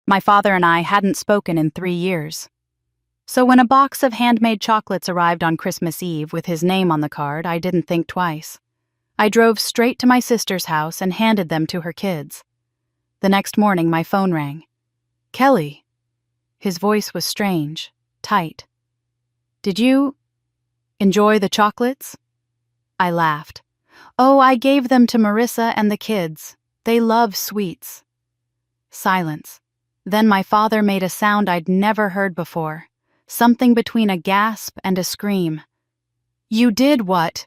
My father and I hadn't spoken in 3 years. So when a box of handmade chocolates arrived on Christmas Eve with his name on the card, I didn't think twice. I drove straight to my sister's house and handed them to her kids. The next morning, my phone rang. "Kelly." His voice was strange, tight. "Did you enjoy the chocolates?" I laughed. "Oh, I gave them to Marissa and the kids. They love sweets." Silence. Then my father made a sound I'd never heard before, something between a gasp and a scream. "You did what?"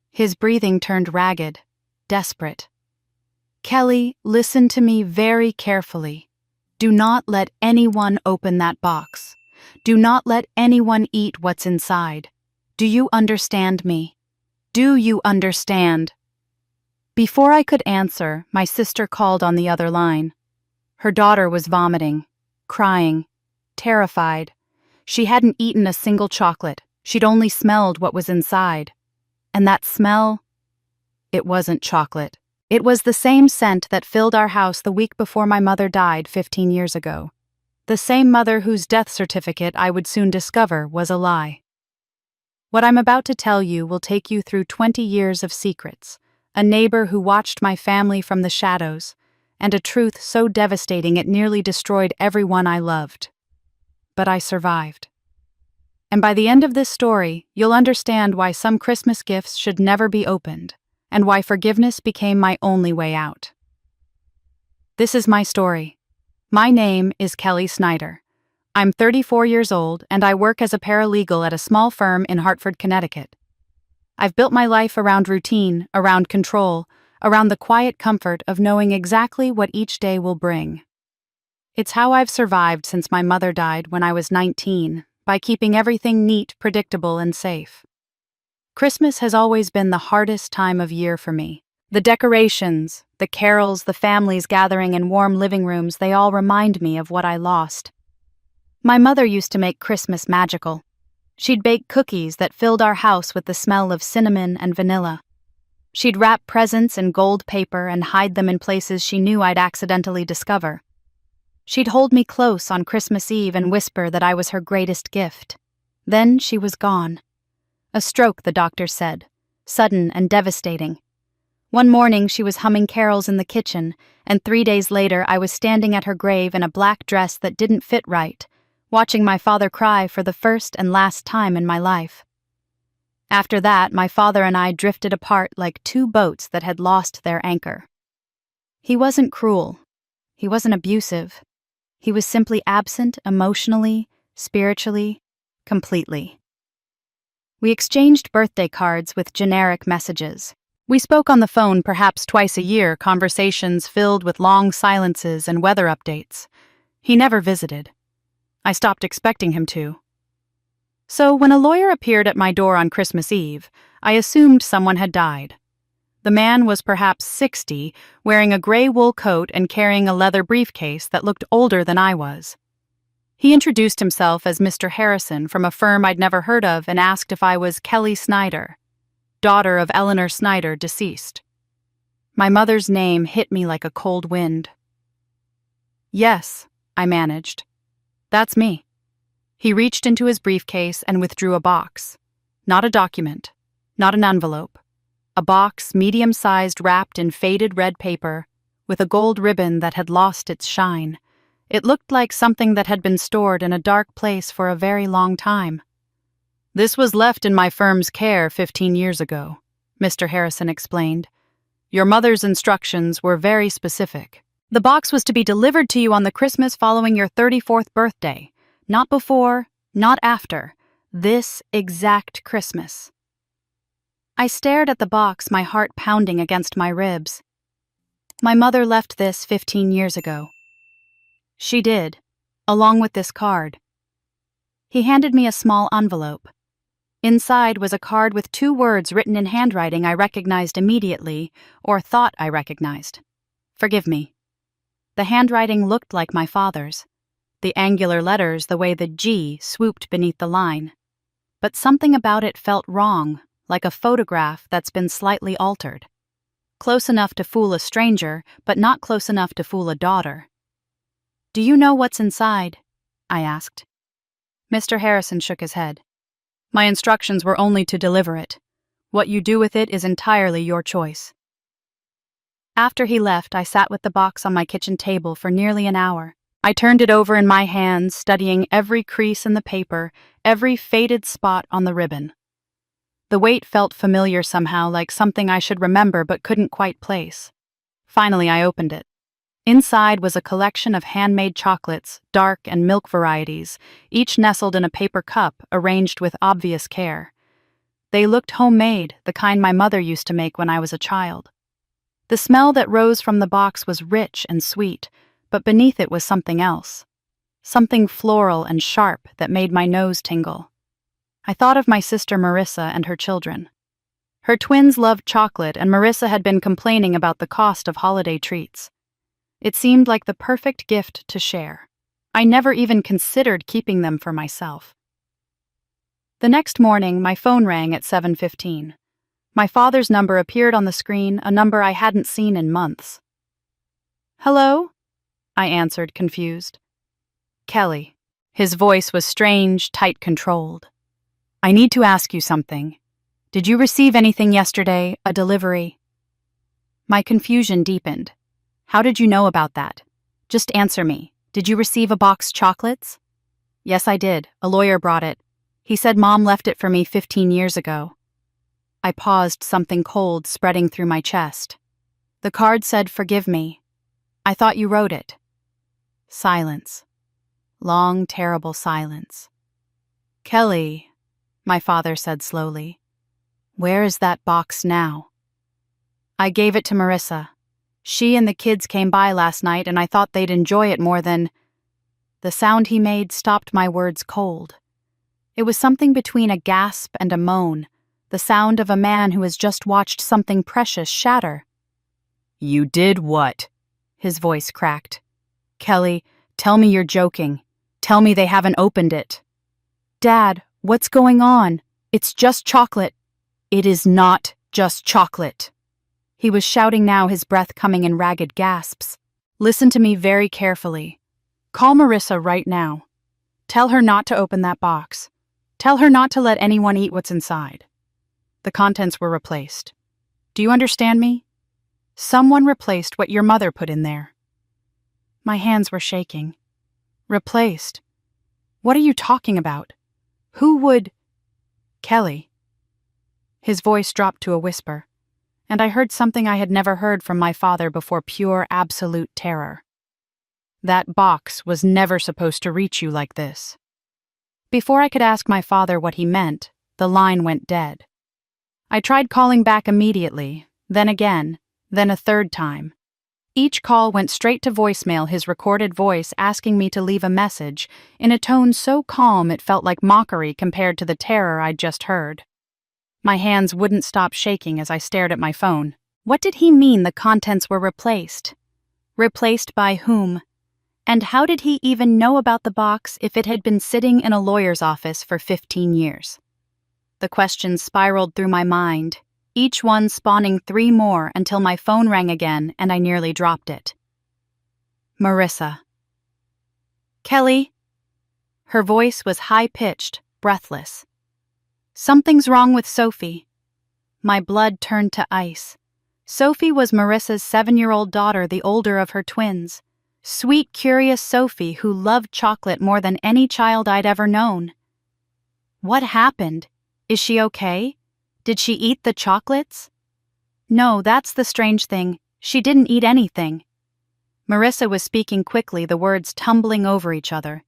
His breathing turned ragged, desperate. "Kelly, listen to me very carefully. Do not let anyone open that box. Do not let anyone eat what's inside. Do you understand me? Do you understand?" Before I could answer, my sister called on the other line. Her daughter was vomiting, crying, terrified. She hadn't eaten a single chocolate. She'd only smelled what was inside. And that smell, it wasn't chocolate. It was the same scent that filled our house the week before my mother died 15 years ago. The same mother whose death certificate I would soon discover was a lie. What I'm about to tell you will take you through 20 years of secrets, a neighbor who watched my family from the shadows, and a truth so devastating it nearly destroyed everyone I loved. But I survived. And by the end of this story, you'll understand why some Christmas gifts should never be opened, and why forgiveness became my only way out. This is my story. My name is Kelly Snyder. I'm 34 years old, and I work as a paralegal at a small firm in Hartford, Connecticut. I've built my life around routine, around control, around the quiet comfort of knowing exactly what each day will bring. It's how I've survived since my mother died when I was 19, by keeping everything neat, predictable, and safe. Christmas has always been the hardest time of year for me. The decorations, the carols, the families gathering in warm living rooms, they all remind me of what I lost. My mother used to make Christmas magical. She'd bake cookies that filled our house with the smell of cinnamon and vanilla. She'd wrap presents in gold paper and hide them in places she knew I'd accidentally discover. She'd hold me close on Christmas Eve and whisper that I was her greatest gift. Then she was gone. A stroke, the doctor said, sudden and devastating. One morning she was humming carols in the kitchen, and 3 days later I was standing at her grave in a black dress that didn't fit right, watching my father cry for the first and last time in my life. After that, my father and I drifted apart like two boats that had lost their anchor. He wasn't cruel. He wasn't abusive. He was simply absent emotionally, spiritually, completely. We exchanged birthday cards with generic messages. We spoke on the phone perhaps twice a year, conversations filled with long silences and weather updates. He never visited. I stopped expecting him to. So when a lawyer appeared at my door on Christmas Eve, I assumed someone had died. The man was perhaps 60, wearing a gray wool coat and carrying a leather briefcase that looked older than I was. He introduced himself as Mr. Harrison from a firm I'd never heard of and asked if I was Kelly Snyder, daughter of Eleanor Snyder, deceased. My mother's name hit me like a cold wind. "Yes," I managed. "That's me." He reached into his briefcase and withdrew a box. Not a document, not an envelope. A box medium-sized wrapped in faded red paper, with a gold ribbon that had lost its shine. It looked like something that had been stored in a dark place for a very long time. "This was left in my firm's care 15 years ago," Mr. Harrison explained. "Your mother's instructions were very specific. The box was to be delivered to you on the Christmas following your 34th birthday. Not before, not after. This exact Christmas." I stared at the box, my heart pounding against my ribs. My mother left this 15 years ago. She did, along with this card. He handed me a small envelope. Inside was a card with 2 words written in handwriting I recognized immediately, or thought I recognized. "Forgive me." The handwriting looked like my father's. The angular letters, the way the G swooped beneath the line. But something about it felt wrong, like a photograph that's been slightly altered. Close enough to fool a stranger, but not close enough to fool a daughter. "Do you know what's inside?" I asked. Mr. Harrison shook his head. "My instructions were only to deliver it. What you do with it is entirely your choice." After he left, I sat with the box on my kitchen table for nearly an hour. I turned it over in my hands, studying every crease in the paper, every faded spot on the ribbon. The weight felt familiar somehow, like something I should remember but couldn't quite place. Finally, I opened it. Inside was a collection of handmade chocolates, dark and milk varieties, each nestled in a paper cup, arranged with obvious care. They looked homemade, the kind my mother used to make when I was a child. The smell that rose from the box was rich and sweet, but beneath it was something else. Something floral and sharp that made my nose tingle. I thought of my sister Marissa and her children. Her twins loved chocolate, and Marissa had been complaining about the cost of holiday treats. It seemed like the perfect gift to share. I never even considered keeping them for myself. The next morning, my phone rang at 7:15. My father's number appeared on the screen, a number I hadn't seen in months. "Hello?" I answered, confused. "Kelly." His voice was strange, tight controlled. "I need to ask you something. Did you receive anything yesterday, a delivery?" My confusion deepened. "How did you know about that? Just answer me. Did you receive a box chocolates?" "Yes, I did. A lawyer brought it. He said Mom left it for me 15 years ago. I paused, something cold spreading through my chest. "The card said, 'Forgive me.' I thought you wrote it." Silence. Long, terrible silence. "Kelly," my father said slowly, "where is that box now?" "I gave it to Marissa. She and the kids came by last night, and I thought they'd enjoy it more than—" The sound he made stopped my words cold. It was something between a gasp and a moan, the sound of a man who has just watched something precious shatter. "You did what?" His voice cracked. "Kelly, tell me you're joking. Tell me they haven't opened it." "Dad, what's going on? It's just chocolate." "It is not just chocolate." He was shouting now, his breath coming in ragged gasps. "Listen to me very carefully. Call Marissa right now. Tell her not to open that box. Tell her not to let anyone eat what's inside." The contents were replaced. "Do you understand me? Someone replaced what your mother put in there." My hands were shaking. "Replaced? What are you talking about? Who would—" "Kelly." His voice dropped to a whisper, and I heard something I had never heard from my father before: pure, absolute terror. "That box was never supposed to reach you like this." Before I could ask my father what he meant, the line went dead. I tried calling back immediately, then again, then a third time. Each call went straight to voicemail, his recorded voice asking me to leave a message, in a tone so calm it felt like mockery compared to the terror I'd just heard. My hands wouldn't stop shaking as I stared at my phone. What did he mean the contents were replaced? Replaced by whom? And how did he even know about the box if it had been sitting in a lawyer's office for 15 years? The questions spiraled through my mind, each one spawning 3 more until my phone rang again and I nearly dropped it. Marissa. "Kelly." Her voice was high-pitched, breathless. "Something's wrong with Sophie." My blood turned to ice. Sophie was Marissa's 7-year-old daughter, the older of her twins. Sweet, curious Sophie who loved chocolate more than any child I'd ever known. What happened? Is she okay? Did she eat the chocolates? No, that's the strange thing. She didn't eat anything. Marissa was speaking quickly, the words tumbling over each other.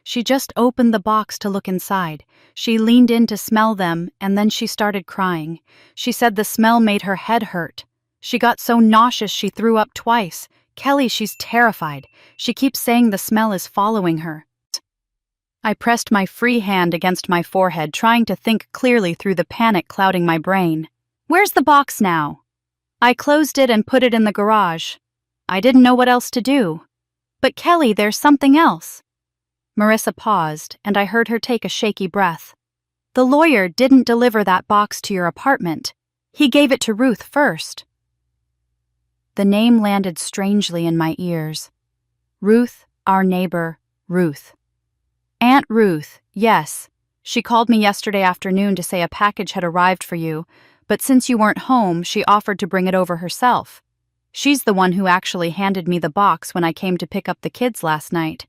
She just opened the box to look inside. She leaned in to smell them, and then she started crying. She said the smell made her head hurt. She got so nauseous she threw up twice. "Kelly, she's terrified. She keeps saying the smell is following her." I pressed my free hand against my forehead, trying to think clearly through the panic clouding my brain. "Where's the box now?" "I closed it and put it in the garage. I didn't know what else to do." "But Kelly, there's something else." Marissa paused, and I heard her take a shaky breath. "The lawyer didn't deliver that box to your apartment. He gave it to Ruth first." The name landed strangely in my ears. Ruth Our neighbor, Ruth. Aunt Ruth, yes. She called me yesterday afternoon to say a package had arrived for you, but since you weren't home, she offered to bring it over herself. She's the one who actually handed me the box when I came to pick up the kids last night.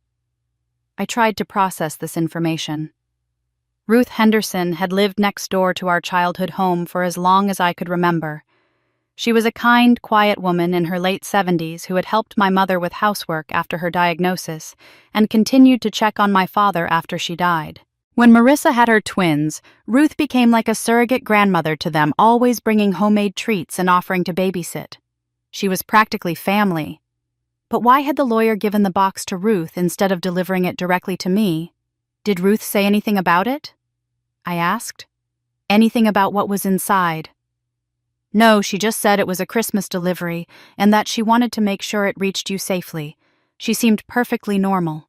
I tried to process this information. Ruth Henderson had lived next door to our childhood home for as long as I could remember. She was a kind, quiet woman in her late 70s who had helped my mother with housework after her diagnosis and continued to check on my father after she died. When Marissa had her twins, Ruth became like a surrogate grandmother to them, always bringing homemade treats and offering to babysit. She was practically family. But why had the lawyer given the box to Ruth instead of delivering it directly to me? Did Ruth say anything about it? I asked. Anything about what was inside? No, she just said it was a Christmas delivery and that she wanted to make sure it reached you safely. She seemed perfectly normal.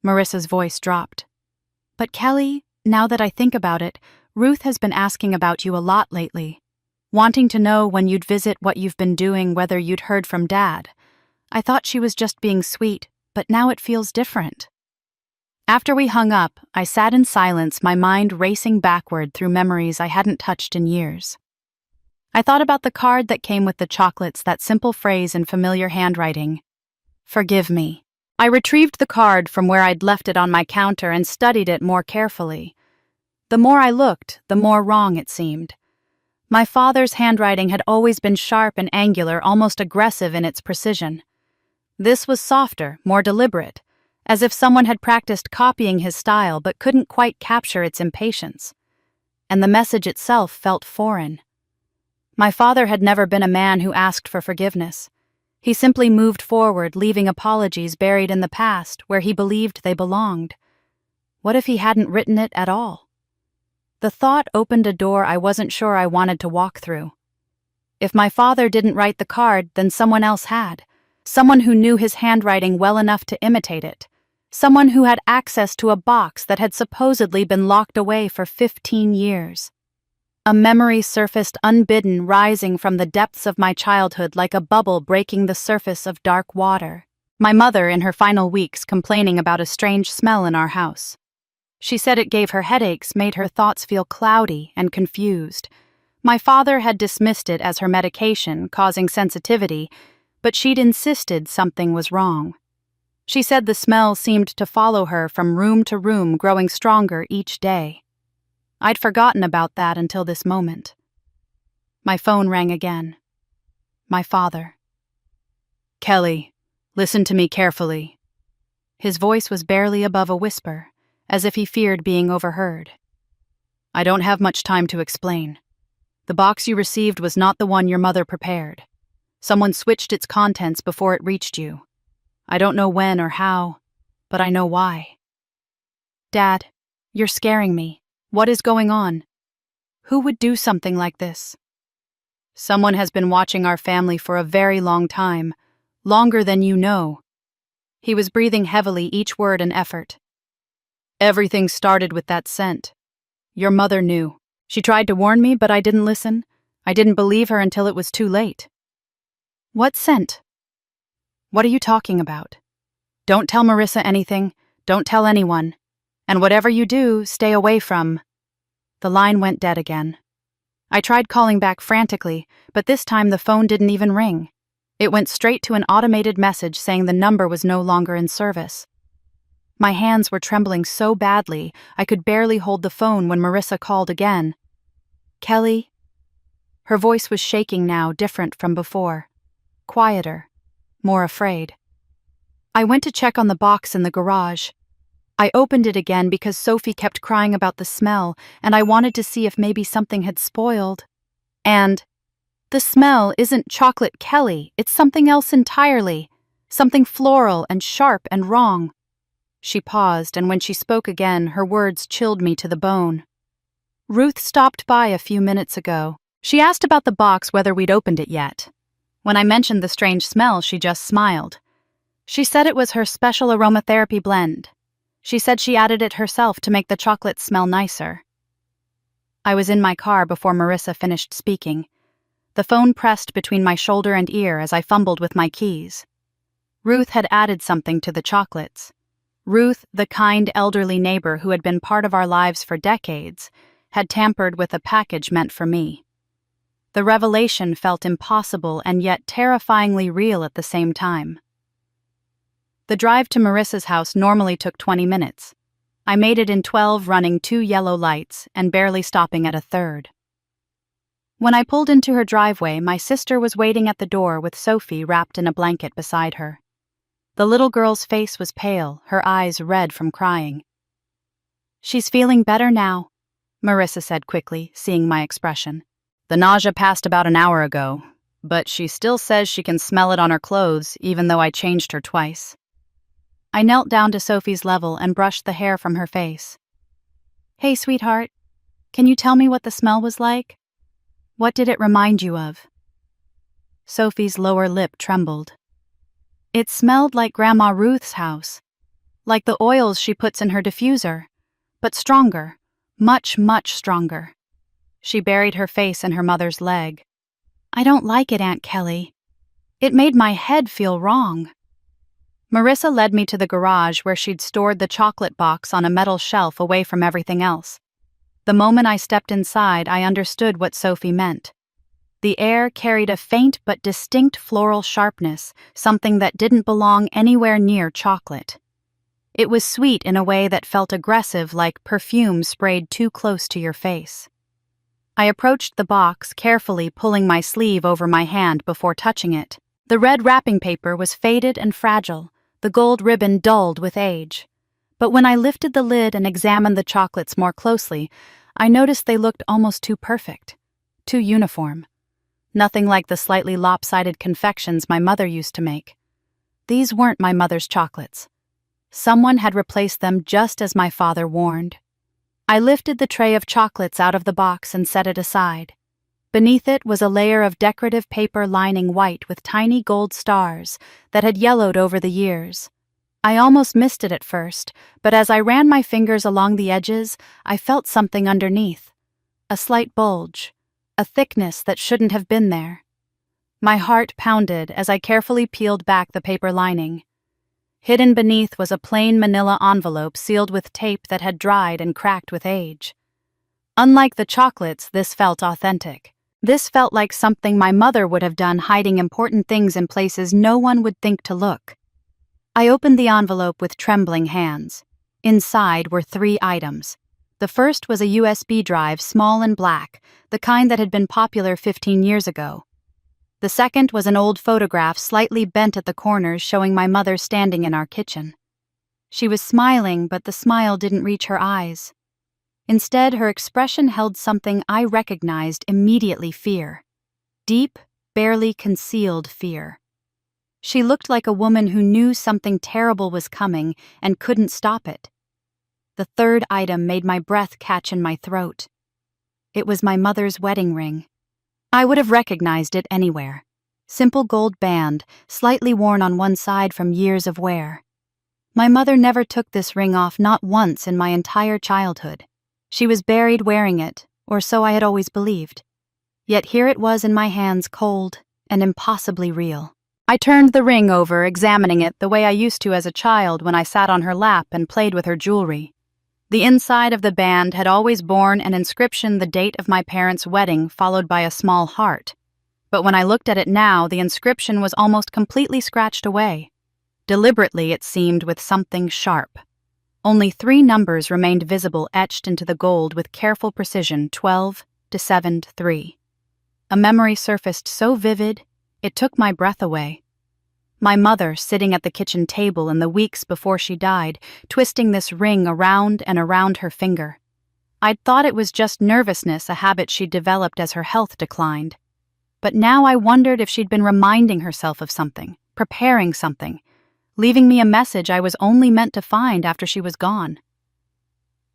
Marissa's voice dropped. But Kelly, now that I think about it, Ruth has been asking about you a lot lately, wanting to know when you'd visit, what you've been doing, whether you'd heard from Dad. I thought she was just being sweet, but now it feels different. After we hung up, I sat in silence, my mind racing backward through memories I hadn't touched in years. I thought about the card that came with the chocolates, that simple phrase in familiar handwriting. Forgive me. I retrieved the card from where I'd left it on my counter and studied it more carefully. The more I looked, the more wrong it seemed. My father's handwriting had always been sharp and angular, almost aggressive in its precision. This was softer, more deliberate, as if someone had practiced copying his style but couldn't quite capture its impatience. And the message itself felt foreign. My father had never been a man who asked for forgiveness. He simply moved forward, leaving apologies buried in the past where he believed they belonged. What if he hadn't written it at all? The thought opened a door I wasn't sure I wanted to walk through. If my father didn't write the card, then someone else had. Someone who knew his handwriting well enough to imitate it. Someone who had access to a box that had supposedly been locked away for 15 years. A memory surfaced unbidden, rising from the depths of my childhood like a bubble breaking the surface of dark water. My mother, in her final weeks, complaining about a strange smell in our house. She said it gave her headaches, made her thoughts feel cloudy and confused. My father had dismissed it as her medication, causing sensitivity, but she'd insisted something was wrong. She said the smell seemed to follow her from room to room, growing stronger each day. I'd forgotten about that until this moment. My phone rang again. My father. Kelly, listen to me carefully. His voice was barely above a whisper, as if he feared being overheard. I don't have much time to explain. The box you received was not the one your mother prepared. Someone switched its contents before it reached you. I don't know when or how, but I know why. Dad, you're scaring me. What is going on? Who would do something like this? Someone has been watching our family for a very long time, longer than you know. He was breathing heavily, each word an effort. Everything started with that scent. Your mother knew. She tried to warn me, but I didn't listen. I didn't believe her until it was too late. What scent? What are you talking about? Don't tell Marissa anything. Don't tell anyone. And whatever you do, stay away from. The line went dead again. I tried calling back frantically, but this time the phone didn't even ring. It went straight to an automated message saying the number was no longer in service. My hands were trembling so badly, I could barely hold the phone when Marissa called again. Kelly? Her voice was shaking now, different from before. Quieter. More afraid. I went to check on the box in the garage. I opened it again because Sophie kept crying about the smell, and I wanted to see if maybe something had spoiled. And the smell isn't chocolate Kelly, it's something else entirely. Something floral and sharp and wrong. She paused, and when she spoke again, her words chilled me to the bone. Ruth stopped by a few minutes ago. She asked about the box, whether we'd opened it yet. When I mentioned the strange smell, she just smiled. She said it was her special aromatherapy blend. She said she added it herself to make the chocolate smell nicer. I was in my car before Marissa finished speaking. The phone pressed between my shoulder and ear as I fumbled with my keys. Ruth had added something to the chocolates. Ruth, the kind elderly neighbor who had been part of our lives for decades, had tampered with a package meant for me. The revelation felt impossible and yet terrifyingly real at the same time. The drive to Marissa's house normally took 20 minutes. I made it in 12, running 2 yellow lights and barely stopping at a third. When I pulled into her driveway, my sister was waiting at the door with Sophie wrapped in a blanket beside her. The little girl's face was pale, her eyes red from crying. "She's feeling better now," Marissa said quickly, seeing my expression. "The nausea passed about an hour ago, but she still says she can smell it on her clothes, even though I changed her twice." I knelt down to Sophie's level and brushed the hair from her face. "Hey, sweetheart, can you tell me what the smell was like? What did it remind you of?" Sophie's lower lip trembled. "It smelled like Grandma Ruth's house, like the oils she puts in her diffuser, but stronger, much, much stronger." She buried her face in her mother's leg. "I don't like it, Aunt Kelly. It made my head feel wrong." Marissa led me to the garage where she'd stored the chocolate box on a metal shelf away from everything else. The moment I stepped inside, I understood what Sophie meant. The air carried a faint but distinct floral sharpness, something that didn't belong anywhere near chocolate. It was sweet in a way that felt aggressive, like perfume sprayed too close to your face. I approached the box, carefully pulling my sleeve over my hand before touching it. The red wrapping paper was faded and fragile, the gold ribbon dulled with age. But when I lifted the lid and examined the chocolates more closely, I noticed they looked almost too perfect, too uniform. Nothing like the slightly lopsided confections my mother used to make. These weren't my mother's chocolates. Someone had replaced them just as my father warned. I lifted the tray of chocolates out of the box and set it aside. Beneath it was a layer of decorative paper lining white with tiny gold stars that had yellowed over the years. I almost missed it at first, but as I ran my fingers along the edges, I felt something underneath. A slight bulge, a thickness that shouldn't have been there. My heart pounded as I carefully peeled back the paper lining. Hidden beneath was a plain manila envelope sealed with tape that had dried and cracked with age. Unlike the chocolates, this felt authentic. This felt like something my mother would have done, hiding important things in places no one would think to look. I opened the envelope with trembling hands. Inside were 3 items. The first was a USB drive, small and black, the kind that had been popular 15 years ago. The second was an old photograph, slightly bent at the corners, showing my mother standing in our kitchen. She was smiling, but the smile didn't reach her eyes. Instead, her expression held something I recognized immediately: fear. Deep, barely concealed fear. She looked like a woman who knew something terrible was coming and couldn't stop it. The third item made my breath catch in my throat. It was my mother's wedding ring. I would have recognized it anywhere. Simple gold band, slightly worn on one side from years of wear. My mother never took this ring off, not once in my entire childhood. She was buried wearing it, or so I had always believed. Yet here it was in my hands, cold and impossibly real. I turned the ring over, examining it the way I used to as a child when I sat on her lap and played with her jewelry. The inside of the band had always borne an inscription, the date of my parents' wedding, followed by a small heart. But when I looked at it now, the inscription was almost completely scratched away. Deliberately, it seemed, with something sharp. Only 3 numbers remained visible, etched into the gold with careful precision: 12 to 7 to 3. A memory surfaced so vivid, it took my breath away. My mother, sitting at the kitchen table in the weeks before she died, twisting this ring around and around her finger. I'd thought it was just nervousness, a habit she'd developed as her health declined. But now I wondered if she'd been reminding herself of something, preparing something, leaving me a message I was only meant to find after she was gone.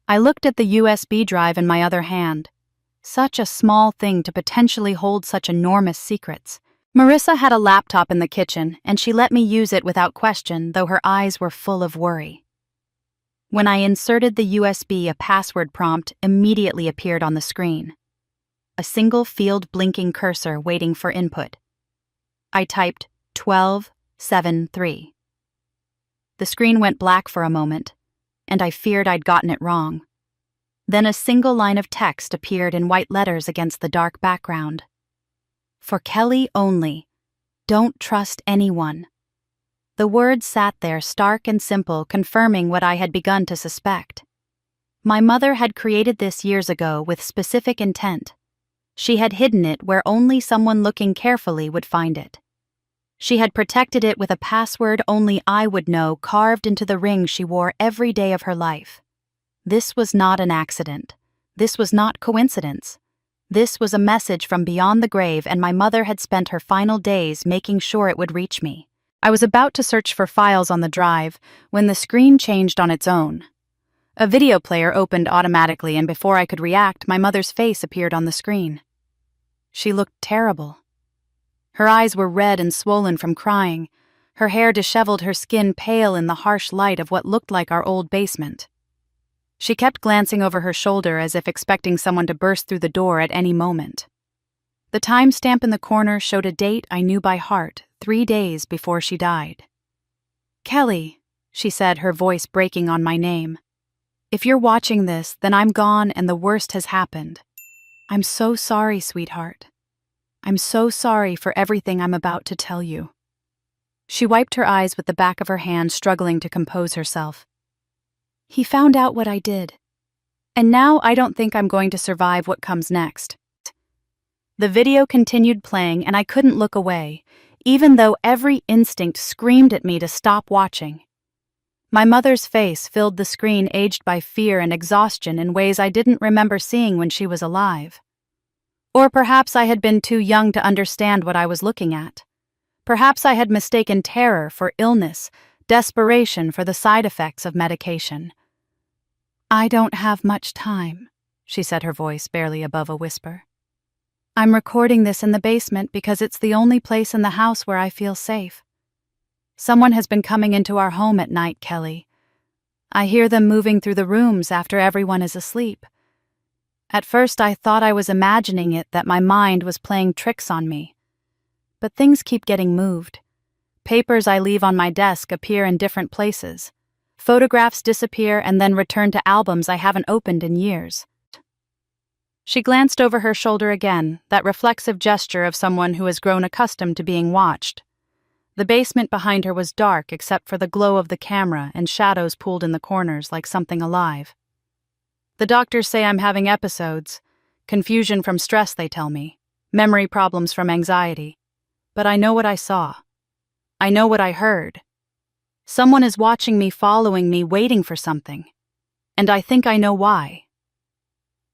I looked at the USB drive in my other hand. Such a small thing to potentially hold such enormous secrets. Marissa had a laptop in the kitchen, and she let me use it without question, though her eyes were full of worry. When I inserted the USB, a password prompt immediately appeared on the screen. A single field blinking cursor waiting for input. I typed 1273. The screen went black for a moment, and I feared I'd gotten it wrong. Then a single line of text appeared in white letters against the dark background. For Kelly only. Don't trust anyone. The words sat there stark and simple, confirming what I had begun to suspect. My mother had created this years ago with specific intent. She had hidden it where only someone looking carefully would find it. She had protected it with a password only I would know, carved into the ring she wore every day of her life. This was not an accident. This was not coincidence. This was a message from beyond the grave, and my mother had spent her final days making sure it would reach me. I was about to search for files on the drive when the screen changed on its own. A video player opened automatically, and before I could react, my mother's face appeared on the screen. She looked terrible. Her eyes were red and swollen from crying, her hair disheveled, her skin pale in the harsh light of what looked like our old basement. She kept glancing over her shoulder as if expecting someone to burst through the door at any moment. The timestamp in the corner showed a date I knew by heart, 3 days before she died. "Kelly," she said, her voice breaking on my name. "If you're watching this, then I'm gone and the worst has happened. I'm so sorry, sweetheart. I'm so sorry for everything I'm about to tell you." She wiped her eyes with the back of her hand, struggling to compose herself. "He found out what I did. And now I don't think I'm going to survive what comes next." The video continued playing, and I couldn't look away, even though every instinct screamed at me to stop watching. My mother's face filled the screen, aged by fear and exhaustion in ways I didn't remember seeing when she was alive. Or perhaps I had been too young to understand what I was looking at. Perhaps I had mistaken terror for illness, desperation for the side effects of medication. "I don't have much time," she said, her voice barely above a whisper. "I'm recording this in the basement because it's the only place in the house where I feel safe. Someone has been coming into our home at night, Kelly. I hear them moving through the rooms after everyone is asleep. At first I thought I was imagining it, that my mind was playing tricks on me. But things keep getting moved. Papers I leave on my desk appear in different places. Photographs disappear and then return to albums I haven't opened in years." She glanced over her shoulder again, that reflexive gesture of someone who has grown accustomed to being watched. The basement behind her was dark except for the glow of the camera and shadows pooled in the corners like something alive. "The doctors say I'm having episodes. Confusion from stress, they tell me. Memory problems from anxiety. But I know what I saw. I know what I heard. Someone is watching me, following me, waiting for something. And I think I know why."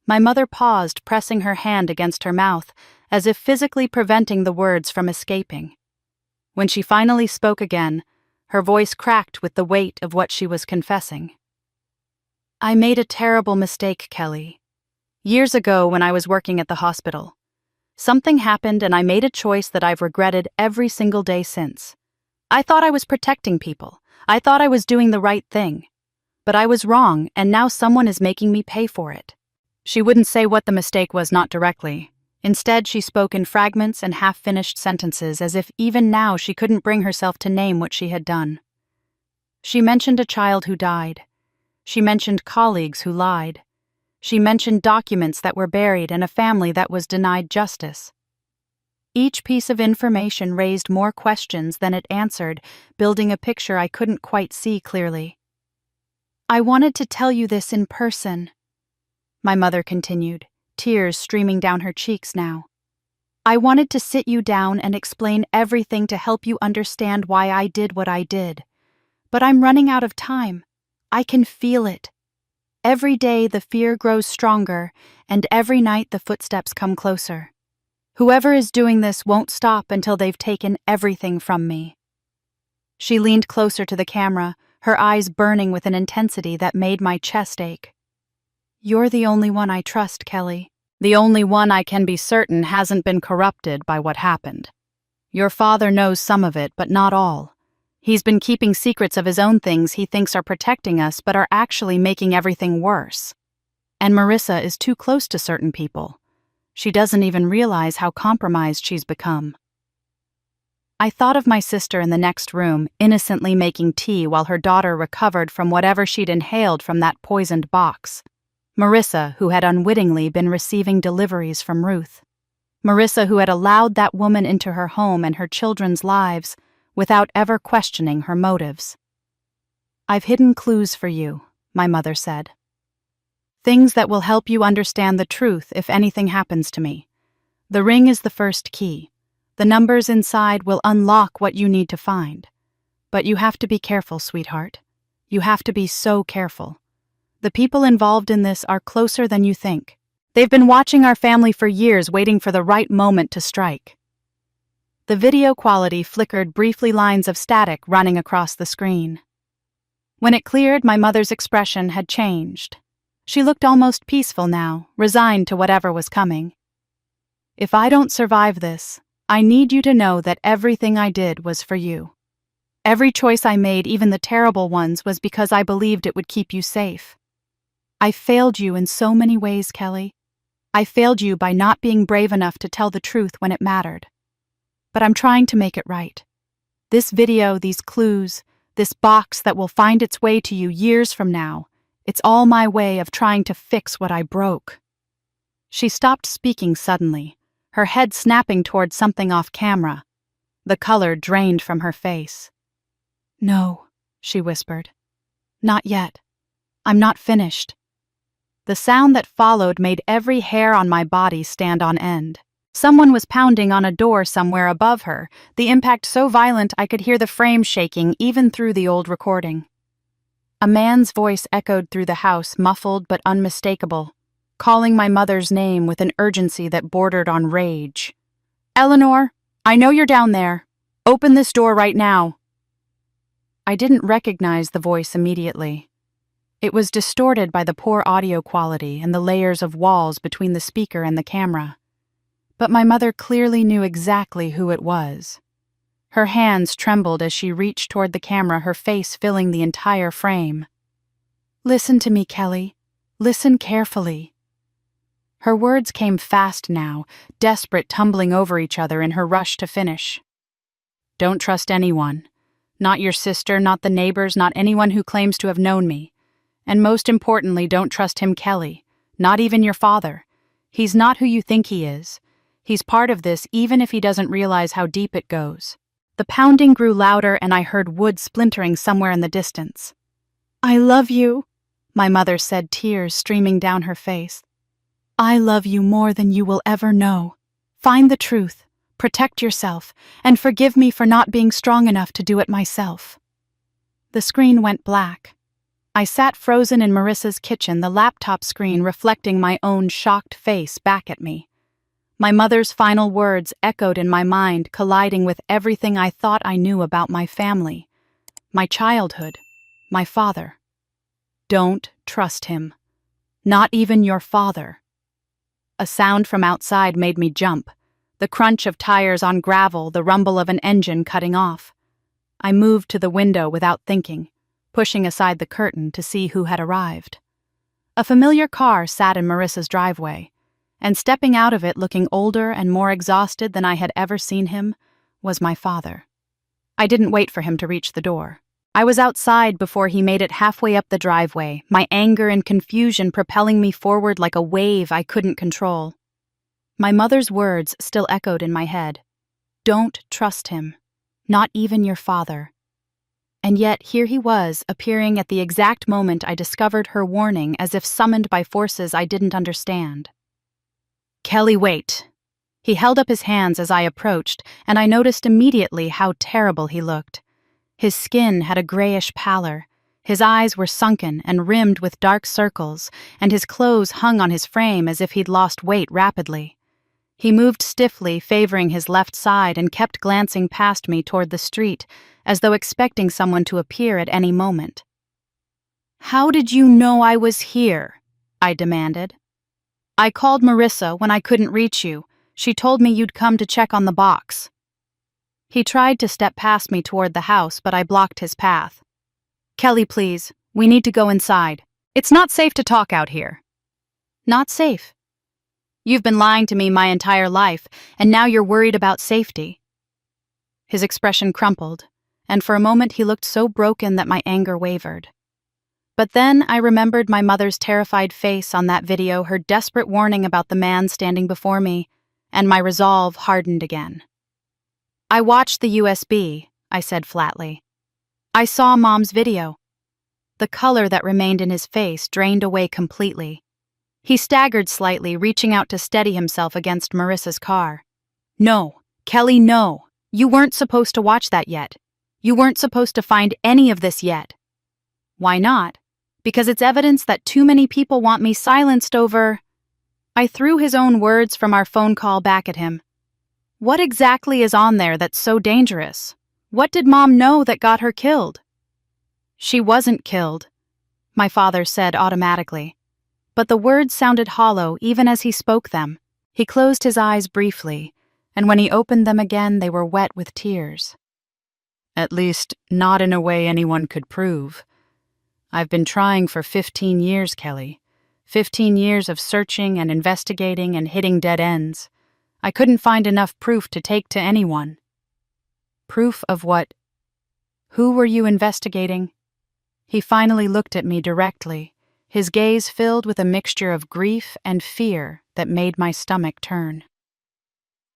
My mother paused, pressing her hand against her mouth, as if physically preventing the words from escaping. When she finally spoke again, her voice cracked with the weight of what she was confessing. "I made a terrible mistake, Kelly. Years ago when I was working at the hospital. Something happened and I made a choice that I've regretted every single day since. I thought I was protecting people. I thought I was doing the right thing. But I was wrong, and now someone is making me pay for it." She wouldn't say what the mistake was, not directly. Instead, she spoke in fragments and half-finished sentences, as if even now she couldn't bring herself to name what she had done. She mentioned a child who died. She mentioned colleagues who lied. She mentioned documents that were buried and a family that was denied justice. Each piece of information raised more questions than it answered, building a picture I couldn't quite see clearly. "I wanted to tell you this in person," my mother continued, tears streaming down her cheeks now. "I wanted to sit you down and explain everything to help you understand why I did what I did. But I'm running out of time. I can feel it. Every day the fear grows stronger, and every night the footsteps come closer. Whoever is doing this won't stop until they've taken everything from me." She leaned closer to the camera, her eyes burning with an intensity that made my chest ache. "You're the only one I trust, Kelly. The only one I can be certain hasn't been corrupted by what happened. Your father knows some of it, but not all. He's been keeping secrets of his own, things he thinks are protecting us but are actually making everything worse. And Marissa is too close to certain people. She doesn't even realize how compromised she's become." I thought of my sister in the next room, innocently making tea while her daughter recovered from whatever she'd inhaled from that poisoned box. Marissa, who had unwittingly been receiving deliveries from Ruth. Marissa, who had allowed that woman into her home and her children's lives without ever questioning her motives. "I've hidden clues for you," my mother said. "Things that will help you understand the truth if anything happens to me. The ring is the first key. The numbers inside will unlock what you need to find. But you have to be careful, sweetheart. You have to be so careful. The people involved in this are closer than you think. They've been watching our family for years, waiting for the right moment to strike." The video quality flickered briefly, lines of static running across the screen. When it cleared, my mother's expression had changed. She looked almost peaceful now, resigned to whatever was coming. "If I don't survive this, I need you to know that everything I did was for you. Every choice I made, even the terrible ones, was because I believed it would keep you safe. I failed you in so many ways, Kelly. I failed you by not being brave enough to tell the truth when it mattered. But I'm trying to make it right. This video, these clues, this box that will find its way to you years from now, it's all my way of trying to fix what I broke." She stopped speaking suddenly, her head snapping toward something off camera. The color drained from her face. "No," she whispered. "Not yet. I'm not finished." The sound that followed made every hair on my body stand on end. Someone was pounding on a door somewhere above her, the impact so violent I could hear the frame shaking even through the old recording. A man's voice echoed through the house, muffled but unmistakable, calling my mother's name with an urgency that bordered on rage. "Eleanor, I know you're down there. Open this door right now." I didn't recognize the voice immediately. It was distorted by the poor audio quality and the layers of walls between the speaker and the camera. But my mother clearly knew exactly who it was. Her hands trembled as she reached toward the camera, her face filling the entire frame. "Listen to me, Kelly. Listen carefully." Her words came fast now, desperate, tumbling over each other in her rush to finish. "Don't trust anyone. Not your sister, not the neighbors, not anyone who claims to have known me. And most importantly, don't trust him, Kelly. Not even your father. He's not who you think he is. He's part of this even if he doesn't realize how deep it goes." The pounding grew louder and I heard wood splintering somewhere in the distance. "I love you," my mother said, tears streaming down her face. "I love you more than you will ever know. Find the truth, protect yourself, and forgive me for not being strong enough to do it myself." The screen went black. I sat frozen in Marissa's kitchen, the laptop screen reflecting my own shocked face back at me. My mother's final words echoed in my mind, colliding with everything I thought I knew about my family, my childhood, my father. "Don't trust him. Not even your father." A sound from outside made me jump, the crunch of tires on gravel, the rumble of an engine cutting off. I moved to the window without thinking, pushing aside the curtain to see who had arrived. A familiar car sat in Marissa's driveway, and stepping out of it looking older and more exhausted than I had ever seen him was my father. I didn't wait for him to reach the door. I was outside before he made it halfway up the driveway, my anger and confusion propelling me forward like a wave I couldn't control. My mother's words still echoed in my head. "Don't trust him. Not even your father." And yet here he was, appearing at the exact moment I discovered her warning, as if summoned by forces I didn't understand. "Kelly, wait." He held up his hands as I approached, and I noticed immediately how terrible he looked. His skin had a grayish pallor, his eyes were sunken and rimmed with dark circles, and his clothes hung on his frame as if he'd lost weight rapidly. He moved stiffly, favoring his left side, and kept glancing past me toward the street, as though expecting someone to appear at any moment. "How did you know I was here?" I demanded. "I called Marissa when I couldn't reach you. She told me you'd come to check on the box." He tried to step past me toward the house, but I blocked his path. "Kelly, please, we need to go inside. It's not safe to talk out here." "Not safe? You've been lying to me my entire life, and now you're worried about safety." His expression crumpled, and for a moment he looked so broken that my anger wavered. But then I remembered my mother's terrified face on that video, her desperate warning about the man standing before me, and my resolve hardened again. "I watched the USB," I said flatly. "I saw Mom's video." The color that remained in his face drained away completely. He staggered slightly, reaching out to steady himself against Marissa's car. "No, Kelly, no. You weren't supposed to watch that yet. You weren't supposed to find any of this yet." "Why not?" "Because it's evidence that too many people want me silenced over—" I threw his own words from our phone call back at him. "What exactly is on there that's so dangerous? What did Mom know that got her killed?" "She wasn't killed," my father said automatically. But the words sounded hollow even as he spoke them. He closed his eyes briefly, and when he opened them again they were wet with tears. "At least, not in a way anyone could prove. I've been trying for 15 years, Kelly. 15 years of searching and investigating and hitting dead ends. I couldn't find enough proof to take to anyone." "Proof of what? Who were you investigating?" He finally looked at me directly, his gaze filled with a mixture of grief and fear that made my stomach turn.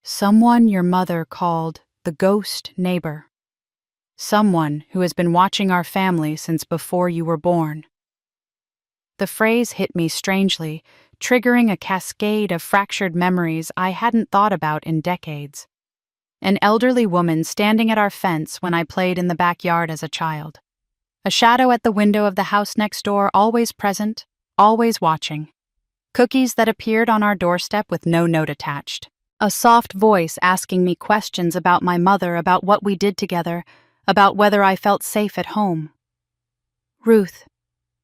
"Someone your mother called the ghost neighbor. Someone who has been watching our family since before you were born." The phrase hit me strangely, triggering a cascade of fractured memories I hadn't thought about in decades. An elderly woman standing at our fence when I played in the backyard as a child. A shadow at the window of the house next door, always present, always watching. Cookies that appeared on our doorstep with no note attached. A soft voice asking me questions about my mother, about what we did together, about whether I felt safe at home. "Ruth,"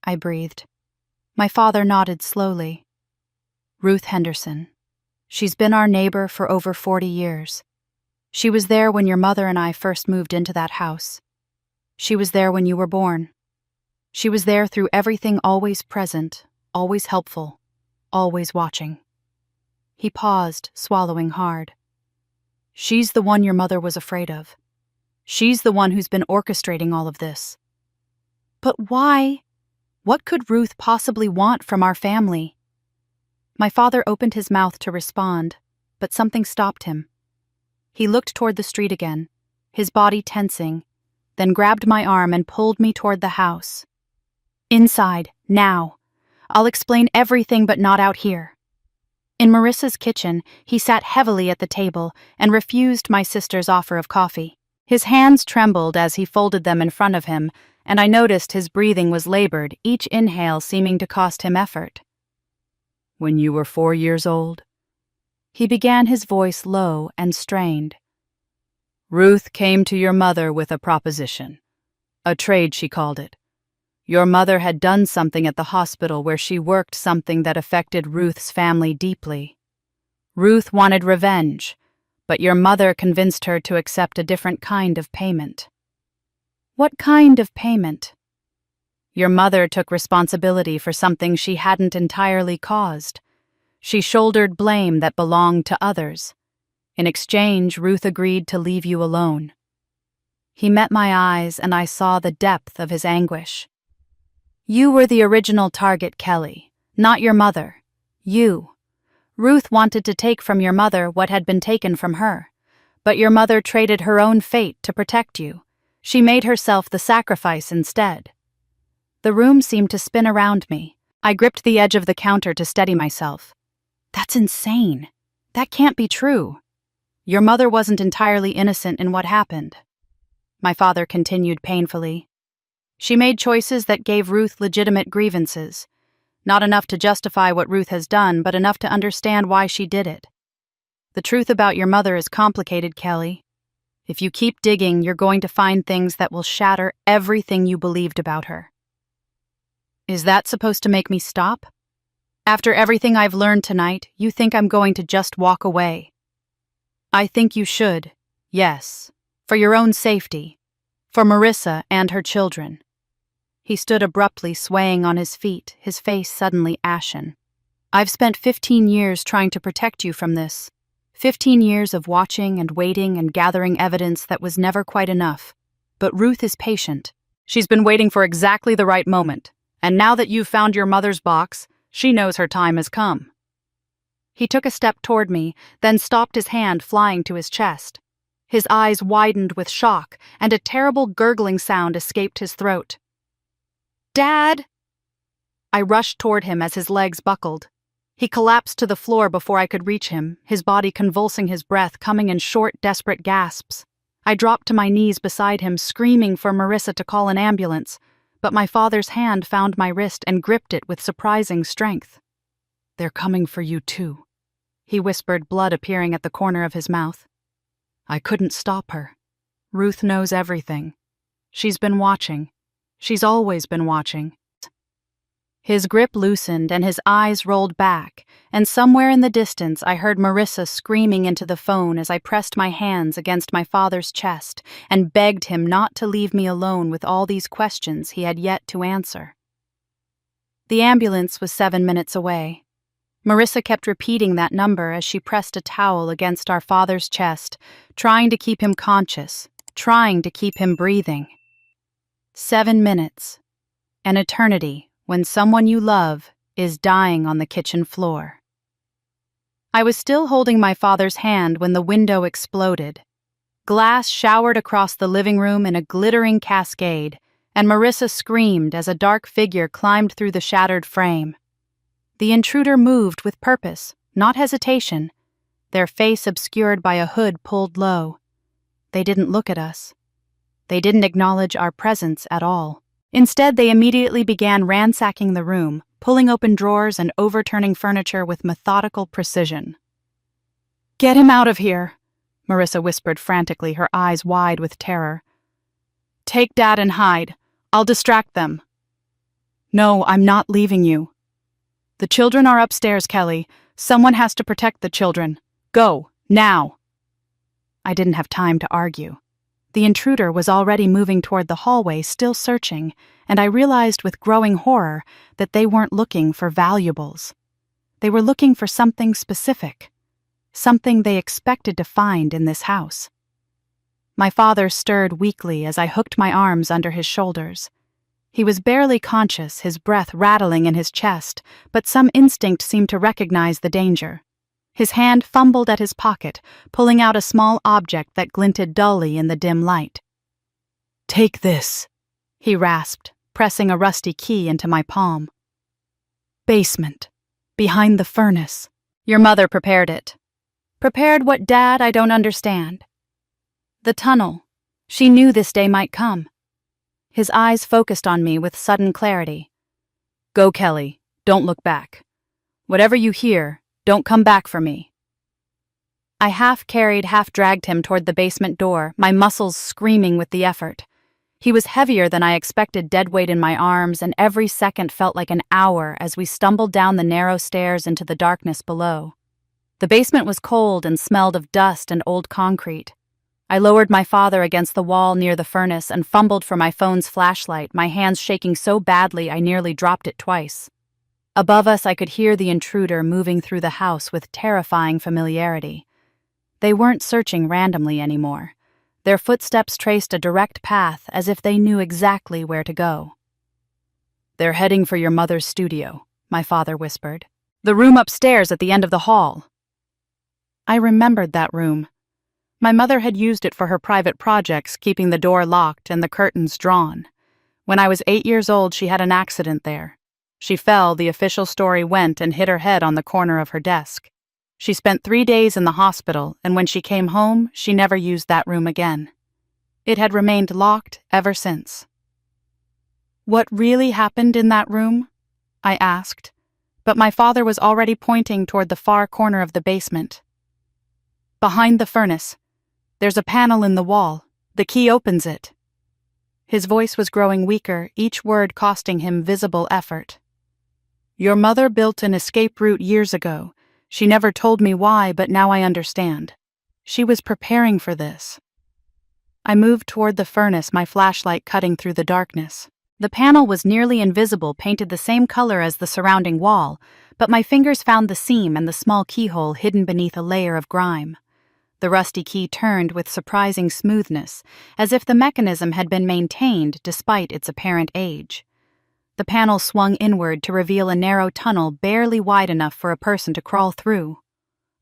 I breathed. My father nodded slowly. "Ruth Henderson. She's been our neighbor for over 40 years. She was there when your mother and I first moved into that house. She was there when you were born. She was there through everything, always present, always helpful, always watching." He paused, swallowing hard. "She's the one your mother was afraid of. She's the one who's been orchestrating all of this." "But why? What could Ruth possibly want from our family?" My father opened his mouth to respond, but something stopped him. He looked toward the street again, his body tensing, then grabbed my arm and pulled me toward the house. "Inside, now. I'll explain everything, but not out here." In Marissa's kitchen, he sat heavily at the table and refused my sister's offer of coffee. His hands trembled as he folded them in front of him, and I noticed his breathing was labored, each inhale seeming to cost him effort. "When you were 4 years old," he began, his voice low and strained, "Ruth came to your mother with a proposition. A trade, she called it. Your mother had done something at the hospital where she worked, something that affected Ruth's family deeply. Ruth wanted revenge, but your mother convinced her to accept a different kind of payment." "What kind of payment?" "Your mother took responsibility for something she hadn't entirely caused. She shouldered blame that belonged to others. In exchange, Ruth agreed to leave you alone." He met my eyes, and I saw the depth of his anguish. "You were the original target, Kelly, not your mother. You. Ruth wanted to take from your mother what had been taken from her, but your mother traded her own fate to protect you. She made herself the sacrifice instead." The room seemed to spin around me. I gripped the edge of the counter to steady myself. "That's insane. That can't be true. Your mother wasn't entirely innocent in what happened." My father continued painfully. "She made choices that gave Ruth legitimate grievances. Not enough to justify what Ruth has done, but enough to understand why she did it. The truth about your mother is complicated, Kelly. If you keep digging, you're going to find things that will shatter everything you believed about her." "Is that supposed to make me stop? After everything I've learned tonight, you think I'm going to just walk away?" "I think you should, yes, for your own safety, for Marissa and her children." He stood abruptly, swaying on his feet, his face suddenly ashen. "I've spent 15 years trying to protect you from this. 15 years of watching and waiting and gathering evidence that was never quite enough. But Ruth is patient. She's been waiting for exactly the right moment. And now that you've found your mother's box, she knows her time has come. He took a step toward me, then stopped, his hand flying to his chest. His eyes widened with shock, and a terrible gurgling sound escaped his throat. "Dad!" I rushed toward him as his legs buckled. He collapsed to the floor before I could reach him, his body convulsing, his breath coming in short, desperate gasps. I dropped to my knees beside him, screaming for Marissa to call an ambulance, but my father's hand found my wrist and gripped it with surprising strength. "They're coming for you too," he whispered, blood appearing at the corner of his mouth. "I couldn't stop her. Ruth knows everything. She's been watching. She's always been watching." His grip loosened and his eyes rolled back, and somewhere in the distance I heard Marissa screaming into the phone as I pressed my hands against my father's chest and begged him not to leave me alone with all these questions he had yet to answer. The ambulance was 7 minutes away. Marissa kept repeating that number as she pressed a towel against our father's chest, trying to keep him conscious, trying to keep him breathing. 7 minutes. An eternity when someone you love is dying on the kitchen floor. I was still holding my father's hand when the window exploded. Glass showered across the living room in a glittering cascade, and Marissa screamed as a dark figure climbed through the shattered frame. The intruder moved with purpose, not hesitation, their face obscured by a hood pulled low. They didn't look at us. They didn't acknowledge our presence at all. Instead, they immediately began ransacking the room, pulling open drawers and overturning furniture with methodical precision. "Get him out of here," Marissa whispered frantically, her eyes wide with terror. "Take Dad and hide. I'll distract them." "No, I'm not leaving you." "The children are upstairs, Kelly. Someone has to protect the children. Go, now." I didn't have time to argue. The intruder was already moving toward the hallway, still searching, and I realized with growing horror that they weren't looking for valuables. They were looking for something specific, something they expected to find in this house. My father stirred weakly as I hooked my arms under his shoulders. He was barely conscious, his breath rattling in his chest, but some instinct seemed to recognize the danger. His hand fumbled at his pocket, pulling out a small object that glinted dully in the dim light. "Take this," he rasped, pressing a rusty key into my palm. "Basement. Behind the furnace. Your mother prepared it." "Prepared what, Dad? I don't understand." "The tunnel. She knew this day might come." His eyes focused on me with sudden clarity. "Go, Kelly. Don't look back. Whatever you hear, don't come back for me." I half-carried, half-dragged him toward the basement door, my muscles screaming with the effort. He was heavier than I expected, dead weight in my arms, and every second felt like an hour as we stumbled down the narrow stairs into the darkness below. The basement was cold and smelled of dust and old concrete. I lowered my father against the wall near the furnace and fumbled for my phone's flashlight, my hands shaking so badly I nearly dropped it twice. Above us, I could hear the intruder moving through the house with terrifying familiarity. They weren't searching randomly anymore. Their footsteps traced a direct path as if they knew exactly where to go. "They're heading for your mother's studio," my father whispered. "The room upstairs at the end of the hall." I remembered that room. My mother had used it for her private projects, keeping the door locked and the curtains drawn. When I was 8 years old, she had an accident there. She fell, the official story went, and hit her head on the corner of her desk. She spent 3 days in the hospital, and when she came home, she never used that room again. It had remained locked ever since. "What really happened in that room?" I asked, but my father was already pointing toward the far corner of the basement. "Behind the furnace. There's a panel in the wall. The key opens it." His voice was growing weaker, each word costing him visible effort. "Your mother built an escape route years ago. She never told me why, but now I understand. She was preparing for this." I moved toward the furnace, my flashlight cutting through the darkness. The panel was nearly invisible, painted the same color as the surrounding wall, but my fingers found the seam and the small keyhole hidden beneath a layer of grime. The rusty key turned with surprising smoothness, as if the mechanism had been maintained despite its apparent age. The panel swung inward to reveal a narrow tunnel barely wide enough for a person to crawl through.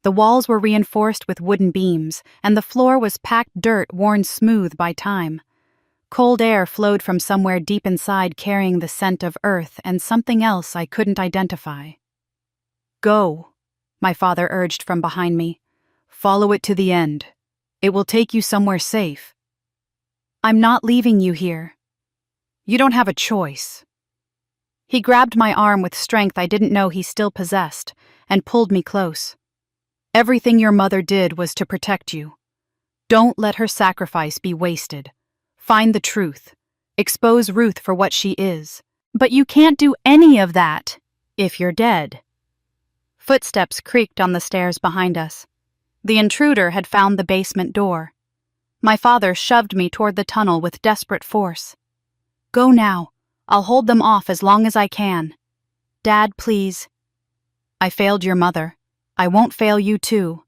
The walls were reinforced with wooden beams, and the floor was packed dirt worn smooth by time. Cold air flowed from somewhere deep inside, carrying the scent of earth and something else I couldn't identify. "Go," my father urged from behind me. "Follow it to the end. It will take you somewhere safe." "I'm not leaving you here." "You don't have a choice." He grabbed my arm with strength I didn't know he still possessed and pulled me close. "Everything your mother did was to protect you. Don't let her sacrifice be wasted. Find the truth. Expose Ruth for what she is. But you can't do any of that if you're dead." Footsteps creaked on the stairs behind us. The intruder had found the basement door. My father shoved me toward the tunnel with desperate force. "Go now. I'll hold them off as long as I can. Dad, please." "I failed your mother. I won't fail you too."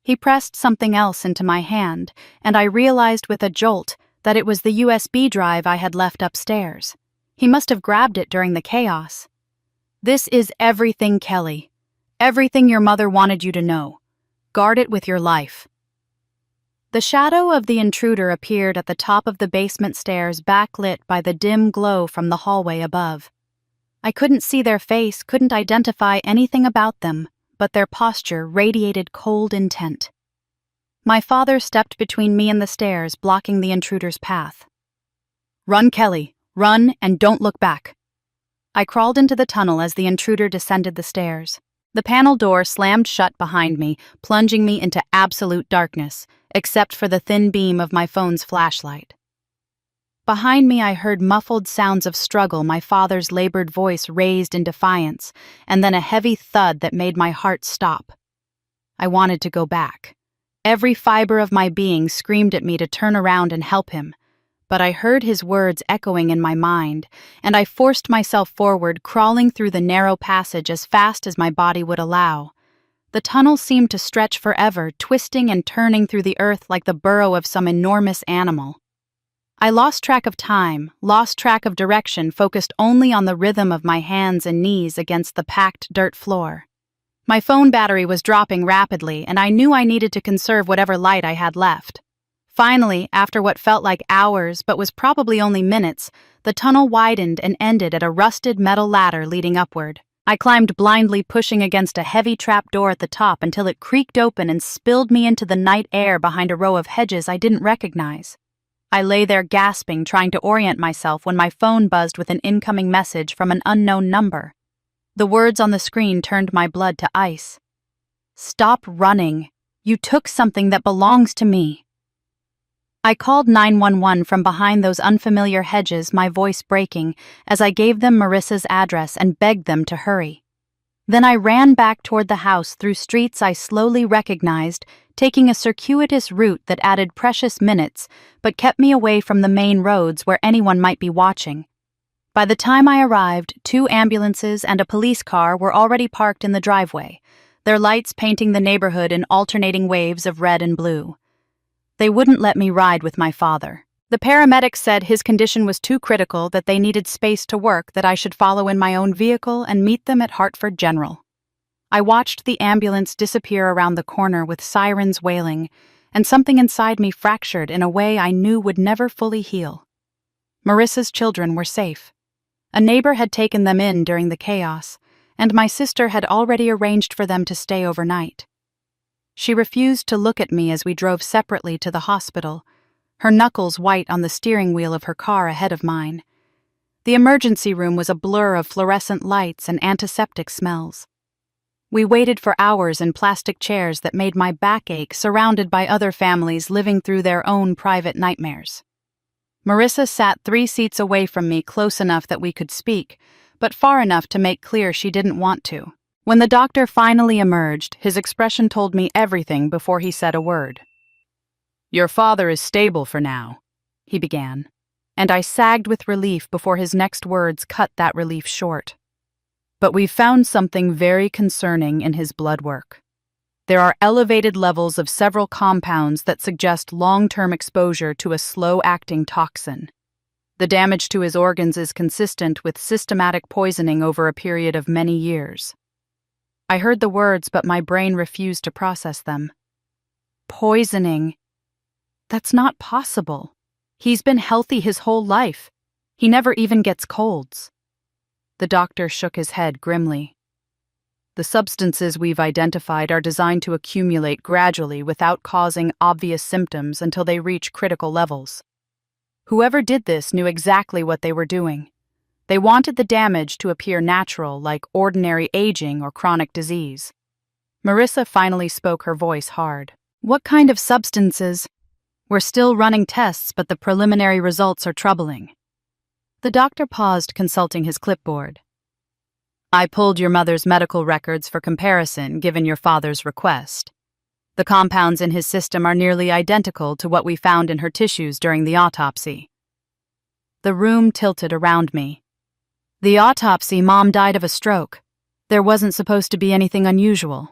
He pressed something else into my hand, and I realized with a jolt that it was the USB drive I had left upstairs. He must have grabbed it during the chaos. "This is everything, Kelly. Everything your mother wanted you to know. Guard it with your life." The shadow of the intruder appeared at the top of the basement stairs, backlit by the dim glow from the hallway above. I couldn't see their face, couldn't identify anything about them, but their posture radiated cold intent. My father stepped between me and the stairs, blocking the intruder's path. "Run, Kelly. Run, and don't look back." I crawled into the tunnel as the intruder descended the stairs. The panel door slammed shut behind me, plunging me into absolute darkness, except for the thin beam of my phone's flashlight. Behind me I heard muffled sounds of struggle, my father's labored voice raised in defiance, and then a heavy thud that made my heart stop. I wanted to go back. Every fiber of my being screamed at me to turn around and help him, but I heard his words echoing in my mind, and I forced myself forward, crawling through the narrow passage as fast as my body would allow. The tunnel seemed to stretch forever, twisting and turning through the earth like the burrow of some enormous animal. I lost track of time, lost track of direction, focused only on the rhythm of my hands and knees against the packed dirt floor. My phone battery was dropping rapidly, and I knew I needed to conserve whatever light I had left. Finally, after what felt like hours but was probably only minutes, the tunnel widened and ended at a rusted metal ladder leading upward. I climbed blindly, pushing against a heavy trap door at the top until it creaked open and spilled me into the night air behind a row of hedges I didn't recognize. I lay there gasping, trying to orient myself when my phone buzzed with an incoming message from an unknown number. The words on the screen turned my blood to ice. "Stop running. You took something that belongs to me." I called 911 from behind those unfamiliar hedges, my voice breaking, as I gave them Marissa's address and begged them to hurry. Then I ran back toward the house through streets I slowly recognized, taking a circuitous route that added precious minutes but kept me away from the main roads where anyone might be watching. By the time I arrived, 2 ambulances and a police car were already parked in the driveway, their lights painting the neighborhood in alternating waves of red and blue. They wouldn't let me ride with my father. The paramedics said his condition was too critical, that they needed space to work, that I should follow in my own vehicle and meet them at Hartford General. I watched the ambulance disappear around the corner with sirens wailing, and something inside me fractured in a way I knew would never fully heal. Marissa's children were safe. A neighbor had taken them in during the chaos, and my sister had already arranged for them to stay overnight. She refused to look at me as we drove separately to the hospital, her knuckles white on the steering wheel of her car ahead of mine. The emergency room was a blur of fluorescent lights and antiseptic smells. We waited for hours in plastic chairs that made my back ache, surrounded by other families living through their own private nightmares. Marissa sat 3 seats away from me, close enough that we could speak, but far enough to make clear she didn't want to. When the doctor finally emerged, his expression told me everything before he said a word. "Your father is stable for now," he began, and I sagged with relief before his next words cut that relief short. But we've found something very concerning in his blood work. There are elevated levels of several compounds that suggest long-term exposure to a slow-acting toxin. The damage to his organs is consistent with systematic poisoning over a period of many years. I heard the words, but my brain refused to process them. Poisoning. That's not possible. He's been healthy his whole life. He never even gets colds. The doctor shook his head grimly. The substances we've identified are designed to accumulate gradually without causing obvious symptoms until they reach critical levels. Whoever did this knew exactly what they were doing. They wanted the damage to appear natural, like ordinary aging or chronic disease. Marissa finally spoke, her voice hard. What kind of substances? We're still running tests, but the preliminary results are troubling. The doctor paused, consulting his clipboard. I pulled your mother's medical records for comparison, given your father's request. The compounds in his system are nearly identical to what we found in her tissues during the autopsy. The room tilted around me. The autopsy, Mom died of a stroke. There wasn't supposed to be anything unusual.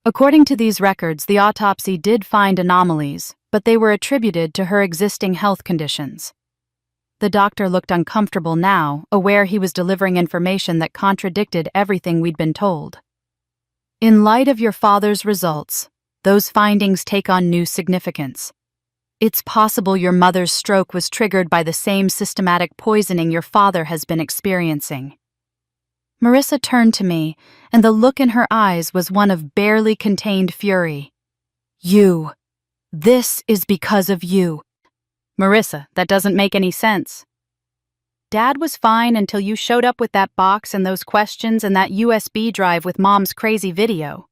According to these records, the autopsy did find anomalies, but they were attributed to her existing health conditions. The doctor looked uncomfortable now, aware he was delivering information that contradicted everything we'd been told. In light of your father's results, those findings take on new significance. It's possible your mother's stroke was triggered by the same systematic poisoning your father has been experiencing. Marissa turned to me, and the look in her eyes was one of barely contained fury. You. This is because of you. Marissa, that doesn't make any sense. Dad was fine until you showed up with that box and those questions and that USB drive with Mom's crazy video.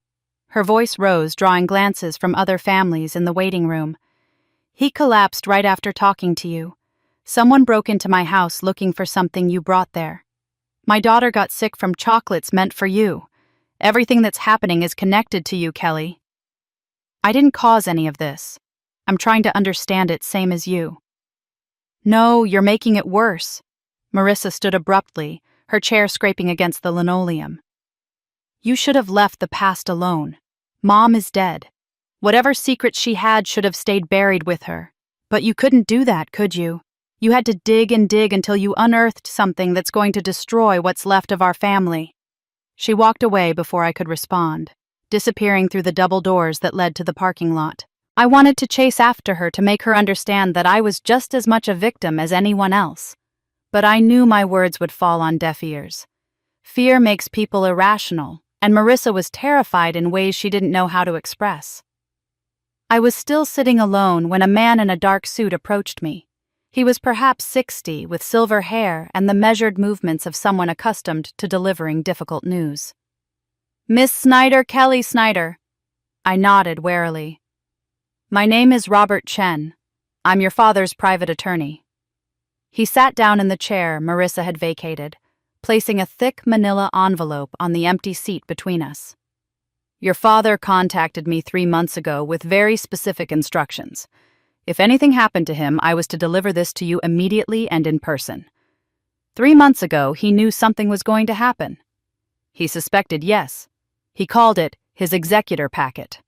Her voice rose, drawing glances from other families in the waiting room. He collapsed right after talking to you. Someone broke into my house looking for something you brought there. My daughter got sick from chocolates meant for you. Everything that's happening is connected to you, Kelly. I didn't cause any of this. I'm trying to understand it, same as you. No, you're making it worse. Marissa stood abruptly, her chair scraping against the linoleum. You should have left the past alone. Mom is dead. Whatever secrets she had should have stayed buried with her. But you couldn't do that, could you? You had to dig and dig until you unearthed something that's going to destroy what's left of our family. She walked away before I could respond, disappearing through the double doors that led to the parking lot. I wanted to chase after her to make her understand that I was just as much a victim as anyone else. But I knew my words would fall on deaf ears. Fear makes people irrational, and Marissa was terrified in ways she didn't know how to express. I was still sitting alone when a man in a dark suit approached me. He was perhaps 60, with silver hair and the measured movements of someone accustomed to delivering difficult news. Miss Snyder, Kelly Snyder. I nodded warily. My name is Robert Chen. I'm your father's private attorney. He sat down in the chair Marissa had vacated, placing a thick manila envelope on the empty seat between us. Your father contacted me 3 months ago with very specific instructions. If anything happened to him, I was to deliver this to you immediately and in person. 3 months ago, he knew something was going to happen. He suspected, yes. He called it his executor packet.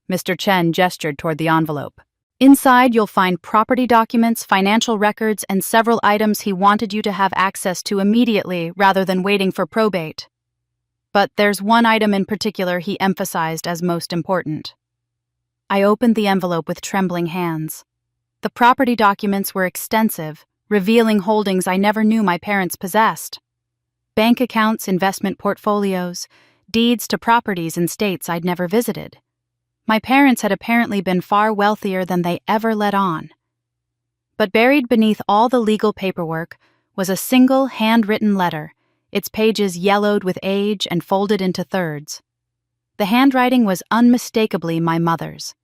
Mr. Chen gestured toward the envelope. Inside, you'll find property documents, financial records, and several items he wanted you to have access to immediately rather than waiting for probate. But there's one item in particular he emphasized as most important. I opened the envelope with trembling hands. The property documents were extensive, revealing holdings I never knew my parents possessed. Bank accounts, investment portfolios, deeds to properties in states I'd never visited. My parents had apparently been far wealthier than they ever let on. But buried beneath all the legal paperwork was a single handwritten letter, its pages yellowed with age and folded into thirds. The handwriting was unmistakably my mother's,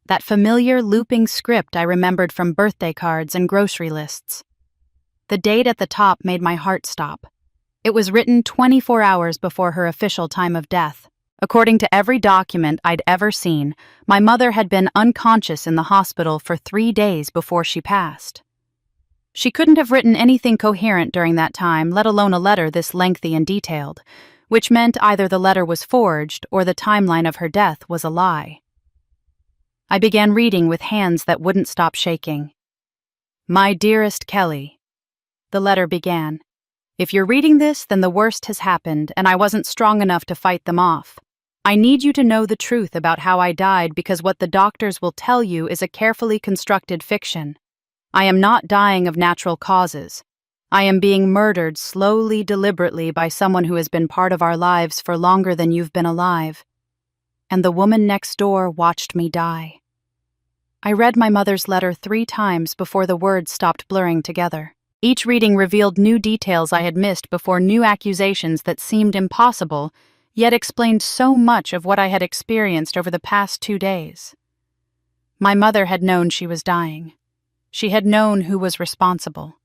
that familiar looping script I remembered from birthday cards and grocery lists. The date at the top made my heart stop. It was written 24 hours before her official time of death. According to every document I'd ever seen, my mother had been unconscious in the hospital for 3 days before she passed. She couldn't have written anything coherent during that time, let alone a letter this lengthy and detailed, which meant either the letter was forged or the timeline of her death was a lie. I began reading with hands that wouldn't stop shaking. "My dearest Kelly," the letter began. "If you're reading this, then the worst has happened, and I wasn't strong enough to fight them off. I need you to know the truth about how I died because what the doctors will tell you is a carefully constructed fiction. I am not dying of natural causes. I am being murdered slowly, deliberately by someone who has been part of our lives for longer than you've been alive. And the woman next door watched me die." I read my mother's letter 3 times before the words stopped blurring together. Each reading revealed new details I had missed before, new accusations that seemed impossible, yet explained so much of what I had experienced over the past 2 days. My mother had known she was dying. She had known who was responsible.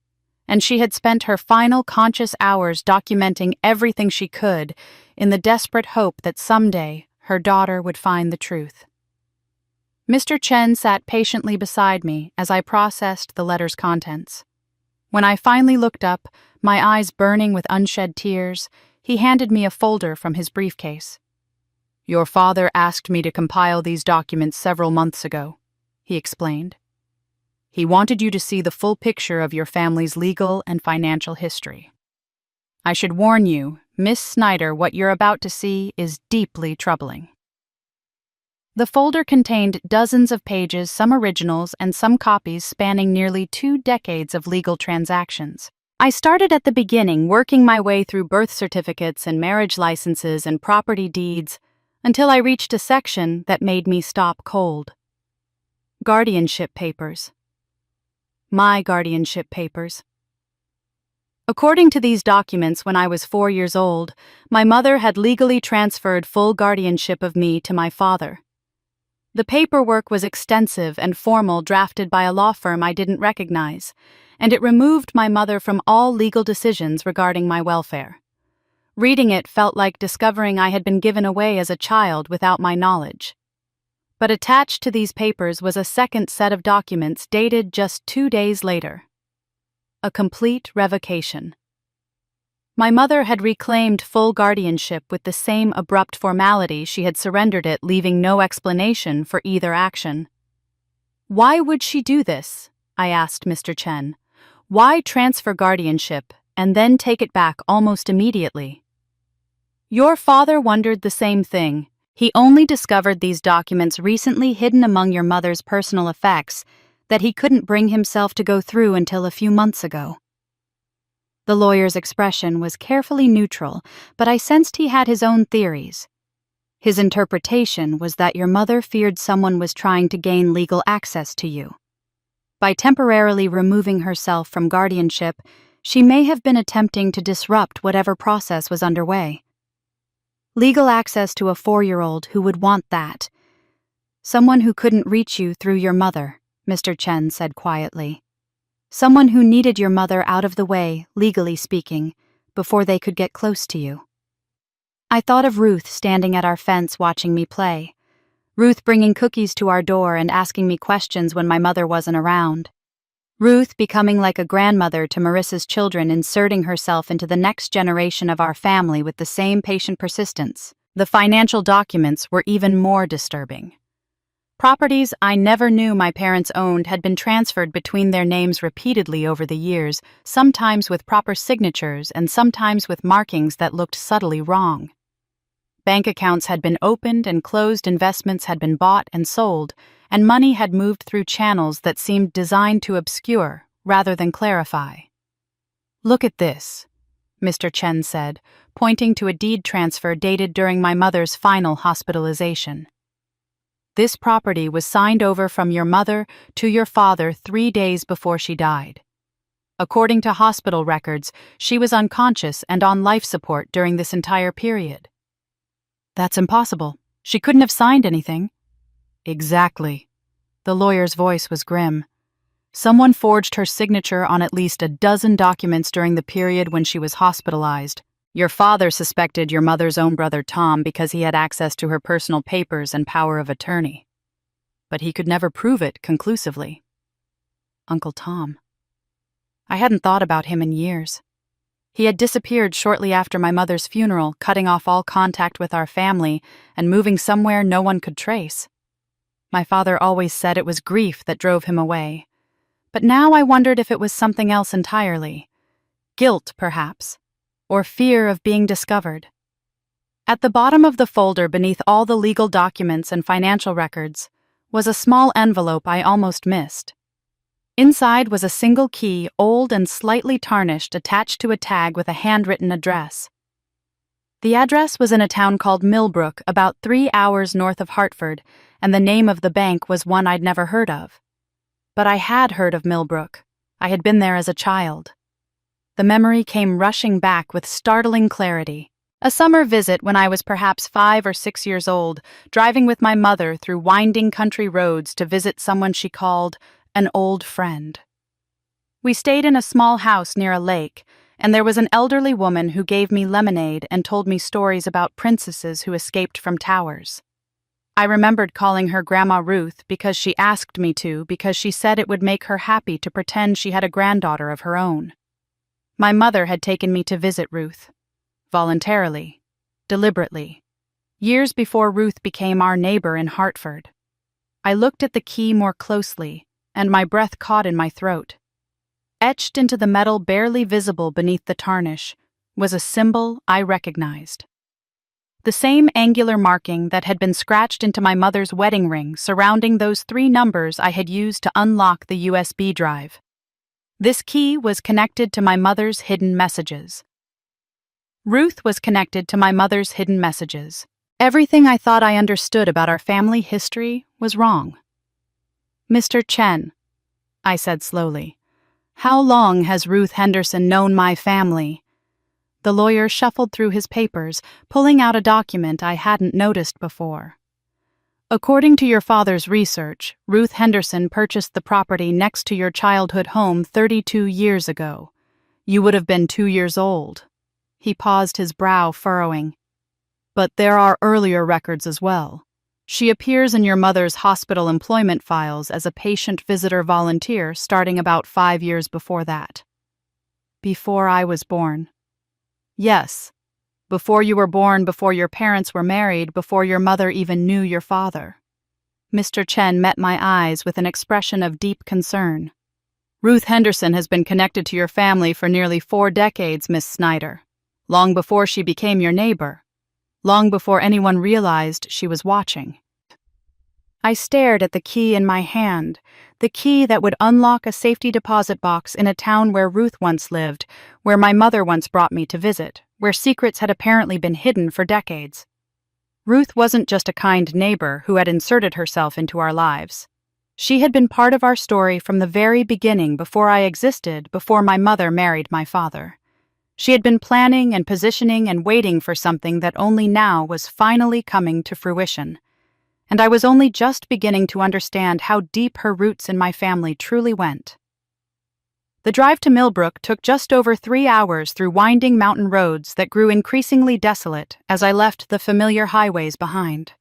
And she had spent her final conscious hours documenting everything she could in the desperate hope that someday her daughter would find the truth. Mr. Chen sat patiently beside me as I processed the letter's contents. When I finally looked up, my eyes burning with unshed tears, he handed me a folder from his briefcase. "Your father asked me to compile these documents several months ago," he explained. "He wanted you to see the full picture of your family's legal and financial history. I should warn you, Miss Snyder, what you're about to see is deeply troubling." The folder contained dozens of pages, some originals and some copies spanning nearly 2 decades of legal transactions. I started at the beginning, working my way through birth certificates and marriage licenses and property deeds, until I reached a section that made me stop cold. Guardianship papers. My guardianship papers. According to these documents, when I was 4 years old, my mother had legally transferred full guardianship of me to my father. The paperwork was extensive and formal, drafted by a law firm I didn't recognize, and it removed my mother from all legal decisions regarding my welfare. Reading it felt like discovering I had been given away as a child without my knowledge. But attached to these papers was a second set of documents dated just 2 days later. A complete revocation. My mother had reclaimed full guardianship with the same abrupt formality she had surrendered it, leaving no explanation for either action. "Why would she do this?" I asked Mr. Chen. "Why transfer guardianship and then take it back almost immediately?" "Your father wondered the same thing. He only discovered these documents recently, hidden among your mother's personal effects, that he couldn't bring himself to go through until a few months ago." The lawyer's expression was carefully neutral, but I sensed he had his own theories. His interpretation was that your mother feared someone was trying to gain legal access to you. By temporarily removing herself from guardianship, she may have been attempting to disrupt whatever process was underway. Legal access to a 4-year-old who would want that. Someone who couldn't reach you through your mother, Mr. Chen said quietly. Someone who needed your mother out of the way, legally speaking, before they could get close to you. I thought of Ruth standing at our fence watching me play. Ruth bringing cookies to our door and asking me questions when my mother wasn't around. Ruth becoming like a grandmother to Marissa's children, inserting herself into the next generation of our family with the same patient persistence. The financial documents were even more disturbing. Properties I never knew my parents owned had been transferred between their names repeatedly over the years, sometimes with proper signatures and sometimes with markings that looked subtly wrong. Bank accounts had been opened and closed, investments had been bought and sold, and money had moved through channels that seemed designed to obscure rather than clarify. "Look at this," Mr. Chen said, pointing to a deed transfer dated during my mother's final hospitalization. "This property was signed over from your mother to your father 3 days before she died. According to hospital records, she was unconscious and on life support during this entire period." "That's impossible. She couldn't have signed anything." "Exactly." The lawyer's voice was grim. "Someone forged her signature on at least a dozen documents during the period when she was hospitalized. Your father suspected your mother's own brother Tom because he had access to her personal papers and power of attorney. But he could never prove it conclusively." Uncle Tom. I hadn't thought about him in years. He had disappeared shortly after my mother's funeral, cutting off all contact with our family and moving somewhere no one could trace. My father always said it was grief that drove him away. But now I wondered if it was something else entirely. Guilt, perhaps, or fear of being discovered. At the bottom of the folder, beneath all the legal documents and financial records, was a small envelope I almost missed. Inside was a single key, old and slightly tarnished, attached to a tag with a handwritten address. The address was in a town called Millbrook, about 3 hours north of Hartford, and the name of the bank was one I'd never heard of. But I had heard of Millbrook. I had been there as a child. The memory came rushing back with startling clarity. A summer visit when I was perhaps 5 or 6 years old, driving with my mother through winding country roads to visit someone she called an old friend. We stayed in a small house near a lake, and there was an elderly woman who gave me lemonade and told me stories about princesses who escaped from towers. I remembered calling her Grandma Ruth because she asked me to, because she said it would make her happy to pretend she had a granddaughter of her own. My mother had taken me to visit Ruth. Voluntarily. Deliberately. Years before Ruth became our neighbor in Hartford. I looked at the key more closely, and my breath caught in my throat. Etched into the metal barely visible beneath the tarnish was a symbol I recognized. The same angular marking that had been scratched into my mother's wedding ring surrounding those 3 numbers I had used to unlock the USB drive. This key was connected to my mother's hidden messages. Ruth was connected to my mother's hidden messages. Everything I thought I understood about our family history was wrong. "Mr. Chen," I said slowly, "how long has Ruth Henderson known my family?" The lawyer shuffled through his papers, pulling out a document I hadn't noticed before. "According to your father's research, Ruth Henderson purchased the property next to your childhood home 32 years ago. You would have been 2 years old." He paused, his brow furrowing. "But there are earlier records as well. She appears in your mother's hospital employment files as a patient visitor volunteer starting about 5 years before that." "Before I was born." "Yes. Before you were born, before your parents were married, before your mother even knew your father." Mr. Chen met my eyes with an expression of deep concern. "Ruth Henderson has been connected to your family for nearly 4 decades, Miss Snyder. Long before she became your neighbor. Long before anyone realized she was watching." I stared at the key in my hand, the key that would unlock a safety deposit box in a town where Ruth once lived, where my mother once brought me to visit, where secrets had apparently been hidden for decades. Ruth wasn't just a kind neighbor who had inserted herself into our lives. She had been part of our story from the very beginning, before I existed, before my mother married my father. She had been planning and positioning and waiting for something that only now was finally coming to fruition. And I was only just beginning to understand how deep her roots in my family truly went. The drive to Millbrook took just over 3 hours through winding mountain roads that grew increasingly desolate as I left the familiar highways behind.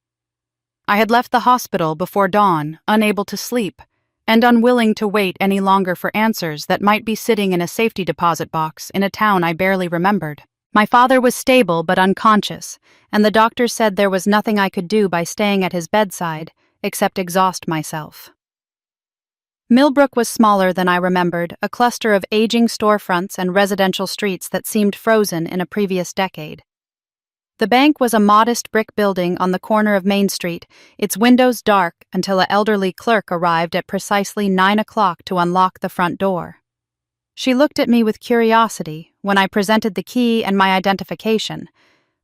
I had left the hospital before dawn, unable to sleep, and unwilling to wait any longer for answers that might be sitting in a safety deposit box in a town I barely remembered. My father was stable but unconscious, and the doctor said there was nothing I could do by staying at his bedside except exhaust myself. Millbrook was smaller than I remembered, a cluster of aging storefronts and residential streets that seemed frozen in a previous decade. The bank was a modest brick building on the corner of Main Street, its windows dark until an elderly clerk arrived at precisely 9 o'clock to unlock the front door. She looked at me with curiosity when I presented the key and my identification,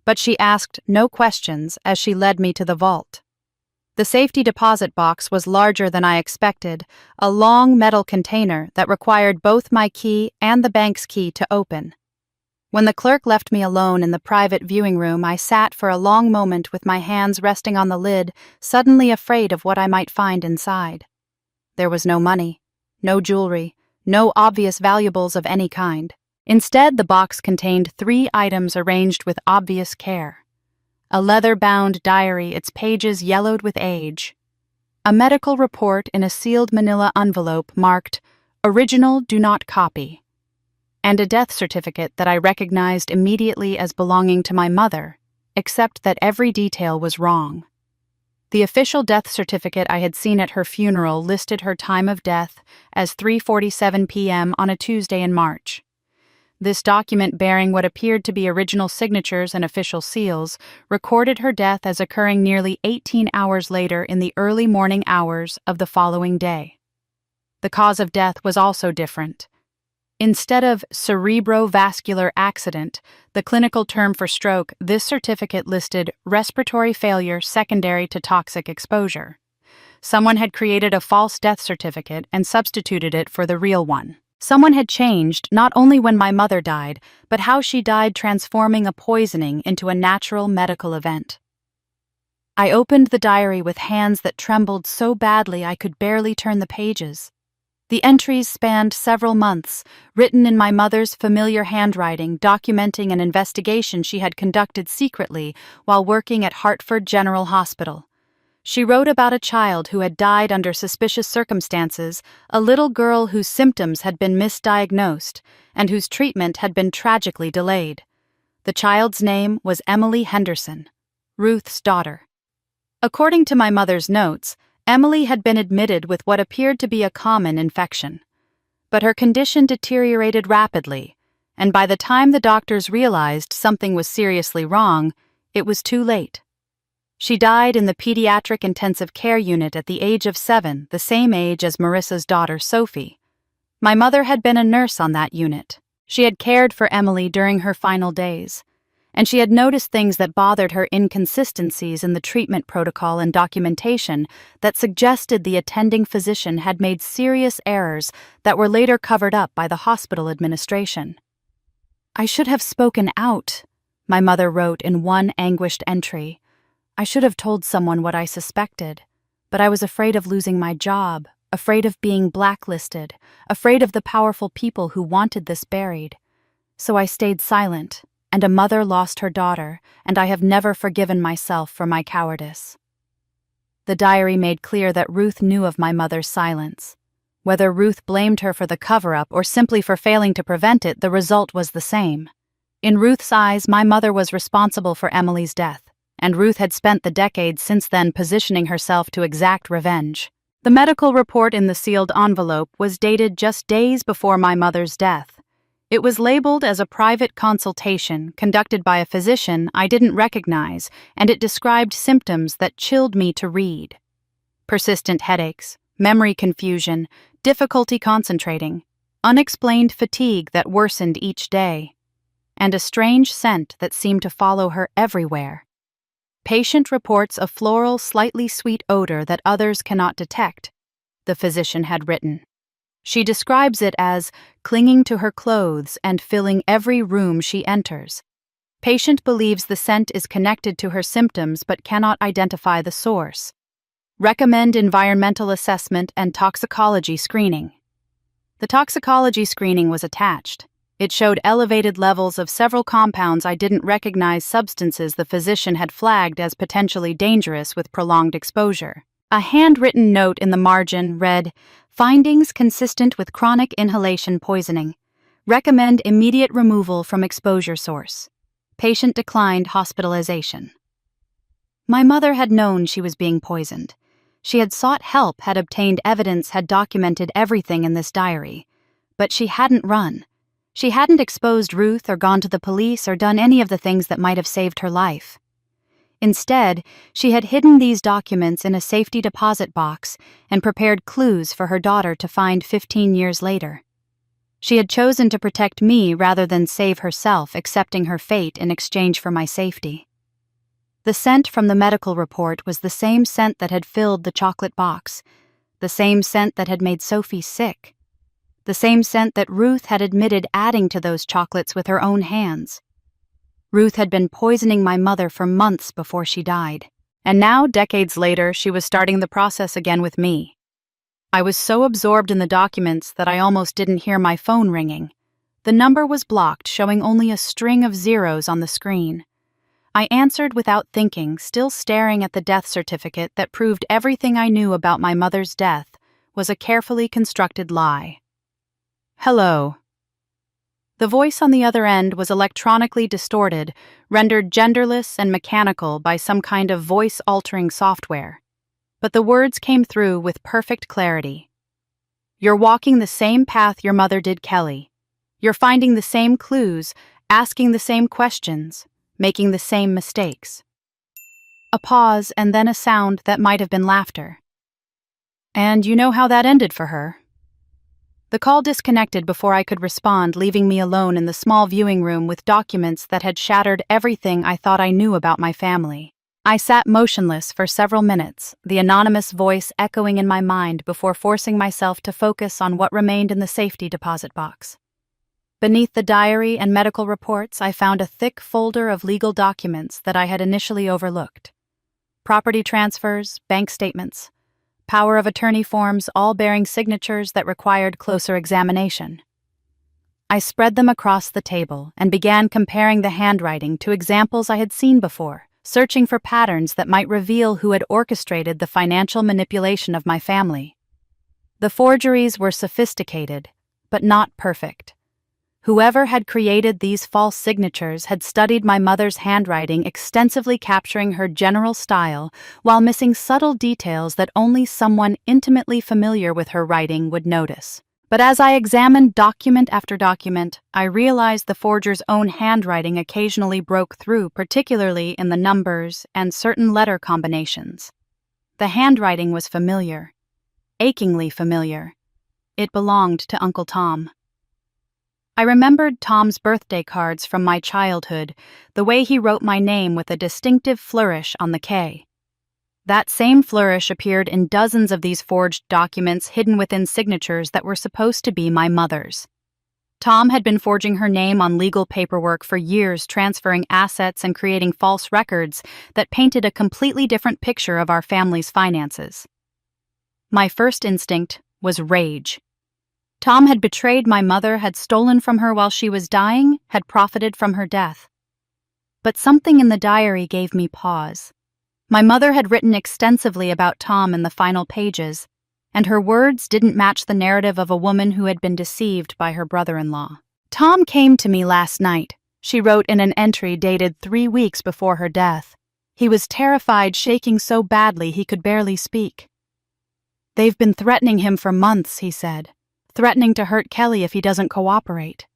but she asked no questions as she led me to the vault. The safety deposit box was larger than I expected, a long metal container that required both my key and the bank's key to open. When the clerk left me alone in the private viewing room, I sat for a long moment with my hands resting on the lid, suddenly afraid of what I might find inside. There was no money, no jewelry, no obvious valuables of any kind. Instead, the box contained 3 items arranged with obvious care. A leather-bound diary, its pages yellowed with age. A medical report in a sealed manila envelope marked, "Original, do not copy." and a death certificate that I recognized immediately as belonging to my mother, except that every detail was wrong. The official death certificate I had seen at her funeral listed her time of death as 3:47 p.m. on a Tuesday in March. This document, bearing what appeared to be original signatures and official seals, recorded her death as occurring nearly 18 hours later in the early morning hours of the following day. The cause of death was also different. Instead of cerebrovascular accident, the clinical term for stroke, this certificate listed respiratory failure secondary to toxic exposure. Someone had created a false death certificate and substituted it for the real one. Someone had changed not only when my mother died, but how she died, transforming a poisoning into a natural medical event. I opened the diary with hands that trembled so badly I could barely turn the pages. The entries spanned several months, written in my mother's familiar handwriting, documenting an investigation she had conducted secretly while working at Hartford General Hospital. She wrote about a child who had died under suspicious circumstances, a little girl whose symptoms had been misdiagnosed, and whose treatment had been tragically delayed. The child's name was Emily Henderson, Ruth's daughter. According to my mother's notes, Emily had been admitted with what appeared to be a common infection. But her condition deteriorated rapidly, and by the time the doctors realized something was seriously wrong, it was too late. She died in the pediatric intensive care unit at the age of 7, the same age as Marissa's daughter, Sophie. My mother had been a nurse on that unit. She had cared for Emily during her final days, and she had noticed things that bothered her: inconsistencies in the treatment protocol and documentation that suggested the attending physician had made serious errors that were later covered up by the hospital administration. "I should have spoken out," my mother wrote in one anguished entry. "I should have told someone what I suspected, but I was afraid of losing my job, afraid of being blacklisted, afraid of the powerful people who wanted this buried. So I stayed silent, and a mother lost her daughter, and I have never forgiven myself for my cowardice." The diary made clear that Ruth knew of my mother's silence. Whether Ruth blamed her for the cover-up or simply for failing to prevent it, the result was the same. In Ruth's eyes, my mother was responsible for Emily's death, and Ruth had spent the decades since then positioning herself to exact revenge. The medical report in the sealed envelope was dated just days before my mother's death. It was labeled as a private consultation conducted by a physician I didn't recognize, and it described symptoms that chilled me to read: persistent headaches, memory confusion, difficulty concentrating, unexplained fatigue that worsened each day, and a strange scent that seemed to follow her everywhere. "Patient reports a floral, slightly sweet odor that others cannot detect," the physician had written. She describes it as clinging to her clothes and filling every room she enters. Patient believes the scent is connected to her symptoms but cannot identify the source. Recommend environmental assessment and toxicology screening. The toxicology screening was attached. It showed elevated levels of several compounds I didn't recognize, substances the physician had flagged as potentially dangerous with prolonged exposure. A handwritten note in the margin read, "Findings consistent with chronic inhalation poisoning. Recommend immediate removal from exposure source. Patient declined hospitalization." My mother had known she was being poisoned. She had sought help, had obtained evidence, had documented everything in this diary. But she hadn't run. She hadn't exposed Ruth or gone to the police or done any of the things that might have saved her life. Instead, she had hidden these documents in a safety deposit box and prepared clues for her daughter to find 15 years later. She had chosen to protect me rather than save herself, accepting her fate in exchange for my safety. The scent from the medical report was the same scent that had filled the chocolate box, the same scent that had made Sophie sick, the same scent that Ruth had admitted adding to those chocolates with her own hands. Ruth had been poisoning my mother for months before she died, and now, decades later, she was starting the process again with me. I was so absorbed in the documents that I almost didn't hear my phone ringing. The number was blocked, showing only a string of zeros on the screen. I answered without thinking, still staring at the death certificate that proved everything I knew about my mother's death was a carefully constructed lie. "Hello." The voice on the other end was electronically distorted, rendered genderless and mechanical by some kind of voice-altering software. But the words came through with perfect clarity. "You're walking the same path your mother did, Kelly. You're finding the same clues, asking the same questions, making the same mistakes." A pause and then a sound that might have been laughter. "And you know how that ended for her?" The call disconnected before I could respond, leaving me alone in the small viewing room with documents that had shattered everything I thought I knew about my family. I sat motionless for several minutes, the anonymous voice echoing in my mind before forcing myself to focus on what remained in the safety deposit box. Beneath the diary and medical reports, I found a thick folder of legal documents that I had initially overlooked. Property transfers, bank statements, power of attorney forms, all bearing signatures that required closer examination. I spread them across the table and began comparing the handwriting to examples I had seen before, searching for patterns that might reveal who had orchestrated the financial manipulation of my family. The forgeries were sophisticated, but not perfect. Whoever had created these false signatures had studied my mother's handwriting, extensively capturing her general style while missing subtle details that only someone intimately familiar with her writing would notice. But as I examined document after document, I realized the forger's own handwriting occasionally broke through, particularly in the numbers and certain letter combinations. The handwriting was familiar, achingly familiar. It belonged to Uncle Tom. I remembered Tom's birthday cards from my childhood, the way he wrote my name with a distinctive flourish on the K. That same flourish appeared in dozens of these forged documents hidden within signatures that were supposed to be my mother's. Tom had been forging her name on legal paperwork for years, transferring assets and creating false records that painted a completely different picture of our family's finances. My first instinct was rage. Tom had betrayed my mother, had stolen from her while she was dying, had profited from her death. But something in the diary gave me pause. My mother had written extensively about Tom in the final pages, and her words didn't match the narrative of a woman who had been deceived by her brother-in-law. "Tom came to me last night," she wrote in an entry dated 3 weeks before her death. "He was terrified, shaking so badly he could barely speak. They've been threatening him for months," he said. "Threatening to hurt Kelly if he doesn't cooperate.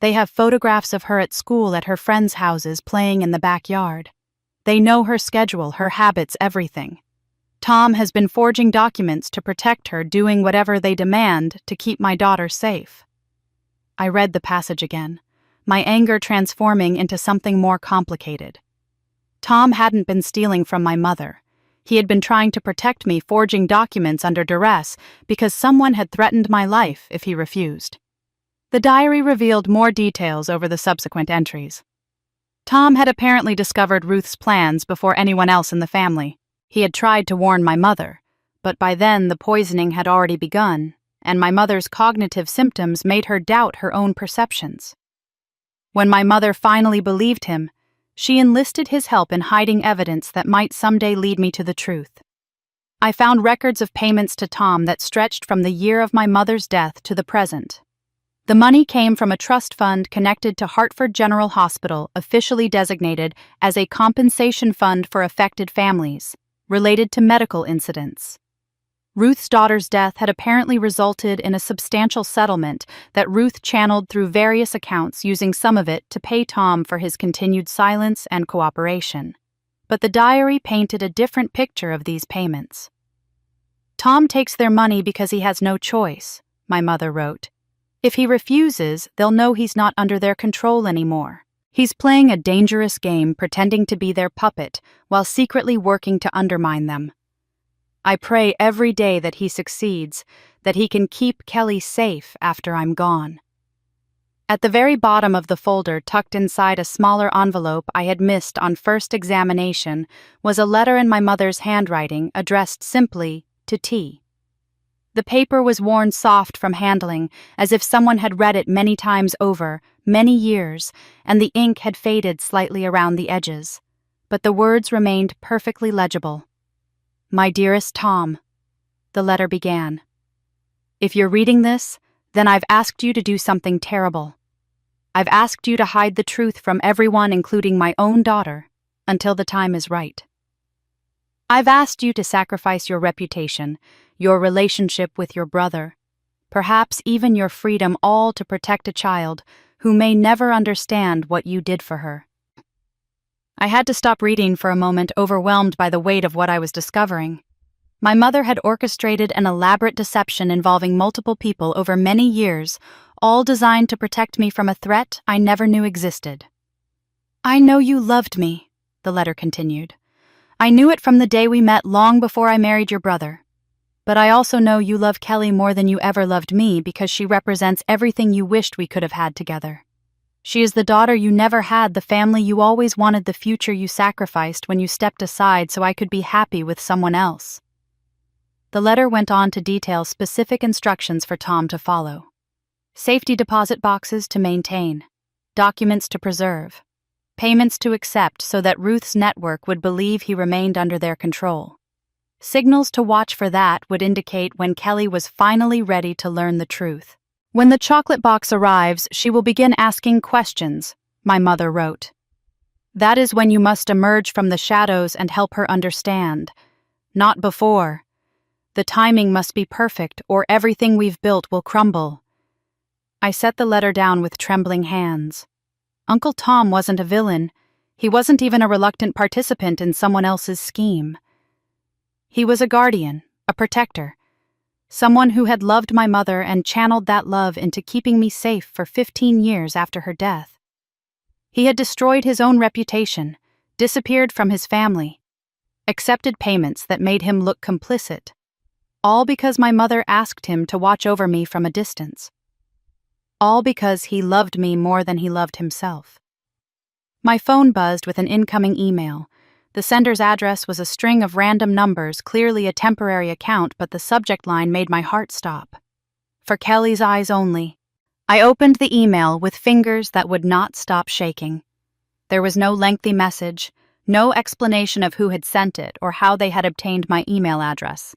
They have photographs of her at school, at her friends' houses, playing in the backyard. They know her schedule, her habits, everything. Tom has been forging documents to protect her, doing whatever they demand to keep my daughter safe." I read the passage again, my anger transforming into something more complicated. Tom hadn't been stealing from my mother. He had been trying to protect me, forging documents under duress because someone had threatened my life if he refused. The diary revealed more details over the subsequent entries. Tom had apparently discovered Ruth's plans before anyone else in the family. He had tried to warn my mother, but by then the poisoning had already begun, and my mother's cognitive symptoms made her doubt her own perceptions. When my mother finally believed him, she enlisted his help in hiding evidence that might someday lead me to the truth. I found records of payments to Tom that stretched from the year of my mother's death to the present. The money came from a trust fund connected to Hartford General Hospital, officially designated as a compensation fund for affected families, related to medical incidents. Ruth's daughter's death had apparently resulted in a substantial settlement that Ruth channeled through various accounts, using some of it to pay Tom for his continued silence and cooperation. But the diary painted a different picture of these payments. "Tom takes their money because he has no choice," my mother wrote. "If he refuses, they'll know he's not under their control anymore. He's playing a dangerous game, pretending to be their puppet while secretly working to undermine them. I pray every day that he succeeds, that he can keep Kelly safe after I'm gone." At the very bottom of the folder, tucked inside a smaller envelope I had missed on first examination, was a letter in my mother's handwriting addressed simply to T. The paper was worn soft from handling, as if someone had read it many times over, many years, and the ink had faded slightly around the edges. But the words remained perfectly legible. "My dearest Tom," the letter began. "If you're reading this, then I've asked you to do something terrible. I've asked you to hide the truth from everyone, including my own daughter, until the time is right. I've asked you to sacrifice your reputation, your relationship with your brother, perhaps even your freedom, all to protect a child who may never understand what you did for her. I had to stop reading for a moment, overwhelmed by the weight of what I was discovering. My mother had orchestrated an elaborate deception involving multiple people over many years, all designed to protect me from a threat I never knew existed. I know you loved me, the letter continued. I knew it from the day we met, long before I married your brother. But I also know you love Kelly more than you ever loved me, because she represents everything you wished we could have had together. She is the daughter you never had, the family you always wanted, the future you sacrificed when you stepped aside so I could be happy with someone else. The letter went on to detail specific instructions for Tom to follow. Safety deposit boxes to maintain, documents to preserve, payments to accept so that Ruth's network would believe he remained under their control. Signals to watch for that would indicate when Kelly was finally ready to learn the truth. When the chocolate box arrives, she will begin asking questions, my mother wrote. That is when you must emerge from the shadows and help her understand. Not before. The timing must be perfect, or everything we've built will crumble. I set the letter down with trembling hands. Uncle Tom wasn't a villain. He wasn't even a reluctant participant in someone else's scheme. He was a guardian, a protector, someone who had loved my mother and channeled that love into keeping me safe for 15 years after her death. He had destroyed his own reputation, disappeared from his family, accepted payments that made him look complicit, all because my mother asked him to watch over me from a distance. All because he loved me more than he loved himself. My phone buzzed with an incoming email. The sender's address was a string of random numbers, clearly a temporary account, but the subject line made my heart stop. For Kelly's eyes only. I opened the email with fingers that would not stop shaking. There was no lengthy message, no explanation of who had sent it or how they had obtained my email address.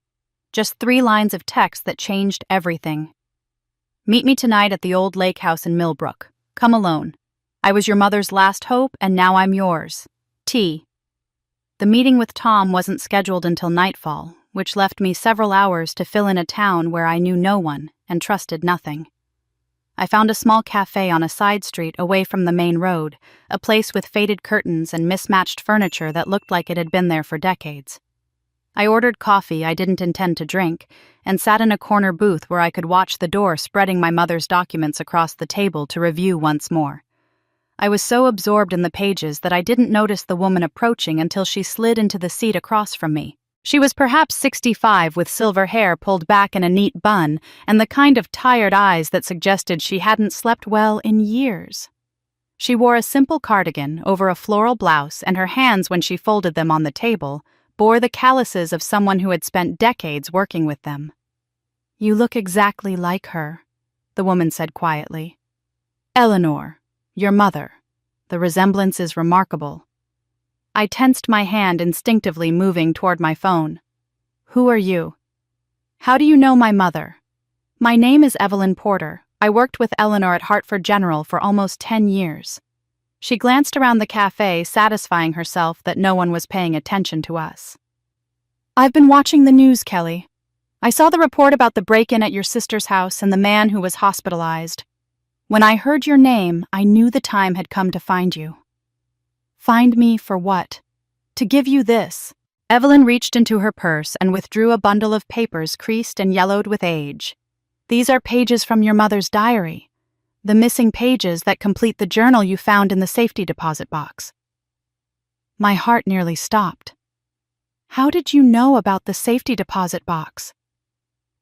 Just 3 lines of text that changed everything. Meet me tonight at the old lake house in Millbrook. Come alone. I was your mother's last hope, and now I'm yours. T. The meeting with Tom wasn't scheduled until nightfall, which left me several hours to fill in a town where I knew no one and trusted nothing. I found a small cafe on a side street away from the main road, a place with faded curtains and mismatched furniture that looked like it had been there for decades. I ordered coffee I didn't intend to drink, and sat in a corner booth where I could watch the door spreading my mother's documents across the table to review once more. I was so absorbed in the pages that I didn't notice the woman approaching until she slid into the seat across from me. She was perhaps 65, with silver hair pulled back in a neat bun and the kind of tired eyes that suggested she hadn't slept well in years. She wore a simple cardigan over a floral blouse, and her hands, when she folded them on the table, bore the calluses of someone who had spent decades working with them. "You look exactly like her," the woman said quietly. "Eleanor. Your mother. The resemblance is remarkable." I tensed my hand, instinctively moving toward my phone. "Who are you?" "How do you know my mother?" "My name is Evelyn Porter. I worked with Eleanor at Hartford General for almost 10 years. She glanced around the cafe, satisfying herself that no one was paying attention to us. "I've been watching the news, Kelly. I saw the report about the break-in at your sister's house and the man who was hospitalized. When I heard your name, I knew the time had come to find you." "Find me for what?" "To give you this." Evelyn reached into her purse and withdrew a bundle of papers creased and yellowed with age. "These are pages from your mother's diary. The missing pages that complete the journal you found in the safety deposit box." My heart nearly stopped. "How did you know about the safety deposit box?"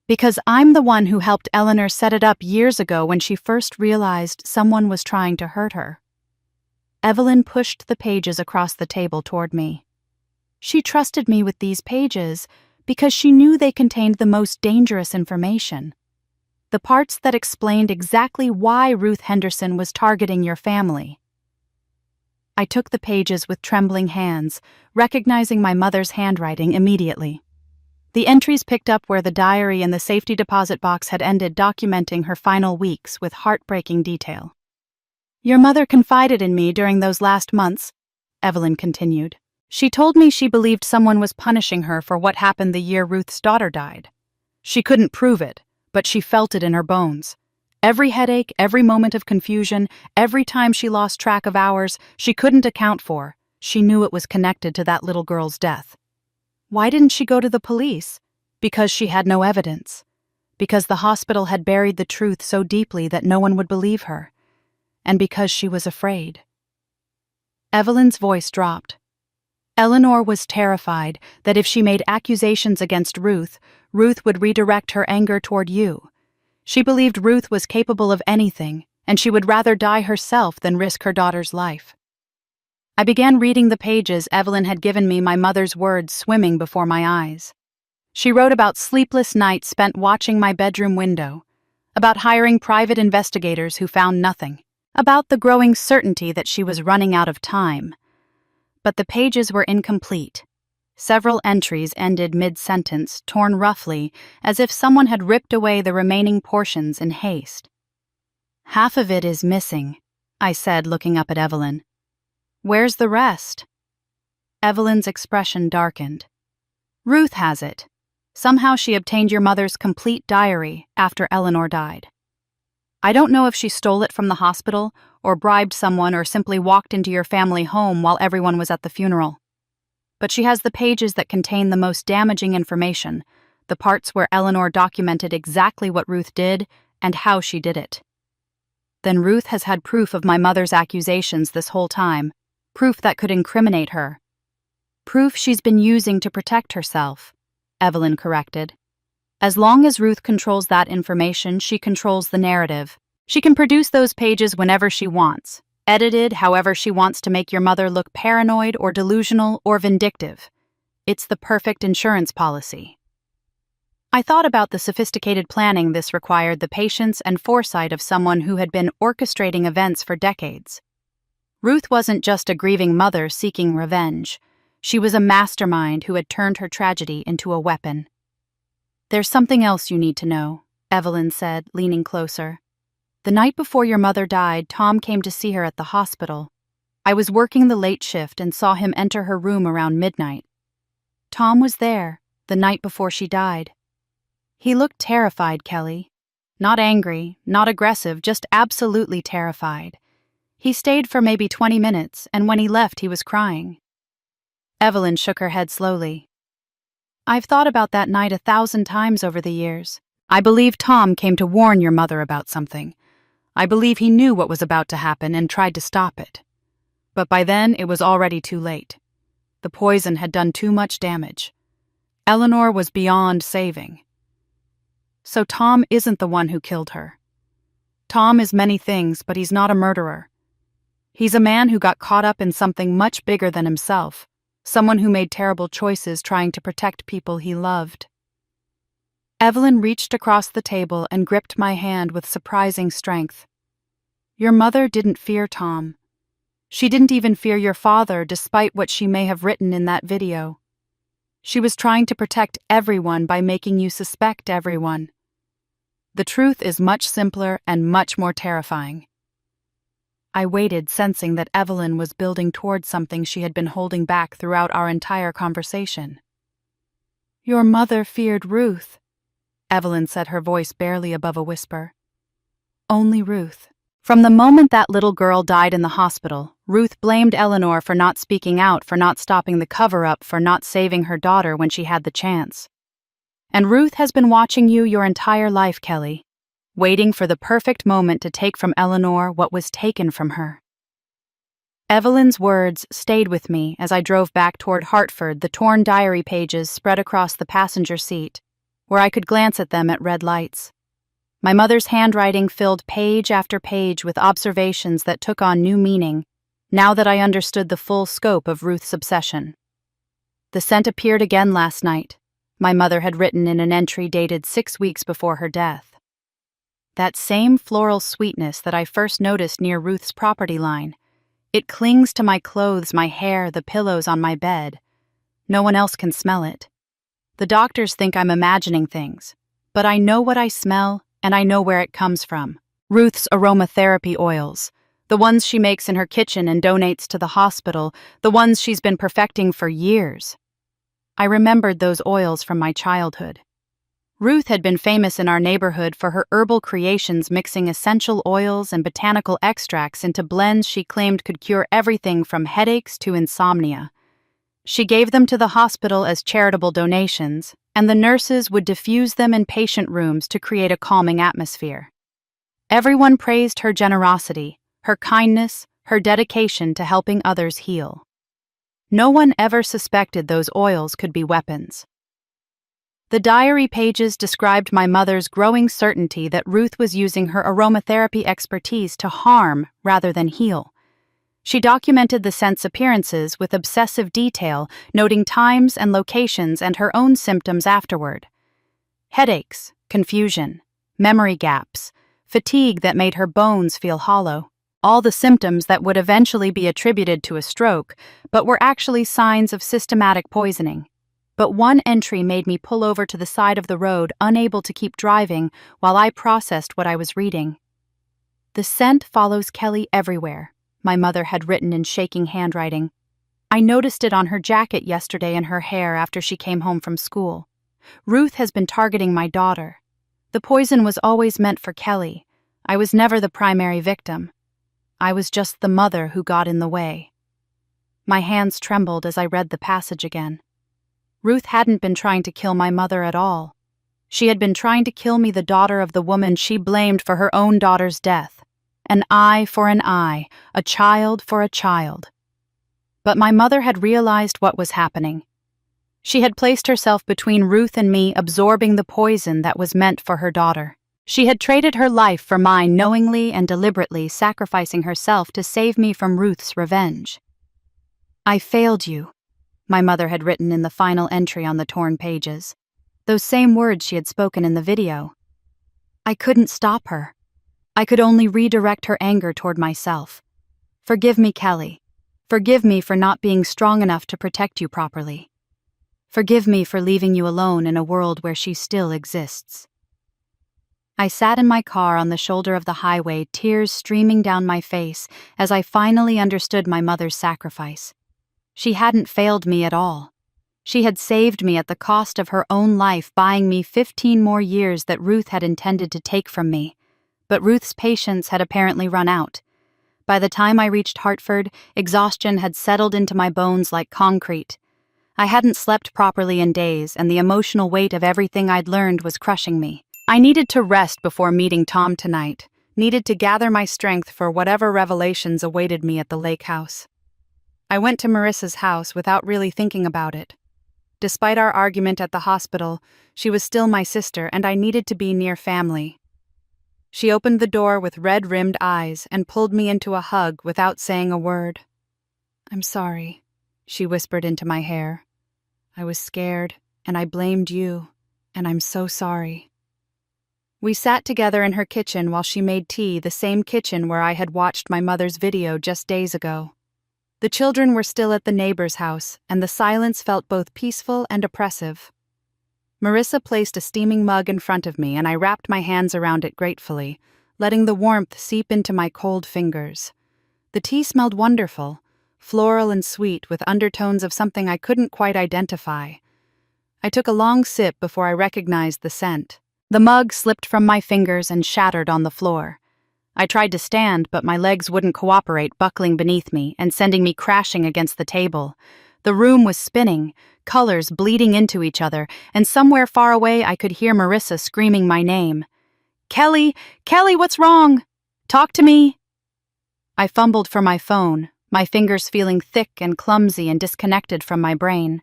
"Because I'm the one who helped Eleanor set it up years ago when she first realized someone was trying to hurt her." Evelyn pushed the pages across the table toward me. "She trusted me with these pages because she knew they contained the most dangerous information. The parts that explained exactly why Ruth Henderson was targeting your family." I took the pages with trembling hands, recognizing my mother's handwriting immediately. The entries picked up where the diary and the safety deposit box had ended, documenting her final weeks with heartbreaking detail. Your mother confided in me during those last months, Evelyn continued. She told me she believed someone was punishing her for what happened the year Ruth's daughter died. She couldn't prove it, but she felt it in her bones. Every headache, every moment of confusion, every time she lost track of hours she couldn't account for, she knew it was connected to that little girl's death. Why didn't she go to the police? Because she had no evidence. Because the hospital had buried the truth so deeply that no one would believe her. And because she was afraid. Evelyn's voice dropped. Eleanor was terrified that if she made accusations against Ruth, Ruth would redirect her anger toward you. She believed Ruth was capable of anything, and she would rather die herself than risk her daughter's life. I began reading the pages Evelyn had given me, my mother's words swimming before my eyes. She wrote about sleepless nights spent watching my bedroom window, about hiring private investigators who found nothing, about the growing certainty that she was running out of time. But the pages were incomplete. Several entries ended mid-sentence, torn roughly, as if someone had ripped away the remaining portions in haste. Half of it is missing, I said, looking up at Evelyn. Where's the rest? Evelyn's expression darkened. Ruth has it. Somehow she obtained your mother's complete diary after Eleanor died. I don't know if she stole it from the hospital, or bribed someone, or simply walked into your family home while everyone was at the funeral. But she has the pages that contain the most damaging information, the parts where Eleanor documented exactly what Ruth did and how she did it. Then Ruth has had proof of my mother's accusations this whole time, proof that could incriminate her. Proof she's been using to protect herself, Evelyn corrected. As long as Ruth controls that information, she controls the narrative. She can produce those pages whenever she wants, edited however she wants to make your mother look paranoid or delusional or vindictive. It's the perfect insurance policy. I thought about the sophisticated planning this required, the patience and foresight of someone who had been orchestrating events for decades. Ruth wasn't just a grieving mother seeking revenge. She was a mastermind who had turned her tragedy into a weapon. There's something else you need to know, Evelyn said, leaning closer. The night before your mother died, Tom came to see her at the hospital. I was working the late shift and saw him enter her room around midnight. Tom was there, the night before she died. He looked terrified, Kelly. Not angry, not aggressive, just absolutely terrified. He stayed for maybe 20 minutes, and when he left, he was crying. Evelyn shook her head slowly. I've thought about that night 1,000 times over the years. I believe Tom came to warn your mother about something. I believe he knew what was about to happen and tried to stop it. But by then, it was already too late. The poison had done too much damage. Eleanor was beyond saving. So Tom isn't the one who killed her. Tom is many things, but he's not a murderer. He's a man who got caught up in something much bigger than himself. Someone who made terrible choices trying to protect people he loved. Evelyn reached across the table and gripped my hand with surprising strength. Your mother didn't fear Tom. She didn't even fear your father, despite what she may have written in that video. She was trying to protect everyone by making you suspect everyone. The truth is much simpler and much more terrifying. I waited, sensing that Evelyn was building towards something she had been holding back throughout our entire conversation. Your mother feared Ruth, Evelyn said, her voice barely above a whisper. Only Ruth. From the moment that little girl died in the hospital, Ruth blamed Eleanor for not speaking out, for not stopping the cover-up, for not saving her daughter when she had the chance. And Ruth has been watching you your entire life, Kelly. Waiting for the perfect moment to take from Eleanor what was taken from her. Evelyn's words stayed with me as I drove back toward Hartford, the torn diary pages spread across the passenger seat, where I could glance at them at red lights. My mother's handwriting filled page after page with observations that took on new meaning, now that I understood the full scope of Ruth's obsession. The scent appeared again last night, my mother had written in an entry dated 6 weeks before her death. That same floral sweetness that I first noticed near Ruth's property line. It clings to my clothes, my hair, the pillows on my bed. No one else can smell it. The doctors think I'm imagining things, but I know what I smell and I know where it comes from. Ruth's aromatherapy oils, The ones she makes in her kitchen and donates to the hospital, the ones she's been perfecting for years. I remembered those oils from my childhood. Ruth had been famous in our neighborhood for her herbal creations, mixing essential oils and botanical extracts into blends she claimed could cure everything from headaches to insomnia. She gave them to the hospital as charitable donations, and the nurses would diffuse them in patient rooms to create a calming atmosphere. Everyone praised her generosity, her kindness, her dedication to helping others heal. No one ever suspected those oils could be weapons. The diary pages described my mother's growing certainty that Ruth was using her aromatherapy expertise to harm rather than heal. She documented the scent's appearances with obsessive detail, noting times and locations and her own symptoms afterward. Headaches, confusion, memory gaps, fatigue that made her bones feel hollow. All the symptoms that would eventually be attributed to a stroke, but were actually signs of systematic poisoning. But one entry made me pull over to the side of the road, unable to keep driving, while I processed what I was reading. "The scent follows Kelly everywhere," my mother had written in shaking handwriting. "I noticed it on her jacket yesterday and her hair after she came home from school. Ruth has been targeting my daughter. The poison was always meant for Kelly. I was never the primary victim. I was just the mother who got in the way." My hands trembled as I read the passage again. Ruth hadn't been trying to kill my mother at all. She had been trying to kill me, the daughter of the woman she blamed for her own daughter's death. An eye for an eye, a child for a child. But my mother had realized what was happening. She had placed herself between Ruth and me, absorbing the poison that was meant for her daughter. She had traded her life for mine, knowingly and deliberately sacrificing herself to save me from Ruth's revenge. "I failed you," my mother had written in the final entry on the torn pages. Those same words she had spoken in the video. I couldn't stop her. I could only redirect her anger toward myself. "Forgive me, Kelly. Forgive me for not being strong enough to protect you properly. Forgive me for leaving you alone in a world where she still exists." I sat in my car on the shoulder of the highway, tears streaming down my face as I finally understood my mother's sacrifice. She hadn't failed me at all. She had saved me at the cost of her own life, buying me 15 more years that Ruth had intended to take from me. But Ruth's patience had apparently run out. By the time I reached Hartford, exhaustion had settled into my bones like concrete. I hadn't slept properly in days, and the emotional weight of everything I'd learned was crushing me. I needed to rest before meeting Tom tonight, needed to gather my strength for whatever revelations awaited me at the lake house. I went to Marissa's house without really thinking about it. Despite our argument at the hospital, she was still my sister, and I needed to be near family. She opened the door with red-rimmed eyes and pulled me into a hug without saying a word. "I'm sorry," she whispered into my hair. "I was scared, and I blamed you, and I'm so sorry." We sat together in her kitchen while she made tea, the same kitchen where I had watched my mother's video just days ago. The children were still at the neighbor's house, and the silence felt both peaceful and oppressive. Marissa placed a steaming mug in front of me, and I wrapped my hands around it gratefully, letting the warmth seep into my cold fingers. The tea smelled wonderful, floral and sweet, with undertones of something I couldn't quite identify. I took a long sip before I recognized the scent. The mug slipped from my fingers and shattered on the floor. I tried to stand, but my legs wouldn't cooperate, buckling beneath me and sending me crashing against the table. The room was spinning, colors bleeding into each other, and somewhere far away I could hear Marissa screaming my name. "Kelly! Kelly, what's wrong? Talk to me!" I fumbled for my phone, my fingers feeling thick and clumsy and disconnected from my brain.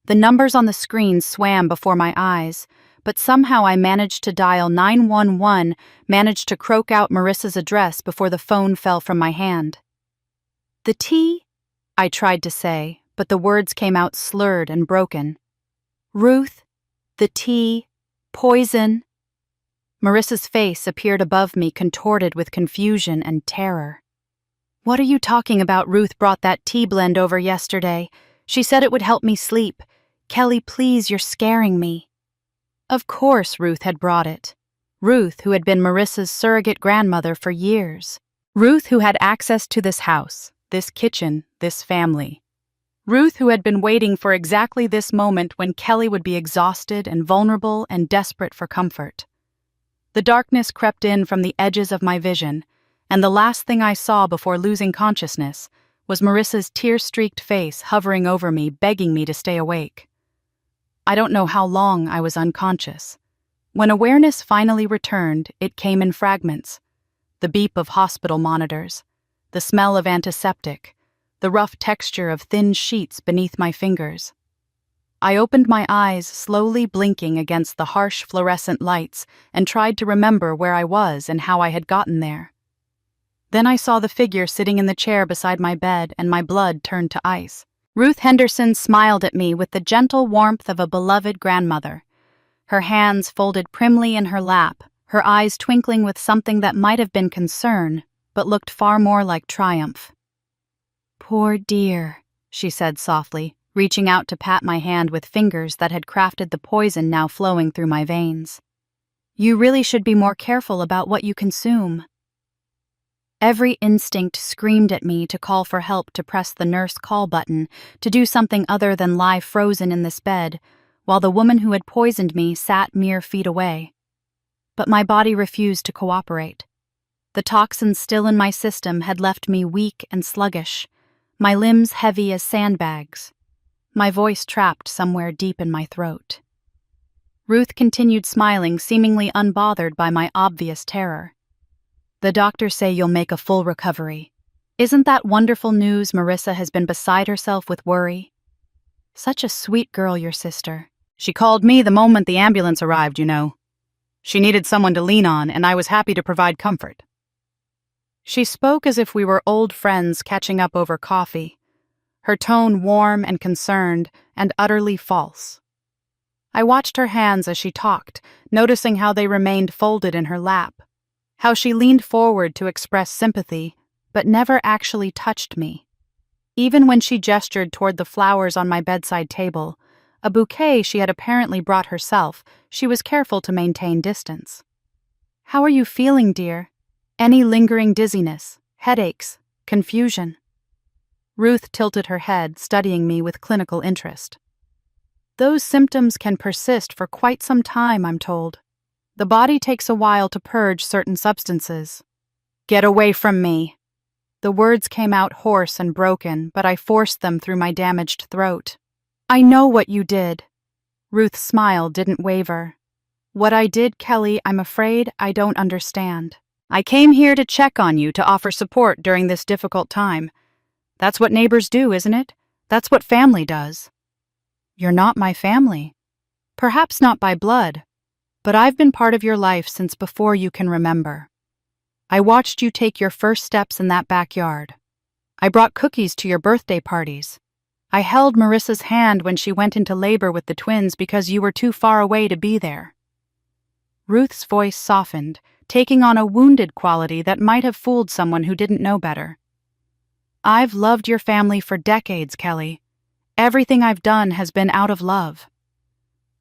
The numbers on the screen swam before my eyes, but somehow I managed to dial 911, managed to croak out Marissa's address before the phone fell from my hand. "The tea?" I tried to say, but the words came out slurred and broken. "Ruth, the tea, poison." Marissa's face appeared above me, contorted with confusion and terror. "What are you talking about? Ruth brought that tea blend over yesterday. She said it would help me sleep. Kelly, please, you're scaring me." Of course Ruth had brought it. Ruth, who had been Marissa's surrogate grandmother for years. Ruth, who had access to this house, this kitchen, this family. Ruth, who had been waiting for exactly this moment when Kelly would be exhausted and vulnerable and desperate for comfort. The darkness crept in from the edges of my vision, and the last thing I saw before losing consciousness was Marissa's tear-streaked face hovering over me, begging me to stay awake. I don't know how long I was unconscious. When awareness finally returned, it came in fragments. The beep of hospital monitors, the smell of antiseptic, the rough texture of thin sheets beneath my fingers. I opened my eyes, slowly blinking against the harsh fluorescent lights, and tried to remember where I was and how I had gotten there. Then I saw the figure sitting in the chair beside my bed, and my blood turned to ice. Ruth Henderson smiled at me with the gentle warmth of a beloved grandmother. Her hands folded primly in her lap, her eyes twinkling with something that might have been concern, but looked far more like triumph. "Poor dear," she said softly, reaching out to pat my hand with fingers that had crafted the poison now flowing through my veins. "You really should be more careful about what you consume." Every instinct screamed at me to call for help, to press the nurse call button, to do something other than lie frozen in this bed, while the woman who had poisoned me sat mere feet away. But my body refused to cooperate. The toxins still in my system had left me weak and sluggish, my limbs heavy as sandbags, my voice trapped somewhere deep in my throat. Ruth continued smiling, seemingly unbothered by my obvious terror. "The doctors say you'll make a full recovery. Isn't that wonderful news?" Marissa has been beside herself with worry. "Such a sweet girl, your sister. She called me the moment the ambulance arrived, you know. She needed someone to lean on, and I was happy to provide comfort." She spoke as if we were old friends catching up over coffee, her tone warm and concerned and utterly false. I watched her hands as she talked, noticing how they remained folded in her lap, how she leaned forward to express sympathy, but never actually touched me. Even when she gestured toward the flowers on my bedside table, a bouquet she had apparently brought herself, she was careful to maintain distance. "How are you feeling, dear? Any lingering dizziness, headaches, confusion?" Ruth tilted her head, studying me with clinical interest. "Those symptoms can persist for quite some time, I'm told. The body takes a while to purge certain substances." "Get away from me!" The words came out hoarse and broken, but I forced them through my damaged throat. "I know what you did." Ruth's smile didn't waver. "What I did, Kelly, I'm afraid I don't understand. I came here to check on you, to offer support during this difficult time. That's what neighbors do, isn't it? That's what family does." "You're not my family. Perhaps not by blood, but I've been part of your life since before you can remember. I watched you take your first steps in that backyard. I brought cookies to your birthday parties. I held Marissa's hand when she went into labor with the twins because you were too far away to be there." Ruth's voice softened, taking on a wounded quality that might have fooled someone who didn't know better. "I've loved your family for decades, Kelly. Everything I've done has been out of love."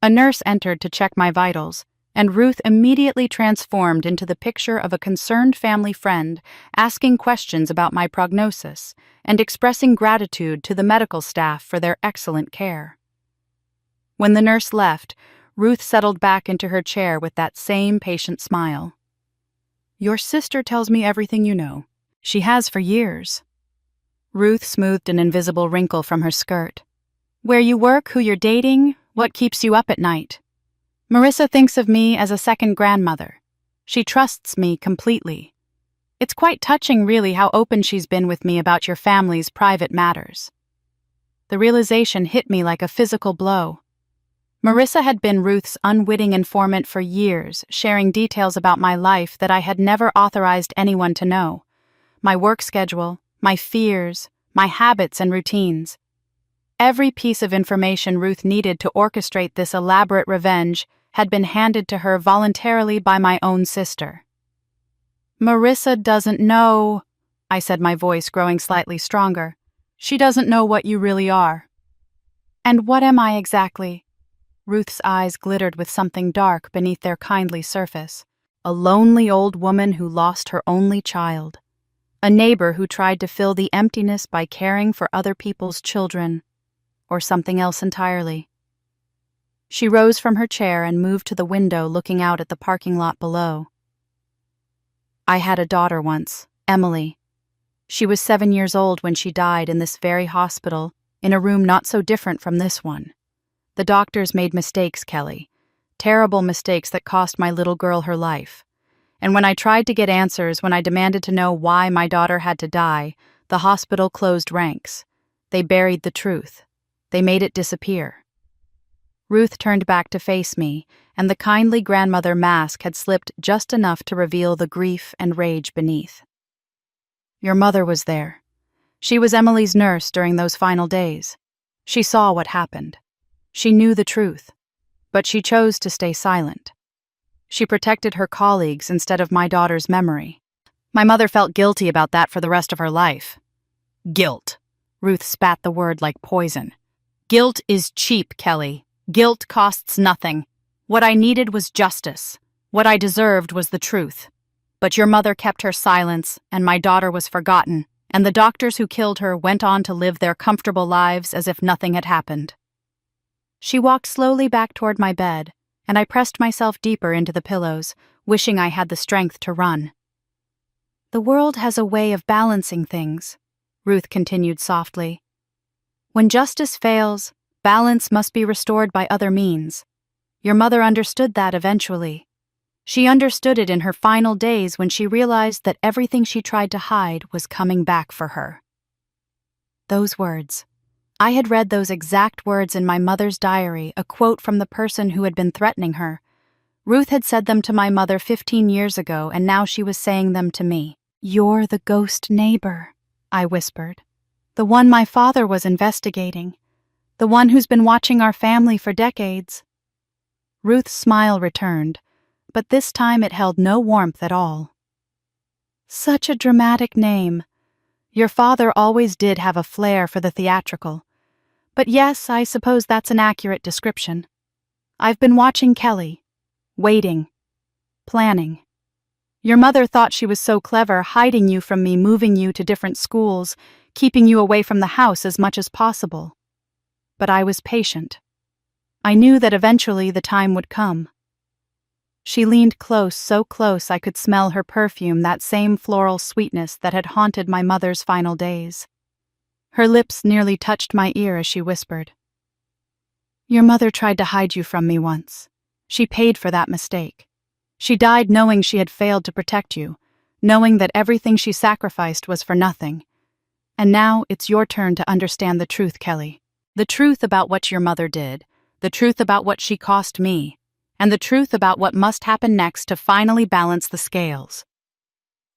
A nurse entered to check my vitals, and Ruth immediately transformed into the picture of a concerned family friend, asking questions about my prognosis and expressing gratitude to the medical staff for their excellent care. When the nurse left, Ruth settled back into her chair with that same patient smile. "Your sister tells me everything you know. She has for years." Ruth smoothed an invisible wrinkle from her skirt. "Where you work, who you're dating, what keeps you up at night. Marissa thinks of me as a second grandmother. She trusts me completely. It's quite touching, really, how open she's been with me about your family's private matters." The realization hit me like a physical blow. Marissa had been Ruth's unwitting informant for years, sharing details about my life that I had never authorized anyone to know. My work schedule, my fears, my habits and routines. Every piece of information Ruth needed to orchestrate this elaborate revenge had been handed to her voluntarily by my own sister. "Marissa doesn't know," I said, my voice growing slightly stronger. "She doesn't know what you really are." "And what am I exactly?" Ruth's eyes glittered with something dark beneath their kindly surface. "A lonely old woman who lost her only child." A neighbor who tried to fill the emptiness by caring for other people's children, or something else entirely. She rose from her chair and moved to the window looking out at the parking lot below. I had a daughter once, Emily. She was 7 years old when she died in this very hospital, in a room not so different from this one. The doctors made mistakes, Kelly. Terrible mistakes that cost my little girl her life. And when I tried to get answers, when I demanded to know why my daughter had to die, the hospital closed ranks. They buried the truth. They made it disappear. Ruth turned back to face me, and the kindly grandmother mask had slipped just enough to reveal the grief and rage beneath. Your mother was there. She was Emily's nurse during those final days. She saw what happened. She knew the truth, but she chose to stay silent. She protected her colleagues instead of my daughter's memory. My mother felt guilty about that for the rest of her life. Guilt. Ruth spat the word like poison. Guilt is cheap, Kelly. Guilt costs nothing. What I needed was justice. What I deserved was the truth. But your mother kept her silence, and my daughter was forgotten, and the doctors who killed her went on to live their comfortable lives as if nothing had happened. She walked slowly back toward my bed, and I pressed myself deeper into the pillows, wishing I had the strength to run. The world has a way of balancing things, Ruth continued softly. When justice fails, balance must be restored by other means. Your mother understood that eventually. She understood it in her final days when she realized that everything she tried to hide was coming back for her. Those words. I had read those exact words in my mother's diary, a quote from the person who had been threatening her. Ruth had said them to my mother 15 years ago, and now she was saying them to me. You're the ghost neighbor, I whispered. The one my father was investigating. The one who's been watching our family for decades. Ruth's smile returned, but this time it held no warmth at all. Such a dramatic name. Your father always did have a flair for the theatrical. But yes, I suppose that's an accurate description. I've been watching Kelly. Waiting. Planning. Your mother thought she was so clever, hiding you from me, moving you to different schools, keeping you away from the house as much as possible. But I was patient. I knew that eventually the time would come. She leaned close, so close I could smell her perfume, that same floral sweetness that had haunted my mother's final days. Her lips nearly touched my ear as she whispered. Your mother tried to hide you from me once. She paid for that mistake. She died knowing she had failed to protect you, knowing that everything she sacrificed was for nothing. And now it's your turn to understand the truth, Kelly. The truth about what your mother did, the truth about what she cost me, and the truth about what must happen next to finally balance the scales.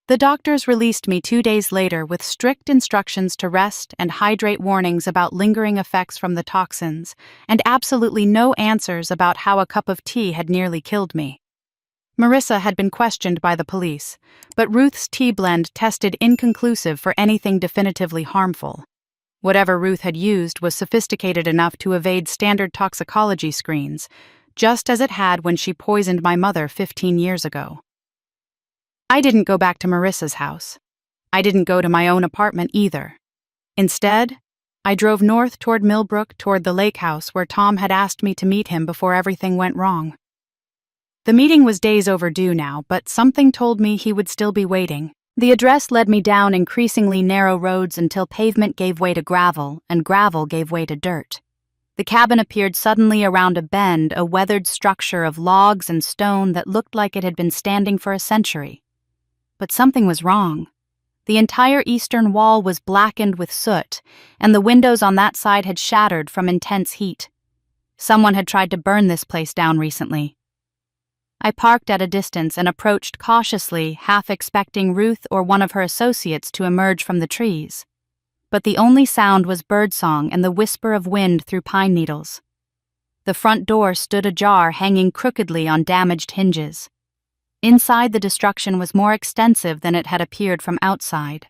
The doctors released me 2 days later with strict instructions to rest and hydrate, warnings about lingering effects from the toxins, and absolutely no answers about how a cup of tea had nearly killed me. Marissa had been questioned by the police, but Ruth's tea blend tested inconclusive for anything definitively harmful. Whatever Ruth had used was sophisticated enough to evade standard toxicology screens, just as it had when she poisoned my mother 15 years ago. I didn't go back to Marissa's house. I didn't go to my own apartment either. Instead, I drove north toward Millbrook, toward the lake house where Tom had asked me to meet him before everything went wrong. The meeting was days overdue now, but something told me he would still be waiting. The address led me down increasingly narrow roads until pavement gave way to gravel, and gravel gave way to dirt. The cabin appeared suddenly around a bend, a weathered structure of logs and stone that looked like it had been standing for a century. But something was wrong. The entire eastern wall was blackened with soot, and the windows on that side had shattered from intense heat. Someone had tried to burn this place down recently. I parked at a distance and approached cautiously, half expecting Ruth or one of her associates to emerge from the trees. But the only sound was birdsong and the whisper of wind through pine needles. The front door stood ajar, hanging crookedly on damaged hinges. Inside, the destruction was more extensive than it had appeared from outside.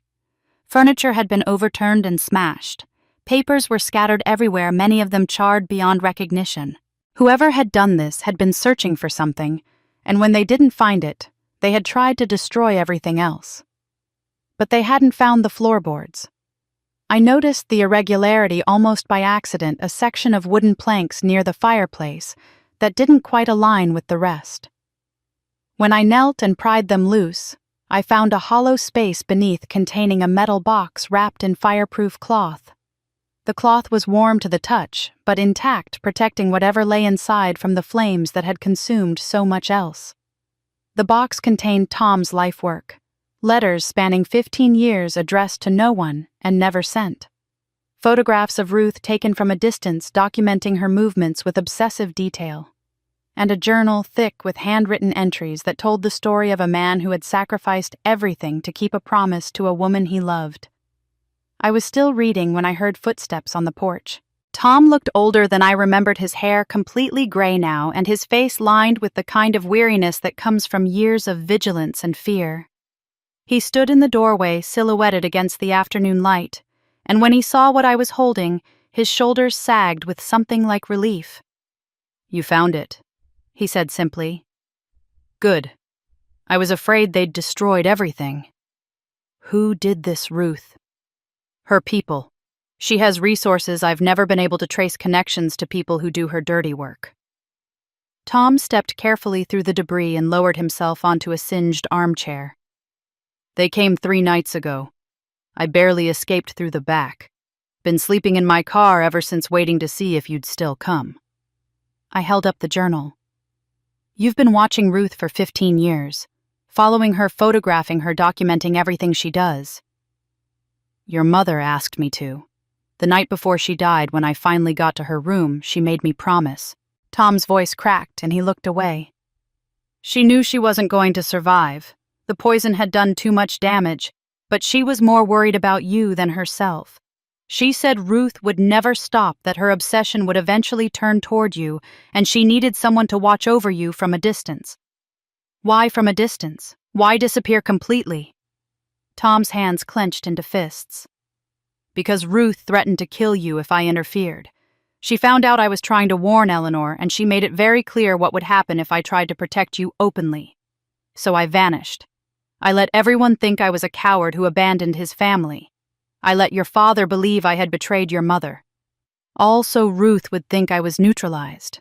Furniture had been overturned and smashed. Papers were scattered everywhere, many of them charred beyond recognition. Whoever had done this had been searching for something, and when they didn't find it, they had tried to destroy everything else. but they hadn't found the floorboards. I noticed the irregularity almost by accident, a section of wooden planks near the fireplace that didn't quite align with the rest. When I knelt and pried them loose, I found a hollow space beneath containing a metal box wrapped in fireproof cloth. The cloth was warm to the touch, but intact, protecting whatever lay inside from the flames that had consumed so much else. The box contained Tom's life work, letters spanning 15 years addressed to no one and never sent. Photographs of Ruth taken from a distance documenting her movements with obsessive detail. And a journal thick with handwritten entries that told the story of a man who had sacrificed everything to keep a promise to a woman he loved. I was still reading when I heard footsteps on the porch. Tom looked older than I remembered, his hair completely gray now and his face lined with the kind of weariness that comes from years of vigilance and fear. He stood in the doorway, silhouetted against the afternoon light, and when he saw what I was holding, his shoulders sagged with something like relief. "You found it," he said simply. "Good. I was afraid they'd destroyed everything." "Who did this, Ruth?" "Her people. She has resources I've never been able to trace, connections to people who do her dirty work." Tom stepped carefully through the debris and lowered himself onto a singed armchair. "They came 3 nights ago. I barely escaped through the back. Been sleeping in my car ever since, waiting to see if you'd still come." I held up the journal. "You've been watching Ruth for 15 years, following her, photographing her, documenting everything she does." "Your mother asked me to. The night before she died, when I finally got to her room, she made me promise." Tom's voice cracked and he looked away. "She knew she wasn't going to survive. The poison had done too much damage, but she was more worried about you than herself. She said Ruth would never stop, that her obsession would eventually turn toward you, and she needed someone to watch over you from a distance." "Why from a distance? Why disappear completely?" Tom's hands clenched into fists. "Because Ruth threatened to kill you if I interfered. She found out I was trying to warn Eleanor, and she made it very clear what would happen if I tried to protect you openly. So I vanished. I let everyone think I was a coward who abandoned his family. I let your father believe I had betrayed your mother. All so Ruth would think I was neutralized."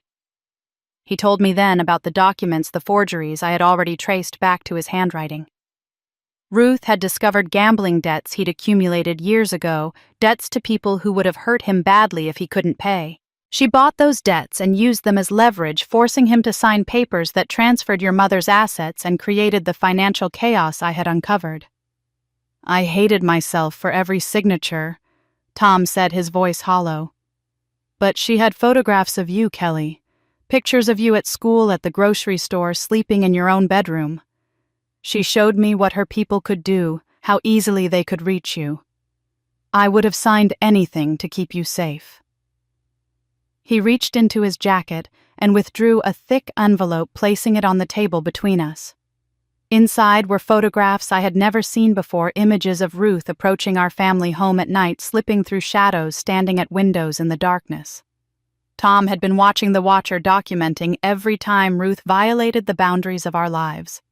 He told me then about the documents, the forgeries I had already traced back to his handwriting. Ruth had discovered gambling debts he'd accumulated years ago, debts to people who would have hurt him badly if he couldn't pay. She bought those debts and used them as leverage, forcing him to sign papers that transferred your mother's assets and created the financial chaos I had uncovered. "I hated myself for every signature," Tom said, his voice hollow. "But she had photographs of you, Kelly. Pictures of you at school, at the grocery store, sleeping in your own bedroom. She showed me what her people could do, how easily they could reach you. I would have signed anything to keep you safe." He reached into his jacket and withdrew a thick envelope, placing it on the table between us. Inside were photographs I had never seen before, images of Ruth approaching our family home at night, slipping through shadows, standing at windows in the darkness. Tom had been watching the watcher, documenting every time Ruth violated the boundaries of our lives.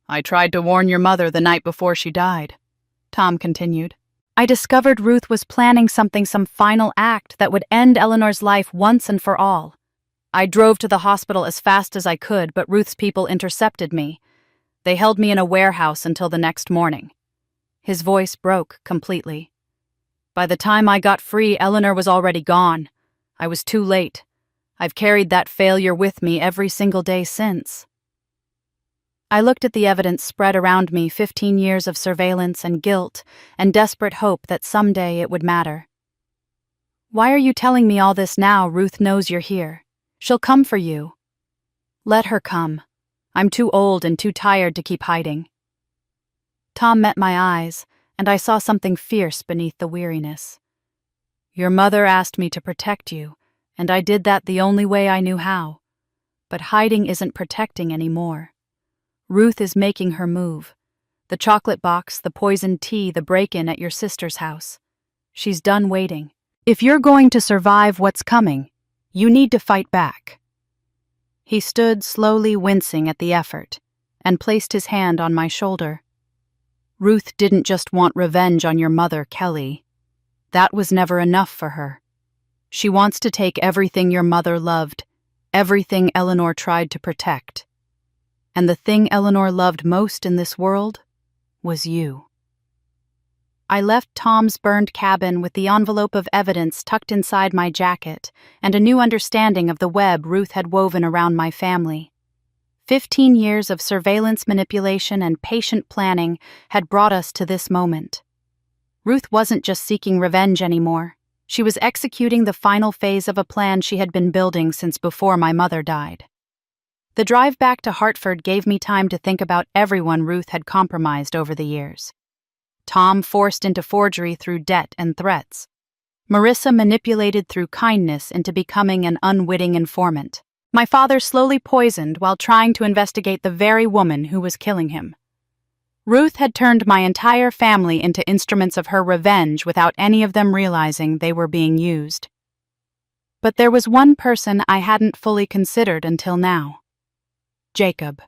"I tried to warn your mother the night before she died," Tom continued. "I discovered Ruth was planning something, some final act that would end Eleanor's life once and for all. I drove to the hospital as fast as I could, but Ruth's people intercepted me. They held me in a warehouse until the next morning." His voice broke completely. "By the time I got free, Eleanor was already gone. I was too late. I've carried that failure with me every single day since." I looked at the evidence spread around me, 15 years of surveillance and guilt and desperate hope that someday it would matter. "Why are you telling me all this now? Ruth knows you're here. She'll come for you." "Let her come. I'm too old and too tired to keep hiding." Tom met my eyes, and I saw something fierce beneath the weariness. "Your mother asked me to protect you, and I did that the only way I knew how. But hiding isn't protecting anymore. Ruth is making her move. The chocolate box, the poisoned tea, the break-in at your sister's house. She's done waiting. If you're going to survive what's coming, you need to fight back." He stood slowly, wincing at the effort, and placed his hand on my shoulder. Ruth didn't just want revenge on your mother, Kelly. That was never enough for her. She wants to take everything your mother loved, everything Eleanor tried to protect. And the thing Eleanor loved most in this world was you. I left Tom's burned cabin with the envelope of evidence tucked inside my jacket and a new understanding of the web Ruth had woven around my family. 15 years of surveillance manipulation and patient planning had brought us to this moment. Ruth wasn't just seeking revenge anymore. She was executing the final phase of a plan she had been building since before my mother died. The drive back to Hartford gave me time to think about everyone Ruth had compromised over the years. Tom forced into forgery through debt and threats. Marissa manipulated through kindness into becoming an unwitting informant. My father slowly poisoned while trying to investigate the very woman who was killing him. Ruth had turned my entire family into instruments of her revenge without any of them realizing they were being used. But there was one person I hadn't fully considered until now. Jacob.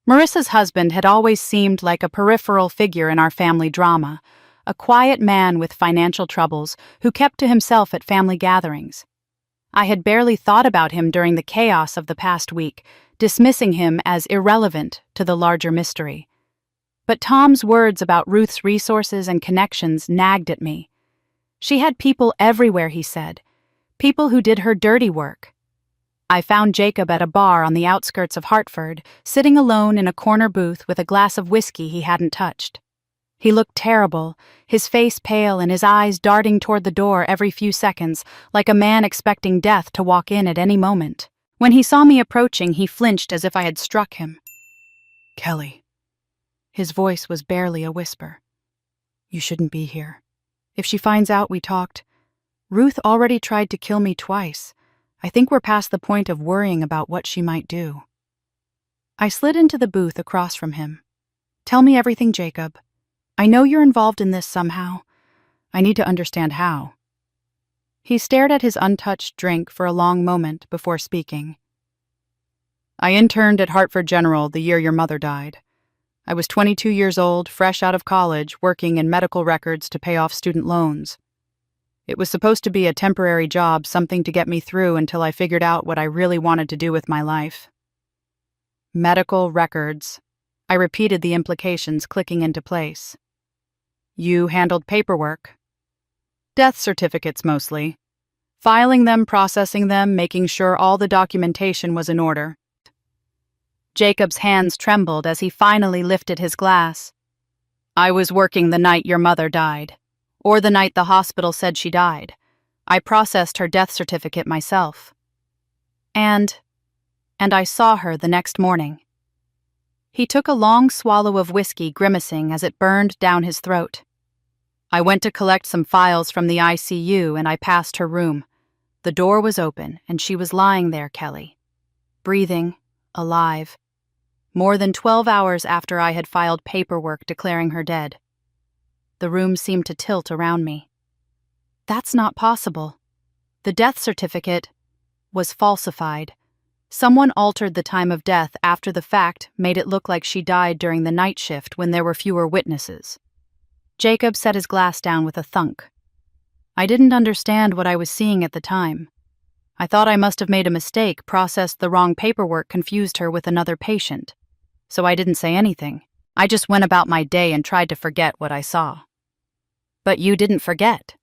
Marissa's husband had always seemed like a peripheral figure in our family drama, a quiet man with financial troubles who kept to himself at family gatherings. I had barely thought about him during the chaos of the past week, dismissing him as irrelevant to the larger mystery. But Tom's words about Ruth's resources and connections nagged at me. She had people everywhere, he said, people who did her dirty work. I found Jacob at a bar on the outskirts of Hartford, sitting alone in a corner booth with a glass of whiskey he hadn't touched. He looked terrible, his face pale and his eyes darting toward the door every few seconds, like a man expecting death to walk in at any moment. When he saw me approaching, he flinched as if I had struck him. "Kelly." His voice was barely a whisper. "You shouldn't be here. If she finds out we talked, Ruth already tried to kill me twice. I think we're past the point of worrying about what she might do." I slid into the booth across from him. "Tell me everything, Jacob. I know you're involved in this somehow. I need to understand how." He stared at his untouched drink for a long moment before speaking. "I interned at Hartford General the year your mother died. I was 22 years old, fresh out of college, working in medical records to pay off student loans. It was supposed to be a temporary job, something to get me through until I figured out what I really wanted to do with my life." Medical records. I repeated the implications, clicking into place. "You handled paperwork." "Death certificates mostly. Filing them, processing them, making sure all the documentation was in order." Jacob's hands trembled as he finally lifted his glass. "I was working the night your mother died. Or the night the hospital said she died. I processed her death certificate myself. And I saw her the next morning." He took a long swallow of whiskey, grimacing as it burned down his throat. "I went to collect some files from the ICU and I passed her room. The door was open and she was lying there, Kelly. Breathing, alive. More than 12 hours after I had filed paperwork declaring her dead. The room seemed to tilt around me. That's not possible. The death certificate was falsified. Someone altered the time of death after the fact, made it look like she died during the night shift when there were fewer witnesses." Jacob set his glass down with a thunk. I didn't understand what I was seeing at the time. I thought I must have made a mistake, processed the wrong paperwork, confused her with another patient. So I didn't say anything. I just went about my day and tried to forget what I saw. "But you didn't forget."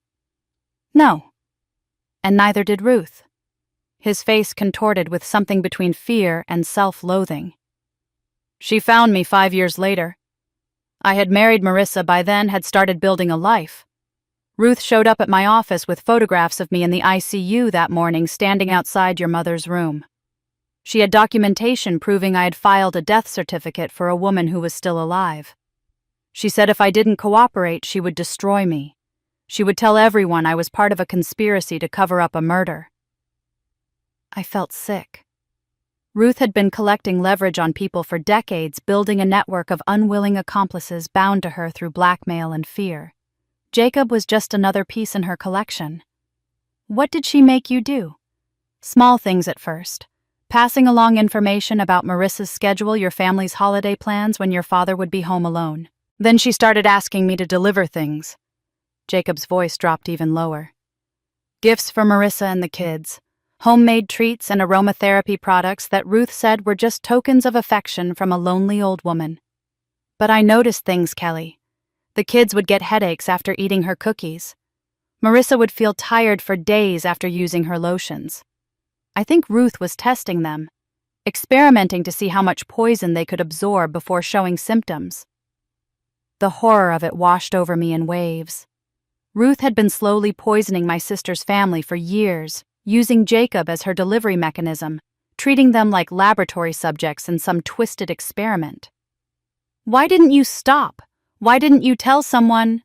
"No. And neither did Ruth." His face contorted with something between fear and self-loathing. "She found me 5 years later. I had married Marissa by then, had started building a life. Ruth showed up at my office with photographs of me in the ICU that morning, standing outside your mother's room. She had documentation proving I had filed a death certificate for a woman who was still alive. She said if I didn't cooperate, she would destroy me. She would tell everyone I was part of a conspiracy to cover up a murder." I felt sick. Ruth had been collecting leverage on people for decades, building a network of unwilling accomplices bound to her through blackmail and fear. Jacob was just another piece in her collection. What did she make you do? Small things at first. Passing along information about Marissa's schedule, your family's holiday plans when your father would be home alone. Then she started asking me to deliver things. Jacob's voice dropped even lower. Gifts for Marissa and the kids. Homemade treats and aromatherapy products that Ruth said were just tokens of affection from a lonely old woman. But I noticed things, Kelly. The kids would get headaches after eating her cookies. Marissa would feel tired for days after using her lotions. I think Ruth was testing them, experimenting to see how much poison they could absorb before showing symptoms. The horror of it washed over me in waves. Ruth had been slowly poisoning my sister's family for years, using Jacob as her delivery mechanism, treating them like laboratory subjects in some twisted experiment. Why didn't you stop? Why didn't you tell someone?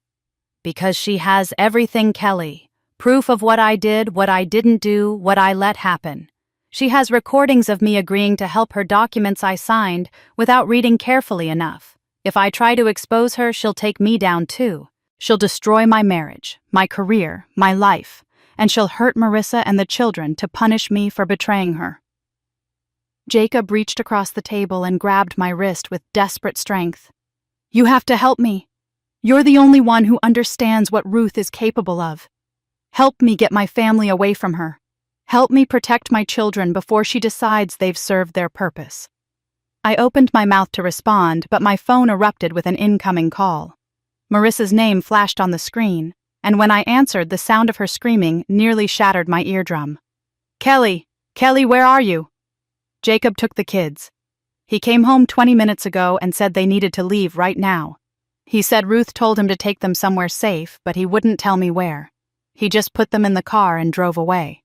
Because she has everything, Kelly. Proof of what I did, what I didn't do, what I let happen. She has recordings of me agreeing to help her documents I signed without reading carefully enough. If I try to expose her, she'll take me down too. She'll destroy my marriage, my career, my life, and she'll hurt Marissa and the children to punish me for betraying her. Jacob reached across the table and grabbed my wrist with desperate strength. You have to help me. You're the only one who understands what Ruth is capable of. Help me get my family away from her. Help me protect my children before she decides they've served their purpose. I opened my mouth to respond, but my phone erupted with an incoming call. Marissa's name flashed on the screen, and when I answered, the sound of her screaming nearly shattered my eardrum. Kelly! Kelly, where are you? Jacob took the kids. He came home 20 minutes ago and said they needed to leave right now. He said Ruth told him to take them somewhere safe, but he wouldn't tell me where. He just put them in the car and drove away.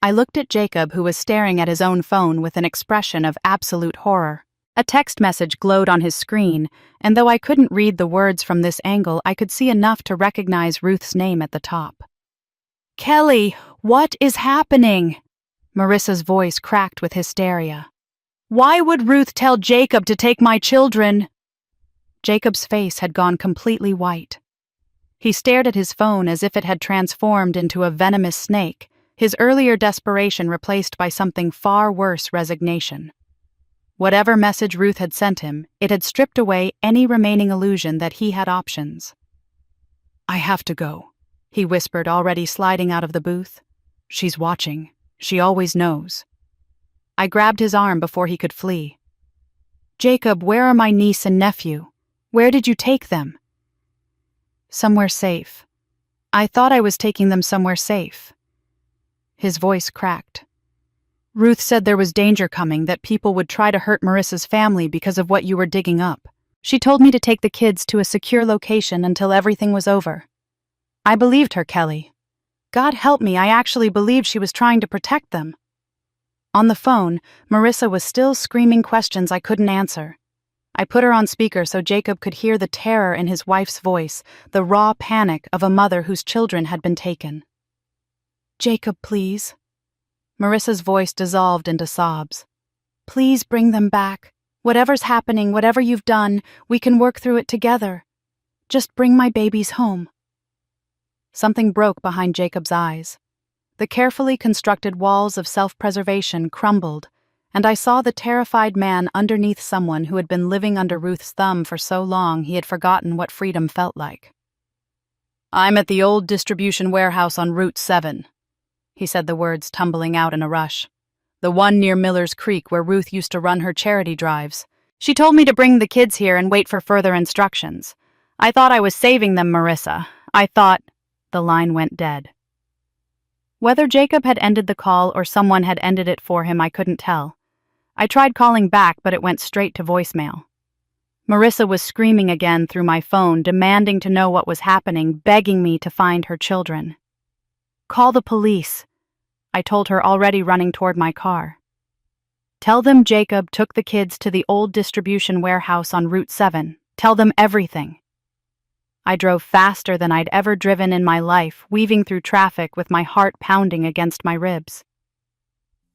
I looked at Jacob, who was staring at his own phone with an expression of absolute horror. A text message glowed on his screen, and though I couldn't read the words from this angle, I could see enough to recognize Ruth's name at the top. Kelly, what is happening? Marissa's voice cracked with hysteria. Why would Ruth tell Jacob to take my children? Jacob's face had gone completely white. He stared at his phone as if it had transformed into a venomous snake, his earlier desperation replaced by something far worse: resignation. Whatever message Ruth had sent him, it had stripped away any remaining illusion that he had options. I have to go, he whispered, already sliding out of the booth. She's watching. She always knows. I grabbed his arm before he could flee. Jacob, where are my niece and nephew? Where did you take them? Somewhere safe. I thought I was taking them somewhere safe. His voice cracked. Ruth said there was danger coming, that people would try to hurt Marissa's family because of what you were digging up. She told me to take the kids to a secure location until everything was over. I believed her, Kelly. God help me, I actually believed she was trying to protect them. On the phone, Marissa was still screaming questions I couldn't answer. I put her on speaker so Jacob could hear the terror in his wife's voice, the raw panic of a mother whose children had been taken. Jacob, please. Marissa's voice dissolved into sobs. Please bring them back. Whatever's happening, whatever you've done, we can work through it together. Just bring my babies home. Something broke behind Jacob's eyes. The carefully constructed walls of self-preservation crumbled, and I saw the terrified man underneath someone who had been living under Ruth's thumb for so long he had forgotten what freedom felt like. I'm at the old distribution warehouse on Route 7. He said, the words tumbling out in a rush. The one near Miller's Creek where Ruth used to run her charity drives. She told me to bring the kids here and wait for further instructions. I thought I was saving them, Marissa. I thought... The line went dead. Whether Jacob had ended the call or someone had ended it for him, I couldn't tell. I tried calling back, but it went straight to voicemail. Marissa was screaming again through my phone, demanding to know what was happening, begging me to find her children. Call the police, I told her, already running toward my car. Tell them Jacob took the kids to the old distribution warehouse on Route 7. Tell them everything. I drove faster than I'd ever driven in my life, weaving through traffic with my heart pounding against my ribs.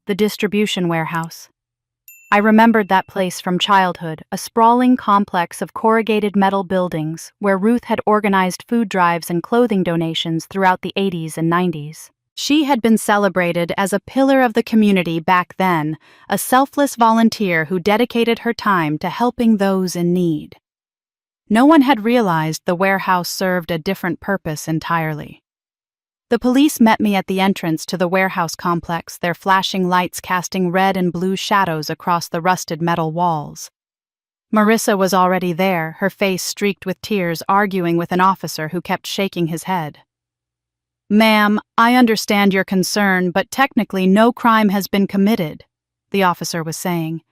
The distribution warehouse. I remembered that place from childhood, a sprawling complex of corrugated metal buildings where Ruth had organized food drives and clothing donations throughout the 80s and 90s. She had been celebrated as a pillar of the community back then, a selfless volunteer who dedicated her time to helping those in need. No one had realized the warehouse served a different purpose entirely. The police met me at the entrance to the warehouse complex, their flashing lights casting red and blue shadows across the rusted metal walls. Marissa was already there, her face streaked with tears, arguing with an officer who kept shaking his head. "Ma'am, I understand your concern, but technically no crime has been committed," the officer was saying.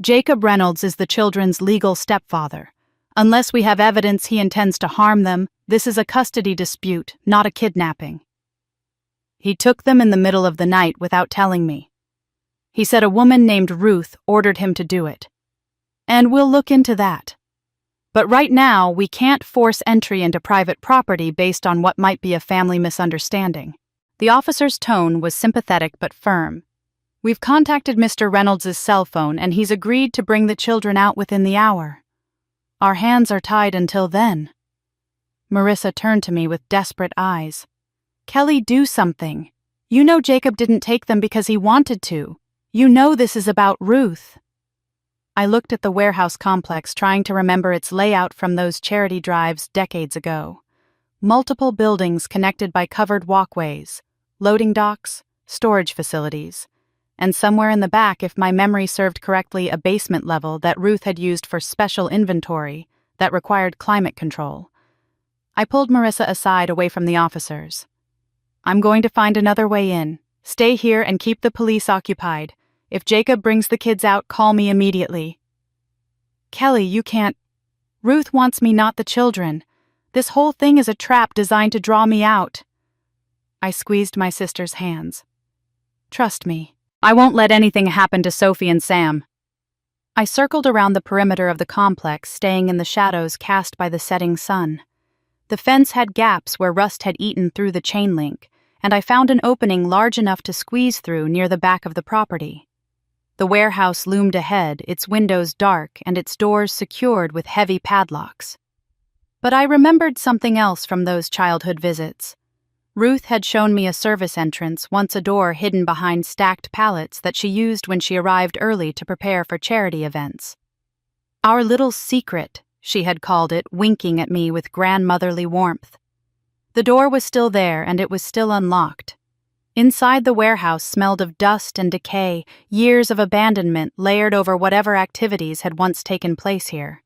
"Jacob Reynolds is the children's legal stepfather. Unless we have evidence he intends to harm them, this is a custody dispute, not a kidnapping. He took them in the middle of the night without telling me. He said a woman named Ruth ordered him to do it. And we'll look into that. But right now, we can't force entry into private property based on what might be a family misunderstanding." The officer's tone was sympathetic but firm. "We've contacted Mr. Reynolds' cell phone and he's agreed to bring the children out within the hour. Our hands are tied until then." Marissa turned to me with desperate eyes. "Kelly, do something. You know Jacob didn't take them because he wanted to. You know this is about Ruth." I looked at the warehouse complex, trying to remember its layout from those charity drives decades ago. Multiple buildings connected by covered walkways, loading docks, storage facilities, and somewhere in the back, if my memory served correctly, a basement level that Ruth had used for special inventory that required climate control. I pulled Marissa aside away from the officers. "I'm going to find another way in. Stay here and keep the police occupied. If Jacob brings the kids out, call me immediately." "Kelly, you can't. Ruth wants me, not the children. This whole thing is a trap designed to draw me out." I squeezed my sister's hands. "Trust me. I won't let anything happen to Sophie and Sam." I circled around the perimeter of the complex, staying in the shadows cast by the setting sun. The fence had gaps where rust had eaten through the chain link, and I found an opening large enough to squeeze through near the back of the property. The warehouse loomed ahead, its windows dark and its doors secured with heavy padlocks. But I remembered something else from those childhood visits. Ruth had shown me a service entrance, once a door hidden behind stacked pallets that she used when she arrived early to prepare for charity events. "Our little secret," she had called it, winking at me with grandmotherly warmth. The door was still there, and it was still unlocked. Inside, the warehouse smelled of dust and decay, years of abandonment layered over whatever activities had once taken place here.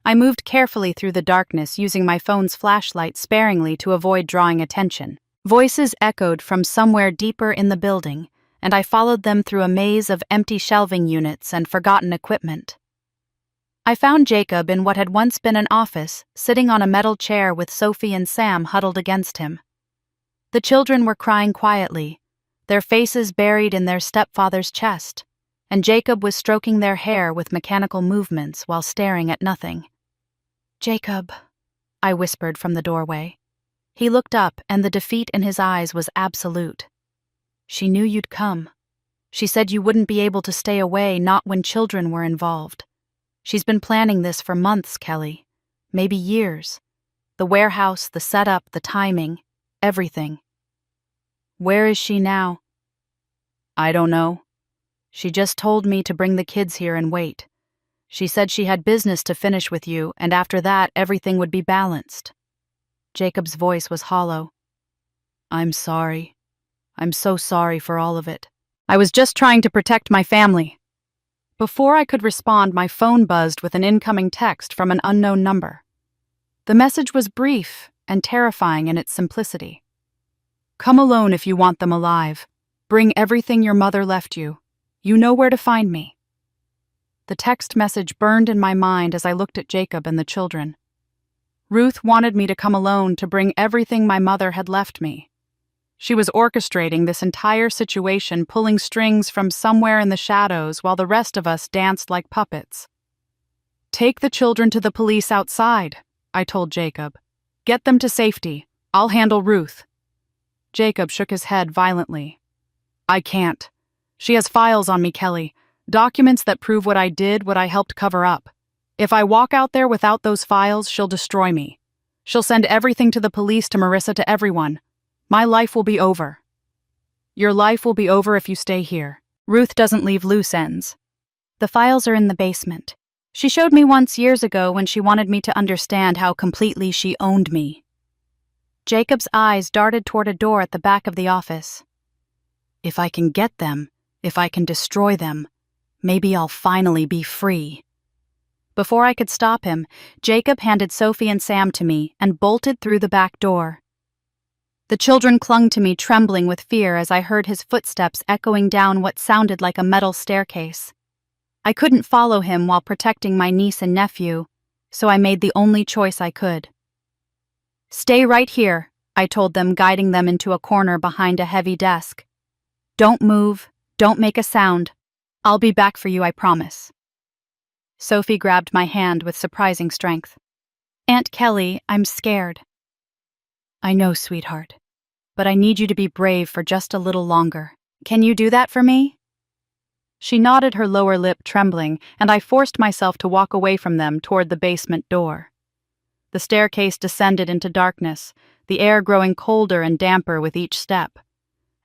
I moved carefully through the darkness, using my phone's flashlight sparingly to avoid drawing attention. Voices echoed from somewhere deeper in the building, and I followed them through a maze of empty shelving units and forgotten equipment. I found Jacob in what had once been an office, sitting on a metal chair with Sophie and Sam huddled against him. The children were crying quietly, their faces buried in their stepfather's chest, and Jacob was stroking their hair with mechanical movements while staring at nothing. "Jacob," I whispered from the doorway. He looked up, and the defeat in his eyes was absolute. "She knew you'd come. She said you wouldn't be able to stay away, not when children were involved. She's been planning this for months, Kelly. Maybe years. The warehouse, the setup, the timing, everything." "Where is she now?" "I don't know. She just told me to bring the kids here and wait. She said she had business to finish with you, and after that everything would be balanced." Jacob's voice was hollow. "I'm sorry. I'm so sorry for all of it. I was just trying to protect my family." Before I could respond, my phone buzzed with an incoming text from an unknown number. The message was brief and terrifying in its simplicity. "Come alone if you want them alive. Bring everything your mother left you. You know where to find me." The text message burned in my mind as I looked at Jacob and the children. Ruth wanted me to come alone to bring everything my mother had left me. She was orchestrating this entire situation, pulling strings from somewhere in the shadows while the rest of us danced like puppets. "Take the children to the police outside," I told Jacob. "Get them to safety. I'll handle Ruth." Jacob shook his head violently. "I can't. She has files on me, Kelly. Documents that prove what I did, what I helped cover up. If I walk out there without those files, she'll destroy me. She'll send everything to the police, to Marissa, to everyone. My life will be over." "Your life will be over if you stay here. Ruth doesn't leave loose ends." "The files are in the basement. She showed me once years ago when she wanted me to understand how completely she owned me. Jacob's eyes darted toward a door at the back of the office. If I can get them, if I can destroy them, maybe I'll finally be free. Before I could stop him, Jacob handed Sophie and Sam to me and bolted through the back door. The children clung to me, trembling with fear as I heard his footsteps echoing down what sounded like a metal staircase. I couldn't follow him while protecting my niece and nephew, so I made the only choice I could. "Stay right here," I told them, guiding them into a corner behind a heavy desk. "Don't move, don't make a sound. I'll be back for you, I promise." Sophie grabbed my hand with surprising strength. "Aunt Kelly, I'm scared." "I know, sweetheart, but I need you to be brave for just a little longer. Can you do that for me?" She nodded, her lower lip trembling, and I forced myself to walk away from them toward the basement door. The staircase descended into darkness, the air growing colder and damper with each step.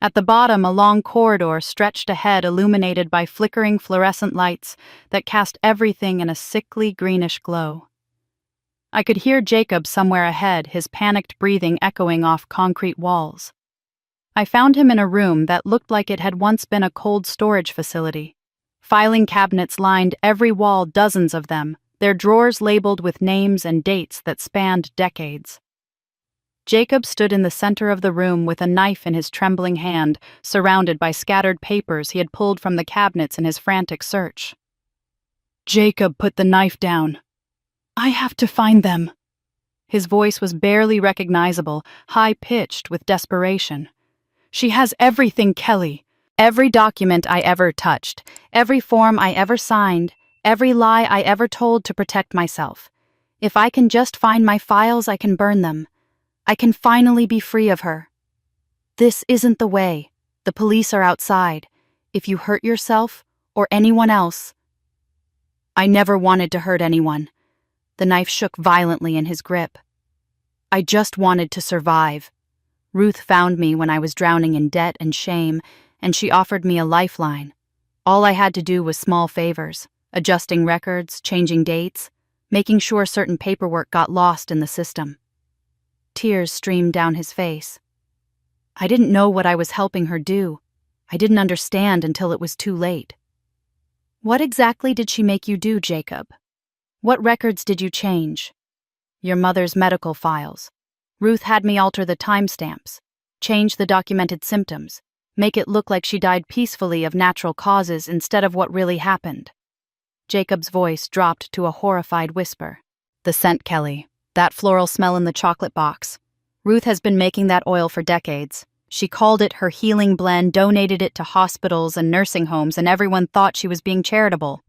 At the bottom, a long corridor stretched ahead, illuminated by flickering fluorescent lights that cast everything in a sickly greenish glow. I could hear Jacob somewhere ahead, his panicked breathing echoing off concrete walls. I found him in a room that looked like it had once been a cold storage facility. Filing cabinets lined every wall, dozens of them, their drawers labeled with names and dates that spanned decades. Jacob stood in the center of the room with a knife in his trembling hand, surrounded by scattered papers he had pulled from the cabinets in his frantic search. "Jacob, put the knife down. I have to find them." His voice was barely recognizable, high-pitched with desperation. "She has everything, Kelly. Every document I ever touched, every form I ever signed, every lie I ever told to protect myself. If I can just find my files, I can burn them. I can finally be free of her. This isn't the way. The police are outside. If you hurt yourself, or anyone else..." I never wanted to hurt anyone. The knife shook violently in his grip. I just wanted to survive. Ruth found me when I was drowning in debt and shame, and she offered me a lifeline. All I had to do was small favors, adjusting records, changing dates, making sure certain paperwork got lost in the system. Tears streamed down his face. I didn't know what I was helping her do. I didn't understand until it was too late. "What exactly did she make you do, Jacob? What records did you change?" "Your mother's medical files. Ruth had me alter the timestamps, change the documented symptoms, make it look like she died peacefully of natural causes instead of what really happened." Jacob's voice dropped to a horrified whisper. "The scent, Kelly. That floral smell in the chocolate box. Ruth has been making that oil for decades. She called it her healing blend, donated it to hospitals and nursing homes, and everyone thought she was being charitable.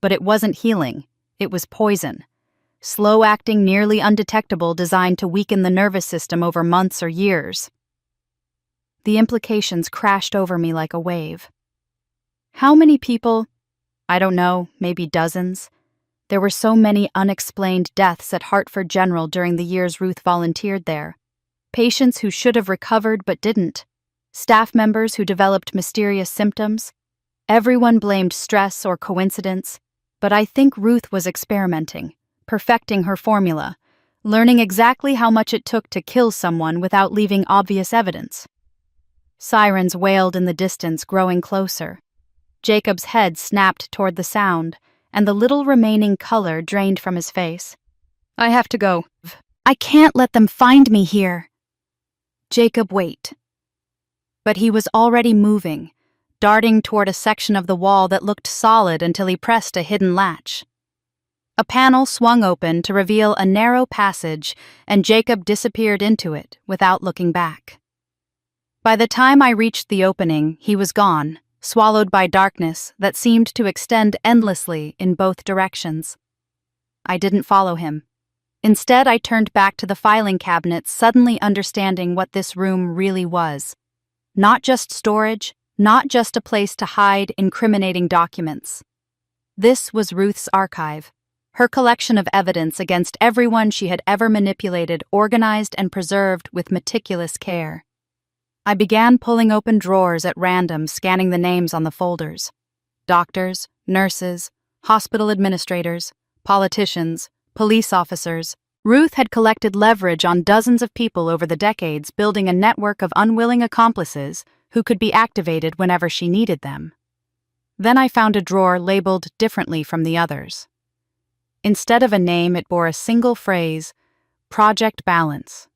But it wasn't healing. It was poison. Slow-acting, nearly undetectable, designed to weaken the nervous system over months or years." The implications crashed over me like a wave. How many people? I don't know, maybe dozens. There were so many unexplained deaths at Hartford General during the years Ruth volunteered there. Patients who should have recovered but didn't. Staff members who developed mysterious symptoms. Everyone blamed stress or coincidence, but I think Ruth was experimenting, perfecting her formula, learning exactly how much it took to kill someone without leaving obvious evidence. Sirens wailed in the distance, growing closer. Jacob's head snapped toward the sound, and the little remaining color drained from his face. "I have to go. I can't let them find me here." "Jacob, wait." But he was already moving, darting toward a section of the wall that looked solid until he pressed a hidden latch. A panel swung open to reveal a narrow passage, and Jacob disappeared into it without looking back. By the time I reached the opening, he was gone, swallowed by darkness that seemed to extend endlessly in both directions. I didn't follow him. Instead, I turned back to the filing cabinet, suddenly understanding what this room really was. Not just storage, not just a place to hide incriminating documents. This was Ruth's archive, her collection of evidence against everyone she had ever manipulated, organized and preserved with meticulous care. I began pulling open drawers at random, scanning the names on the folders. Doctors, nurses, hospital administrators, politicians, police officers. Ruth had collected leverage on dozens of people over the decades, building a network of unwilling accomplices who could be activated whenever she needed them. Then I found a drawer labeled differently from the others. Instead of a name, it bore a single phrase, Project Balance.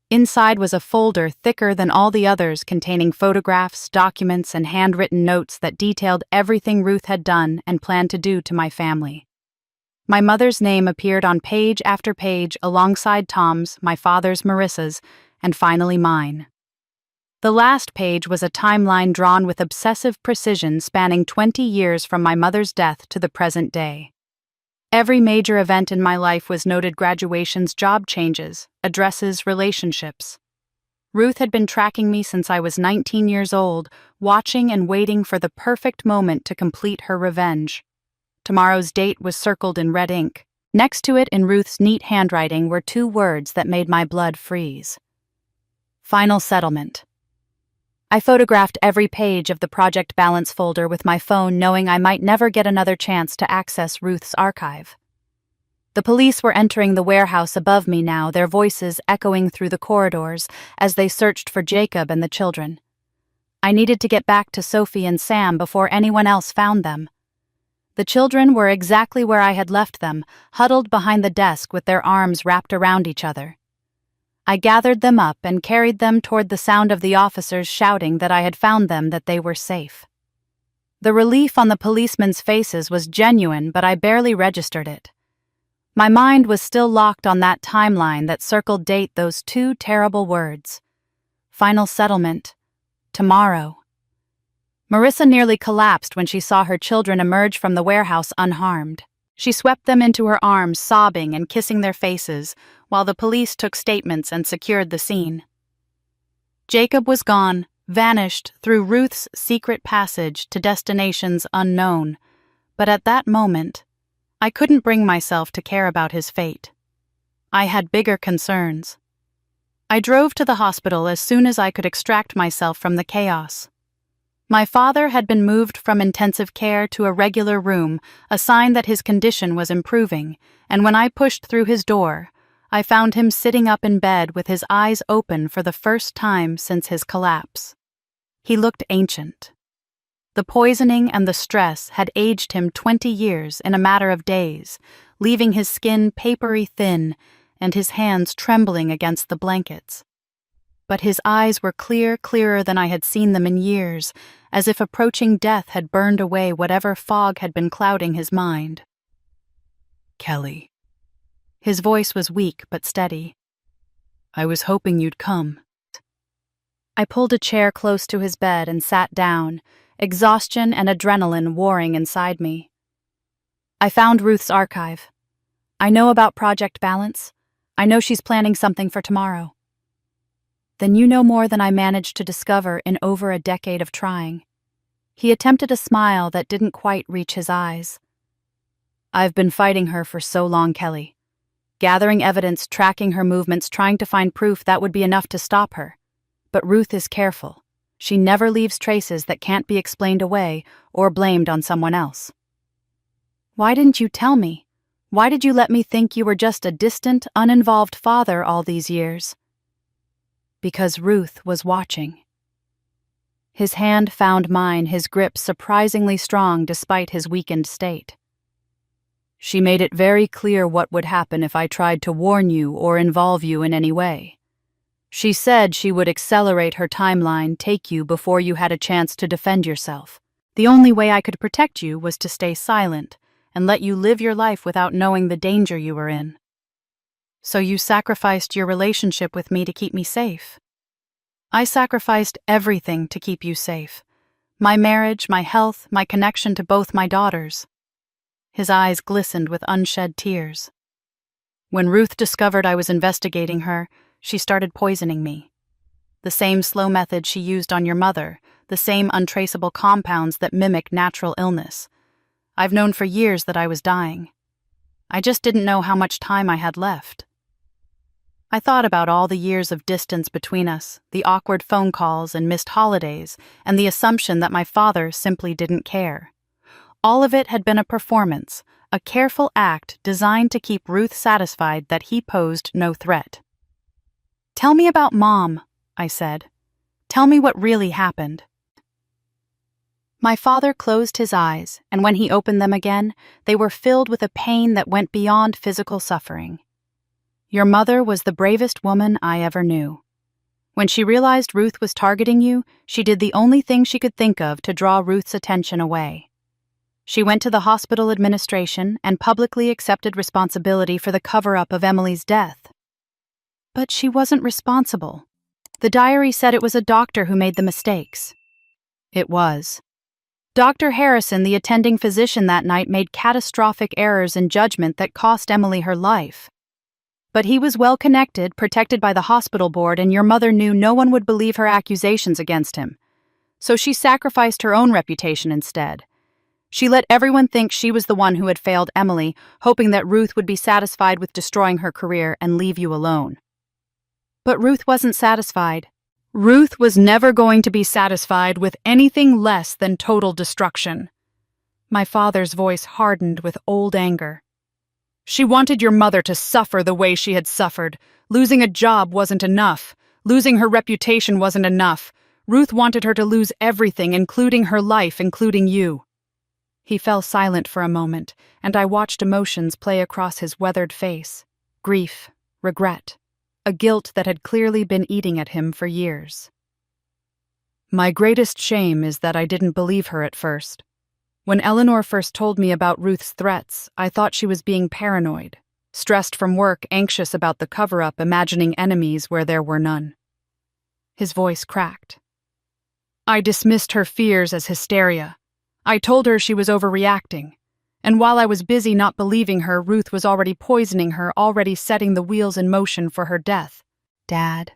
Inside was a folder thicker than all the others, containing photographs, documents, and handwritten notes that detailed everything Ruth had done and planned to do to my family. My mother's name appeared on page after page alongside Tom's, my father's, Marissa's, and finally mine. The last page was a timeline drawn with obsessive precision spanning 20 years from my mother's death to the present day. Every major event in my life was noted: graduations, job changes, addresses, relationships. Ruth had been tracking me since I was 19 years old, watching and waiting for the perfect moment to complete her revenge. Tomorrow's date was circled in red ink. Next to it, in Ruth's neat handwriting, were two words that made my blood freeze. Final settlement. I photographed every page of the Project Balance folder with my phone, knowing I might never get another chance to access Ruth's archive. The police were entering the warehouse above me now, their voices echoing through the corridors as they searched for Jacob and the children. I needed to get back to Sophie and Sam before anyone else found them. The children were exactly where I had left them, huddled behind the desk with their arms wrapped around each other. I gathered them up and carried them toward the sound of the officers shouting that I had found them, that they were safe. The relief on the policemen's faces was genuine, but I barely registered it. My mind was still locked on that timeline that circled date, those two terrible words. Final settlement. Tomorrow. Marissa nearly collapsed when she saw her children emerge from the warehouse unharmed. She swept them into her arms, sobbing and kissing their faces, while the police took statements and secured the scene. Jacob was gone, vanished through Ruth's secret passage to destinations unknown, but at that moment, I couldn't bring myself to care about his fate. I had bigger concerns. I drove to the hospital as soon as I could extract myself from the chaos. My father had been moved from intensive care to a regular room, a sign that his condition was improving, and when I pushed through his door, I found him sitting up in bed with his eyes open for the first time since his collapse. He looked ancient. The poisoning and the stress had aged him 20 years in a matter of days, leaving his skin papery thin and his hands trembling against the blankets. But his eyes were clearer than I had seen them in years, as if approaching death had burned away whatever fog had been clouding his mind. Kelly. His voice was weak but steady. I was hoping you'd come. I pulled a chair close to his bed and sat down, exhaustion and adrenaline warring inside me. I found Ruth's archive. I know about Project Balance. I know she's planning something for tomorrow. Then you know more than I managed to discover in over a decade of trying. He attempted a smile that didn't quite reach his eyes. I've been fighting her for so long, Kelly. Gathering evidence, tracking her movements, trying to find proof that would be enough to stop her. But Ruth is careful. She never leaves traces that can't be explained away or blamed on someone else. Why didn't you tell me? Why did you let me think you were just a distant, uninvolved father all these years? Because Ruth was watching. His hand found mine, his grip surprisingly strong despite his weakened state. She made it very clear what would happen if I tried to warn you or involve you in any way. She said she would accelerate her timeline, take you before you had a chance to defend yourself. The only way I could protect you was to stay silent and let you live your life without knowing the danger you were in. So you sacrificed your relationship with me to keep me safe. I sacrificed everything to keep you safe. My marriage, my health, my connection to both my daughters. His eyes glistened with unshed tears. When Ruth discovered I was investigating her, she started poisoning me. The same slow method she used on your mother, the same untraceable compounds that mimic natural illness. I've known for years that I was dying. I just didn't know how much time I had left. I thought about all the years of distance between us, the awkward phone calls and missed holidays, and the assumption that my father simply didn't care. All of it had been a performance, a careful act designed to keep Ruth satisfied that he posed no threat. "Tell me about Mom," I said. "Tell me what really happened." My father closed his eyes, and when he opened them again, they were filled with a pain that went beyond physical suffering. "Your mother was the bravest woman I ever knew. When she realized Ruth was targeting you, she did the only thing she could think of to draw Ruth's attention away. She went to the hospital administration and publicly accepted responsibility for the cover-up of Emily's death. But she wasn't responsible. The diary said it was a doctor who made the mistakes. It was. Dr. Harrison, the attending physician that night, made catastrophic errors in judgment that cost Emily her life. But he was well connected, protected by the hospital board, and your mother knew no one would believe her accusations against him. So she sacrificed her own reputation instead. She let everyone think she was the one who had failed Emily, hoping that Ruth would be satisfied with destroying her career and leave you alone. But Ruth wasn't satisfied. Ruth was never going to be satisfied with anything less than total destruction. My father's voice hardened with old anger. She wanted your mother to suffer the way she had suffered. Losing a job wasn't enough. Losing her reputation wasn't enough. Ruth wanted her to lose everything, including her life, including you. He fell silent for a moment, and I watched emotions play across his weathered face. Grief, regret, a guilt that had clearly been eating at him for years. My greatest shame is that I didn't believe her at first. When Eleanor first told me about Ruth's threats, I thought she was being paranoid, stressed from work, anxious about the cover-up, imagining enemies where there were none. His voice cracked. I dismissed her fears as hysteria. I told her she was overreacting. And while I was busy not believing her, Ruth was already poisoning her, already setting the wheels in motion for her death. Dad.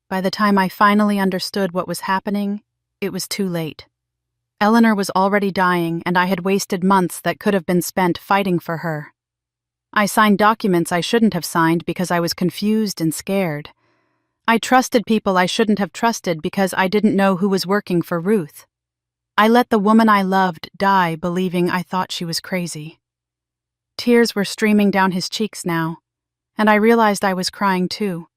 By the time I finally understood what was happening, it was too late. Eleanor was already dying, and I had wasted months that could have been spent fighting for her. I signed documents I shouldn't have signed because I was confused and scared. I trusted people I shouldn't have trusted because I didn't know who was working for Ruth. I let the woman I loved die believing I thought she was crazy. Tears were streaming down his cheeks now, and I realized I was crying too.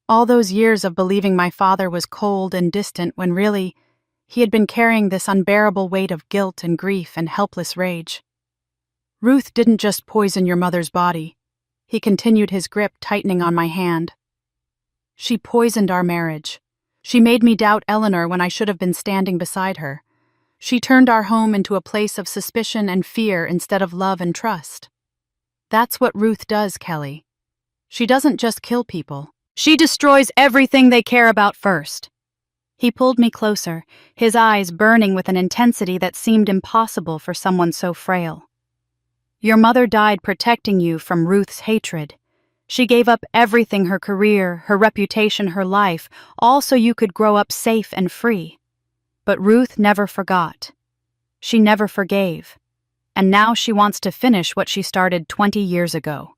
All those years of believing my father was cold and distant when really, he had been carrying this unbearable weight of guilt and grief and helpless rage. Ruth didn't just poison your mother's body. He continued, his grip tightening on my hand. She poisoned our marriage. She made me doubt Eleanor when I should have been standing beside her. She turned our home into a place of suspicion and fear instead of love and trust. That's what Ruth does, Kelly. She doesn't just kill people. She destroys everything they care about first. He pulled me closer, his eyes burning with an intensity that seemed impossible for someone so frail. Your mother died protecting you from Ruth's hatred. She gave up everything, her career, her reputation, her life, all so you could grow up safe and free. But Ruth never forgot. She never forgave. And now she wants to finish what she started 20 years ago.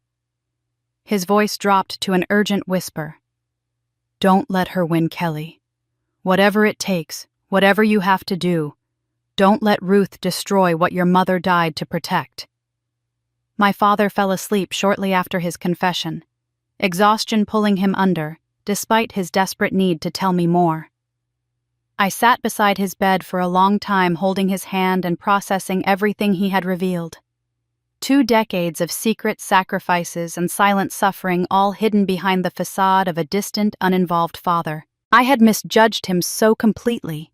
His voice dropped to an urgent whisper. Don't let her win, Kelly. Whatever it takes, whatever you have to do, don't let Ruth destroy what your mother died to protect. My father fell asleep shortly after his confession, exhaustion pulling him under, despite his desperate need to tell me more. I sat beside his bed for a long time, holding his hand and processing everything he had revealed. 2 decades of secret sacrifices and silent suffering, all hidden behind the facade of a distant, uninvolved father. I had misjudged him so completely,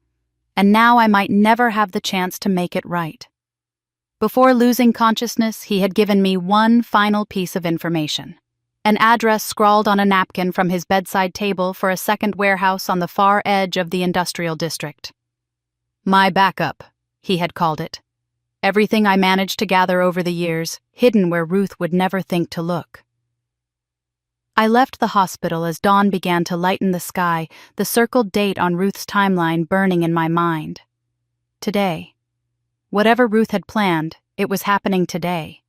and now I might never have the chance to make it right. Before losing consciousness, he had given me one final piece of information. An address scrawled on a napkin from his bedside table for a second warehouse on the far edge of the industrial district. My backup, he had called it. Everything I managed to gather over the years, hidden where Ruth would never think to look. I left the hospital as dawn began to lighten the sky, the circled date on Ruth's timeline burning in my mind. Today. Whatever Ruth had planned, it was happening today.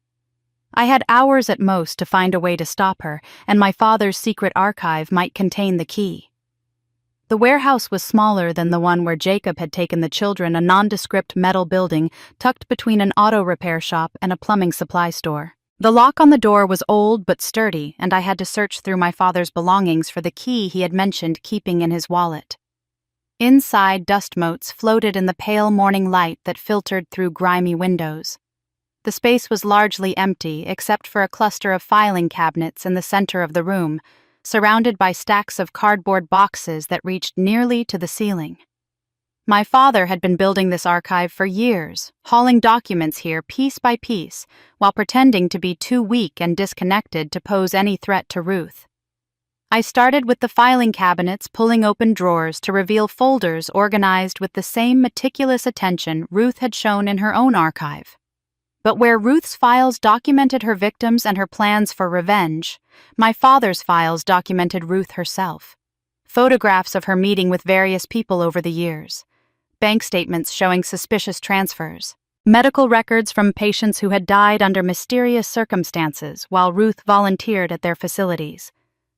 I had hours at most to find a way to stop her, and my father's secret archive might contain the key. The warehouse was smaller than the one where Jacob had taken the children, a nondescript metal building tucked between an auto repair shop and a plumbing supply store. The lock on the door was old but sturdy, and I had to search through my father's belongings for the key he had mentioned keeping in his wallet. Inside, dust motes floated in the pale morning light that filtered through grimy windows. The space was largely empty except for a cluster of filing cabinets in the center of the room, surrounded by stacks of cardboard boxes that reached nearly to the ceiling. My father had been building this archive for years, hauling documents here piece by piece, while pretending to be too weak and disconnected to pose any threat to Ruth. I started with the filing cabinets, pulling open drawers to reveal folders organized with the same meticulous attention Ruth had shown in her own archive. But where Ruth's files documented her victims and her plans for revenge, my father's files documented Ruth herself. Photographs of her meeting with various people over the years, bank statements showing suspicious transfers, medical records from patients who had died under mysterious circumstances while Ruth volunteered at their facilities,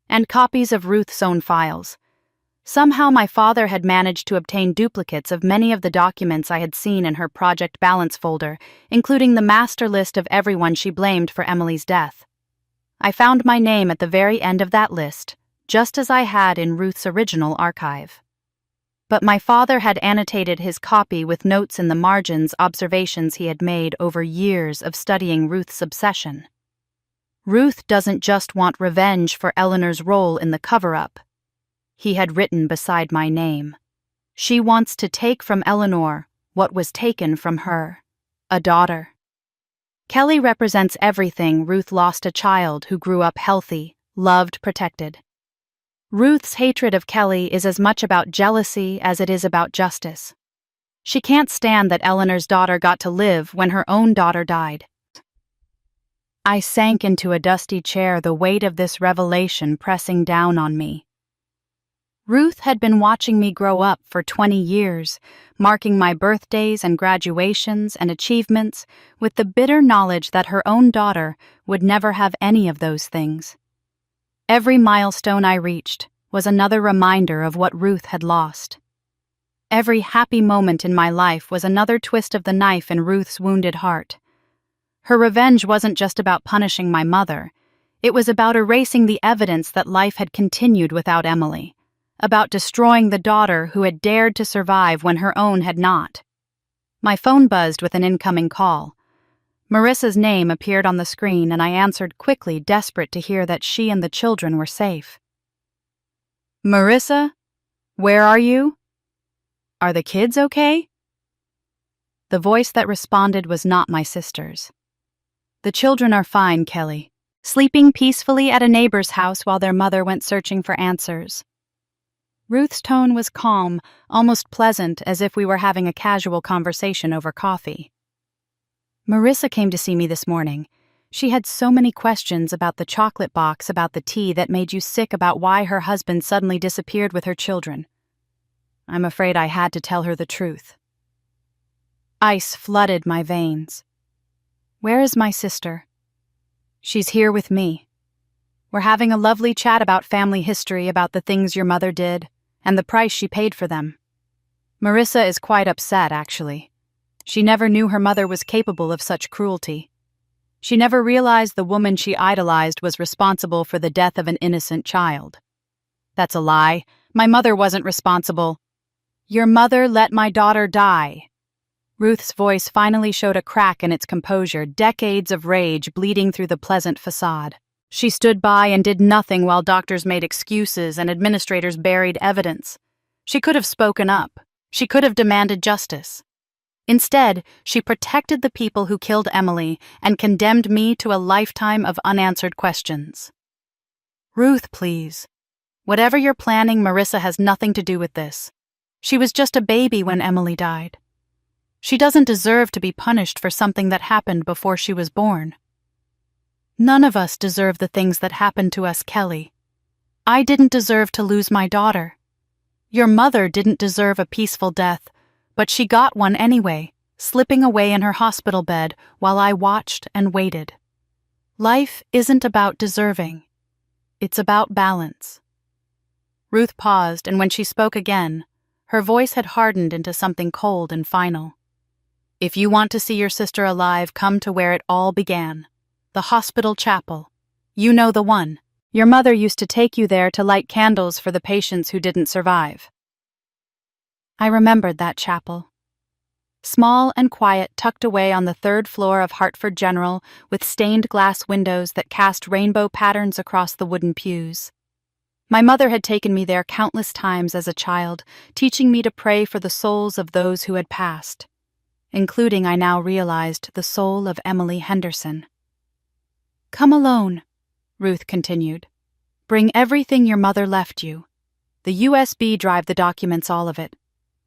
and copies of Ruth's own files. Somehow my father had managed to obtain duplicates of many of the documents I had seen in her Project Balance folder, including the master list of everyone she blamed for Emily's death. I found my name at the very end of that list, just as I had in Ruth's original archive. But my father had annotated his copy with notes in the margins, observations he had made over years of studying Ruth's obsession. Ruth doesn't just want revenge for Eleanor's role in the cover-up, he had written beside my name. She wants to take from Eleanor what was taken from her, a daughter. Kelly represents everything Ruth lost: a child who grew up healthy, loved, protected. Ruth's hatred of Kelly is as much about jealousy as it is about justice. She can't stand that Eleanor's daughter got to live when her own daughter died. I sank into a dusty chair, the weight of this revelation pressing down on me. Ruth had been watching me grow up for 20 years, marking my birthdays and graduations and achievements with the bitter knowledge that her own daughter would never have any of those things. Every milestone I reached was another reminder of what Ruth had lost. Every happy moment in my life was another twist of the knife in Ruth's wounded heart. Her revenge wasn't just about punishing my mother. It was about erasing the evidence that life had continued without Emily, about destroying the daughter who had dared to survive when her own had not. My phone buzzed with an incoming call. Marissa's name appeared on the screen, and I answered quickly, desperate to hear that she and the children were safe. "Marissa? Where are you? Are the kids okay?" The voice that responded was not my sister's. "The children are fine, Kelly, sleeping peacefully at a neighbor's house while their mother went searching for answers." Ruth's tone was calm, almost pleasant, as if we were having a casual conversation over coffee. "Marissa came to see me this morning. She had so many questions about the chocolate box, about the tea that made you sick, about why her husband suddenly disappeared with her children. I'm afraid I had to tell her the truth." Ice flooded my veins. "Where is my sister?" "She's here with me. We're having a lovely chat about family history, about the things your mother did, and the price she paid for them. Marissa is quite upset, actually. She never knew her mother was capable of such cruelty. She never realized the woman she idolized was responsible for the death of an innocent child." "That's a lie. My mother wasn't responsible." "Your mother let my daughter die." Ruth's voice finally showed a crack in its composure, decades of rage bleeding through the pleasant facade. "She stood by and did nothing while doctors made excuses and administrators buried evidence. She could have spoken up. She could have demanded justice. Instead, she protected the people who killed Emily and condemned me to a lifetime of unanswered questions." "Ruth, please. Whatever you're planning, Marissa has nothing to do with this. She was just a baby when Emily died. She doesn't deserve to be punished for something that happened before she was born. None of us deserve the things that happened to us, Kelly. I didn't deserve to lose my daughter. Your mother didn't deserve a peaceful death, but she got one anyway, slipping away in her hospital bed while I watched and waited. Life isn't about deserving. It's about balance." Ruth paused, and when she spoke again, her voice had hardened into something cold and final. "If you want to see your sister alive, come to where it all began. The hospital chapel. You know the one. Your mother used to take you there to light candles for the patients who didn't survive." I remembered that chapel. Small and quiet, tucked away on the third floor of Hartford General, with stained glass windows that cast rainbow patterns across the wooden pews. My mother had taken me there countless times as a child, teaching me to pray for the souls of those who had passed, including, I now realized, the soul of Emily Henderson. "Come alone," Ruth continued. "Bring everything your mother left you. The USB drive, the documents, all of it.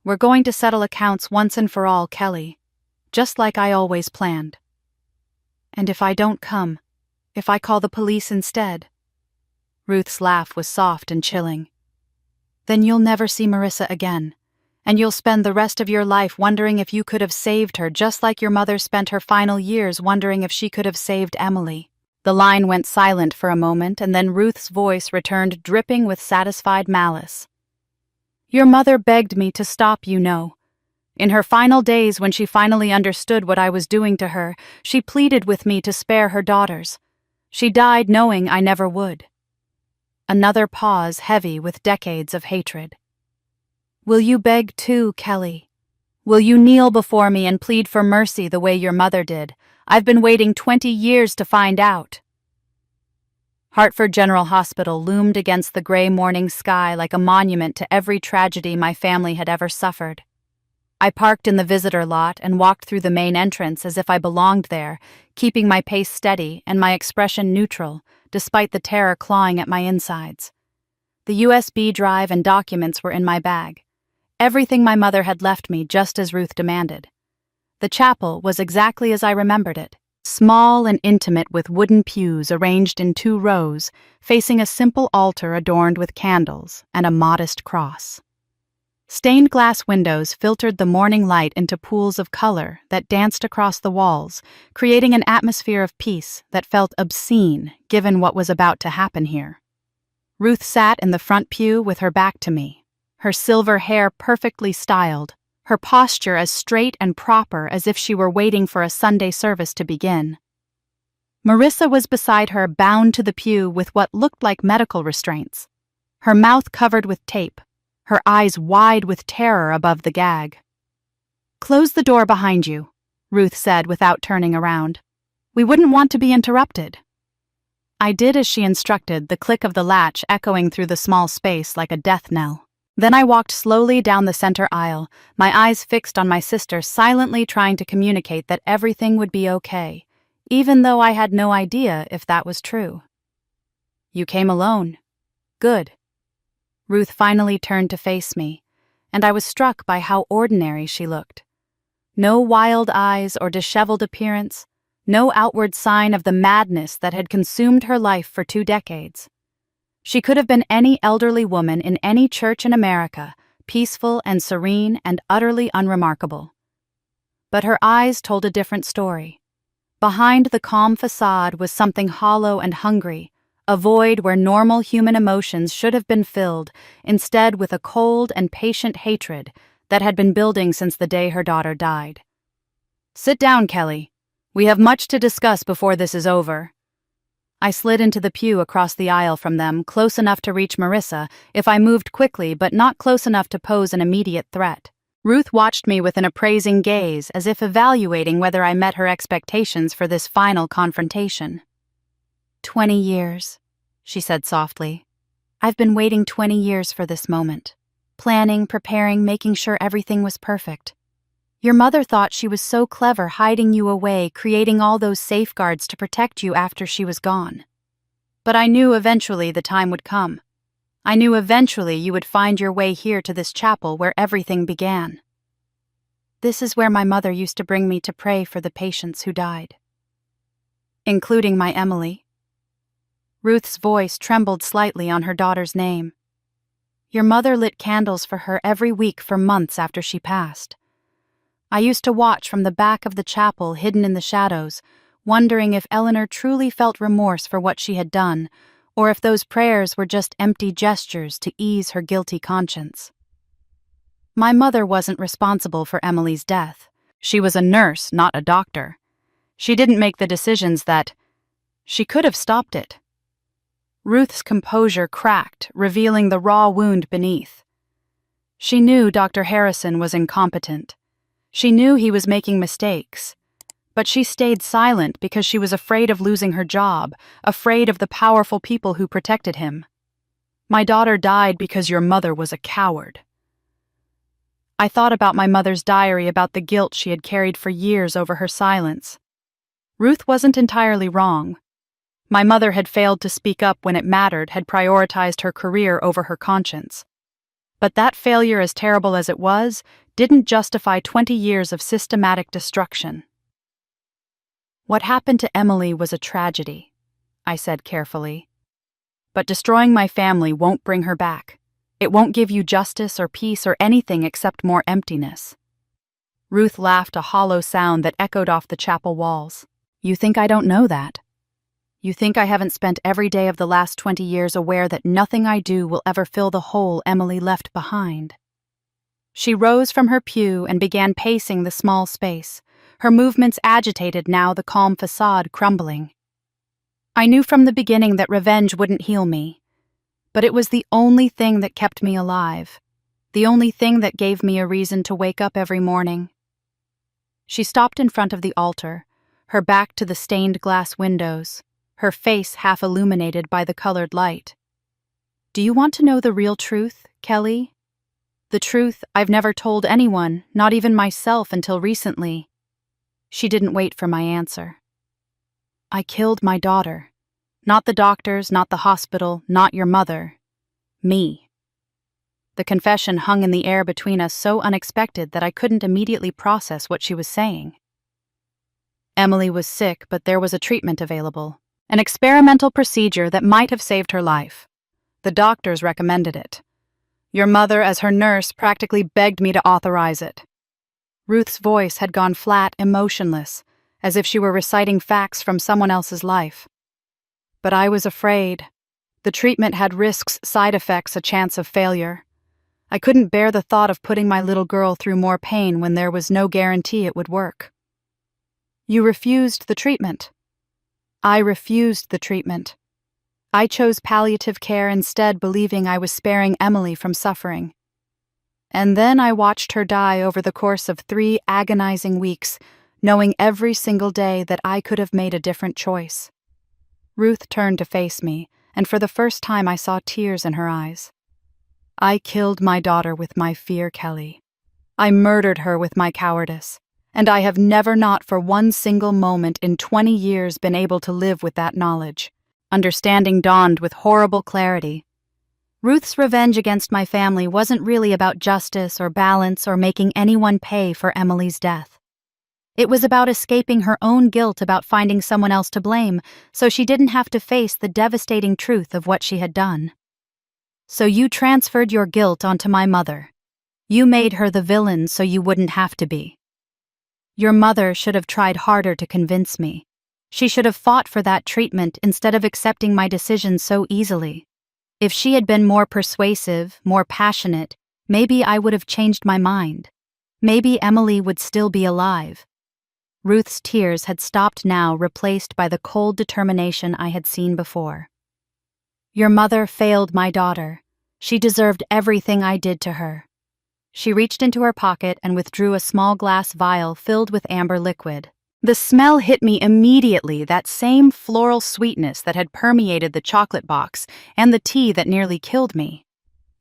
We're going to settle accounts once and for all, Kelly, just like I always planned." "And if I don't come? If I call the police instead?" Ruth's laugh was soft and chilling. "Then you'll never see Marissa again, and you'll spend the rest of your life wondering if you could have saved her, just like your mother spent her final years wondering if she could have saved Emily." The line went silent for a moment, and then Ruth's voice returned, dripping with satisfied malice. "Your mother begged me to stop, you know. In her final days, when she finally understood what I was doing to her, she pleaded with me to spare her daughters. She died knowing I never would." Another pause, heavy with decades of hatred. "Will you beg too, Kelly? Will you kneel before me and plead for mercy the way your mother did? I've been waiting 20 years to find out." Hartford General Hospital loomed against the gray morning sky like a monument to every tragedy my family had ever suffered. I parked in the visitor lot and walked through the main entrance as if I belonged there, keeping my pace steady and my expression neutral, despite the terror clawing at my insides. The USB drive and documents were in my bag. Everything my mother had left me, just as Ruth demanded. The chapel was exactly as I remembered it. Small and intimate, with wooden pews arranged in 2 rows, facing a simple altar adorned with candles and a modest cross. Stained glass windows filtered the morning light into pools of color that danced across the walls, creating an atmosphere of peace that felt obscene given what was about to happen here. Ruth sat in the front pew with her back to me, her silver hair perfectly styled, her posture as straight and proper as if she were waiting for a Sunday service to begin. Marissa was beside her, bound to the pew with what looked like medical restraints, her mouth covered with tape, her eyes wide with terror above the gag. "Close the door behind you," Ruth said without turning around. "We wouldn't want to be interrupted." I did as she instructed, the click of the latch echoing through the small space like a death knell. Then I walked slowly down the center aisle, my eyes fixed on my sister, silently trying to communicate that everything would be okay, even though I had no idea if that was true. "You came alone. Good." Ruth finally turned to face me, and I was struck by how ordinary she looked. No wild eyes or disheveled appearance, no outward sign of the madness that had consumed her life for 2 decades. She could have been any elderly woman in any church in America, peaceful and serene and utterly unremarkable. But her eyes told a different story. Behind the calm facade was something hollow and hungry, a void where normal human emotions should have been filled, instead with a cold and patient hatred that had been building since the day her daughter died. "Sit down, Kelly. We have much to discuss before this is over." I slid into the pew across the aisle from them, close enough to reach Marissa if I moved quickly, but not close enough to pose an immediate threat. Ruth watched me with an appraising gaze, as if evaluating whether I met her expectations for this final confrontation. 20 years, she said softly. "I've been waiting 20 years for this moment. Planning, preparing, making sure everything was perfect. Your mother thought she was so clever, hiding you away, creating all those safeguards to protect you after she was gone. But I knew eventually the time would come. I knew eventually you would find your way here to this chapel where everything began. This is where my mother used to bring me to pray for the patients who died. Including my Emily." Ruth's voice trembled slightly on her daughter's name. "Your mother lit candles for her every week for months after she passed. I used to watch from the back of the chapel, hidden in the shadows, wondering if Eleanor truly felt remorse for what she had done, or if those prayers were just empty gestures to ease her guilty conscience. My mother wasn't responsible for Emily's death. She was a nurse, not a doctor. She didn't make the decisions that... She could have stopped it. Ruth's composure cracked, revealing the raw wound beneath. She knew Dr. Harrison was incompetent. She knew he was making mistakes. But she stayed silent because she was afraid of losing her job, afraid of the powerful people who protected him. My daughter died because your mother was a coward. I thought about my mother's diary, about the guilt she had carried for years over her silence. Ruth wasn't entirely wrong. My mother had failed to speak up when it mattered, had prioritized her career over her conscience. But that failure, as terrible as it was, didn't justify 20 years of systematic destruction. What happened to Emily was a tragedy, I said carefully. But destroying my family won't bring her back. It won't give you justice or peace or anything except more emptiness. Ruth laughed, a hollow sound that echoed off the chapel walls. You think I don't know that? You think I haven't spent every day of the last 20 years aware that nothing I do will ever fill the hole Emily left behind? She rose from her pew and began pacing the small space, her movements agitated now, the calm facade crumbling. I knew from the beginning that revenge wouldn't heal me, but it was the only thing that kept me alive, the only thing that gave me a reason to wake up every morning. She stopped in front of the altar, her back to the stained glass windows, her face half illuminated by the colored light. Do you want to know the real truth, Kelly? The truth I've never told anyone, not even myself until recently. She didn't wait for my answer. I killed my daughter. Not the doctors, not the hospital, not your mother. Me. The confession hung in the air between us, so unexpected that I couldn't immediately process what she was saying. Emily was sick, but there was a treatment available. An experimental procedure that might have saved her life. The doctors recommended it. Your mother, as her nurse, practically begged me to authorize it. Ruth's voice had gone flat, emotionless, as if she were reciting facts from someone else's life. But I was afraid. The treatment had risks, side effects, a chance of failure. I couldn't bear the thought of putting my little girl through more pain when there was no guarantee it would work. You refused the treatment. I refused the treatment. I chose palliative care instead, believing I was sparing Emily from suffering. And then I watched her die over the course of 3 agonizing weeks, knowing every single day that I could have made a different choice. Ruth turned to face me, and for the first time I saw tears in her eyes. I killed my daughter with my fear, Kelly. I murdered her with my cowardice. And I have never, not for one single moment in 20 years, been able to live with that knowledge. Understanding dawned with horrible clarity. Ruth's revenge against my family wasn't really about justice or balance or making anyone pay for Emily's death. It was about escaping her own guilt, about finding someone else to blame, so she didn't have to face the devastating truth of what she had done. So you transferred your guilt onto my mother. You made her the villain so you wouldn't have to be. Your mother should have tried harder to convince me. She should have fought for that treatment instead of accepting my decision so easily. If she had been more persuasive, more passionate, maybe I would have changed my mind. Maybe Emily would still be alive. Ruth's tears had stopped now, replaced by the cold determination I had seen before. Your mother failed my daughter. She deserved everything I did to her. She reached into her pocket and withdrew a small glass vial filled with amber liquid. The smell hit me immediately, that same floral sweetness that had permeated the chocolate box and the tea that nearly killed me.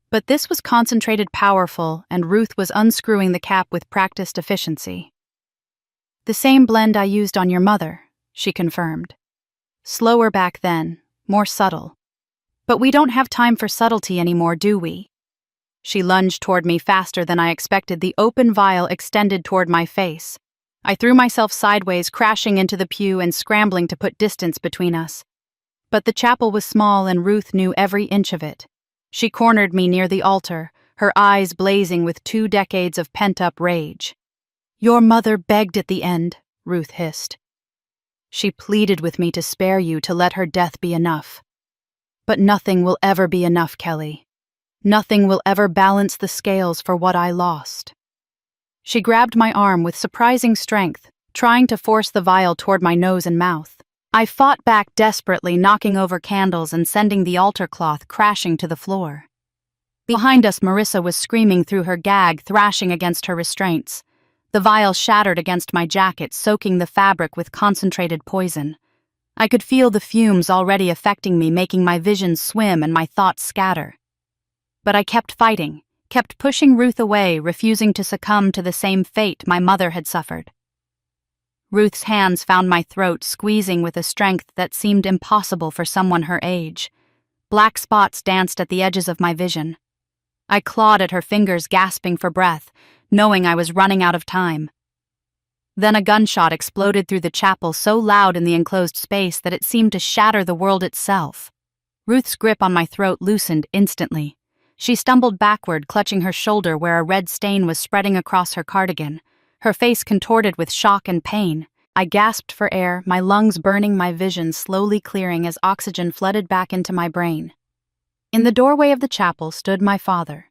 But this was concentrated, powerful, and Ruth was unscrewing the cap with practiced efficiency. The same blend I used on your mother, she confirmed. Slower back then, more subtle. But we don't have time for subtlety anymore, do we? She lunged toward me faster than I expected, the open vial extended toward my face. I threw myself sideways, crashing into the pew and scrambling to put distance between us. But the chapel was small and Ruth knew every inch of it. She cornered me near the altar, her eyes blazing with 2 decades of pent-up rage. Your mother begged at the end, Ruth hissed. She pleaded with me to spare you, to let her death be enough. But nothing will ever be enough, Kelly. Nothing will ever balance the scales for what I lost. She grabbed my arm with surprising strength, trying to force the vial toward my nose and mouth. I fought back desperately, knocking over candles and sending the altar cloth crashing to the floor. Behind us, Marissa was screaming through her gag, thrashing against her restraints. The vial shattered against my jacket, soaking the fabric with concentrated poison. I could feel the fumes already affecting me, making my vision swim and my thoughts scatter. But I kept fighting, kept pushing Ruth away, refusing to succumb to the same fate my mother had suffered. Ruth's hands found my throat, squeezing with a strength that seemed impossible for someone her age. Black spots danced at the edges of my vision. I clawed at her fingers, gasping for breath, knowing I was running out of time. Then a gunshot exploded through the chapel, so loud in the enclosed space that it seemed to shatter the world itself. Ruth's grip on my throat loosened instantly. She stumbled backward, clutching her shoulder where a red stain was spreading across her cardigan, her face contorted with shock and pain. I gasped for air, my lungs burning, my vision slowly clearing as oxygen flooded back into my brain. In the doorway of the chapel stood my father.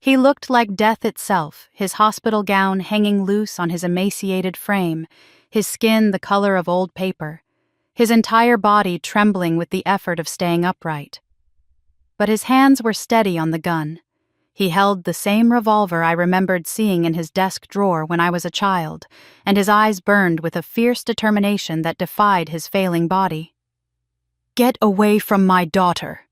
He looked like death itself, his hospital gown hanging loose on his emaciated frame, his skin the color of old paper, his entire body trembling with the effort of staying upright. But his hands were steady on the gun. He held the same revolver I remembered seeing in his desk drawer when I was a child, and his eyes burned with a fierce determination that defied his failing body. "Get away from my daughter!"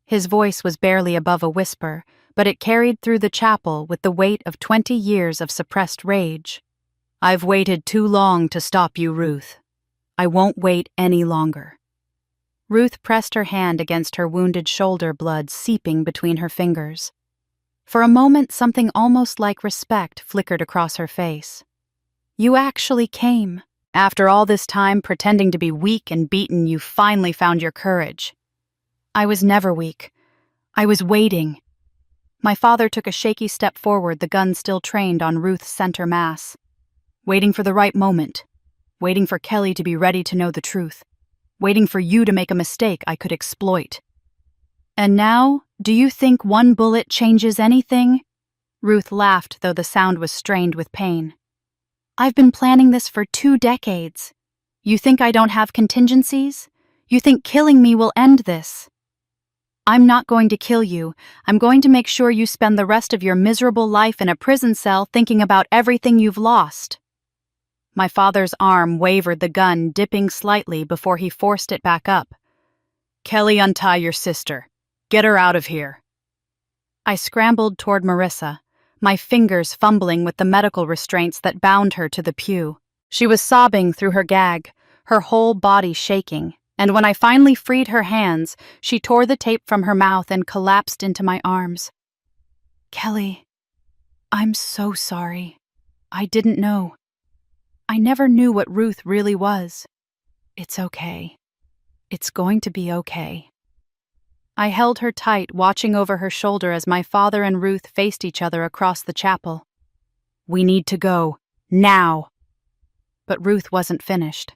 His voice was barely above a whisper, but it carried through the chapel with the weight of 20 years of suppressed rage. "I've waited too long to stop you, Ruth. I won't wait any longer." Ruth pressed her hand against her wounded shoulder, blood seeping between her fingers. For a moment, something almost like respect flickered across her face. "You actually came. After all this time pretending to be weak and beaten, you finally found your courage." "I was never weak. I was waiting." My father took a shaky step forward, the gun still trained on Ruth's center mass. "Waiting for the right moment. Waiting for Kelly to be ready to know the truth. Waiting for you to make a mistake I could exploit. And now, do you think one bullet changes anything?" Ruth laughed, though the sound was strained with pain. "I've been planning this for 2 decades. You think I don't have contingencies? You think killing me will end this? I'm not going to kill you. I'm going to make sure you spend the rest of your miserable life in a prison cell thinking about everything you've lost." My father's arm wavered, the gun dipping slightly before he forced it back up. "Kelly, untie your sister. Get her out of here." I scrambled toward Marissa, my fingers fumbling with the medical restraints that bound her to the pew. She was sobbing through her gag, her whole body shaking, and when I finally freed her hands, she tore the tape from her mouth and collapsed into my arms. "Kelly, I'm so sorry. I didn't know. I never knew what Ruth really was. It's okay. It's going to be okay." I held her tight, watching over her shoulder as my father and Ruth faced each other across the chapel. "We need to go. Now." But Ruth wasn't finished.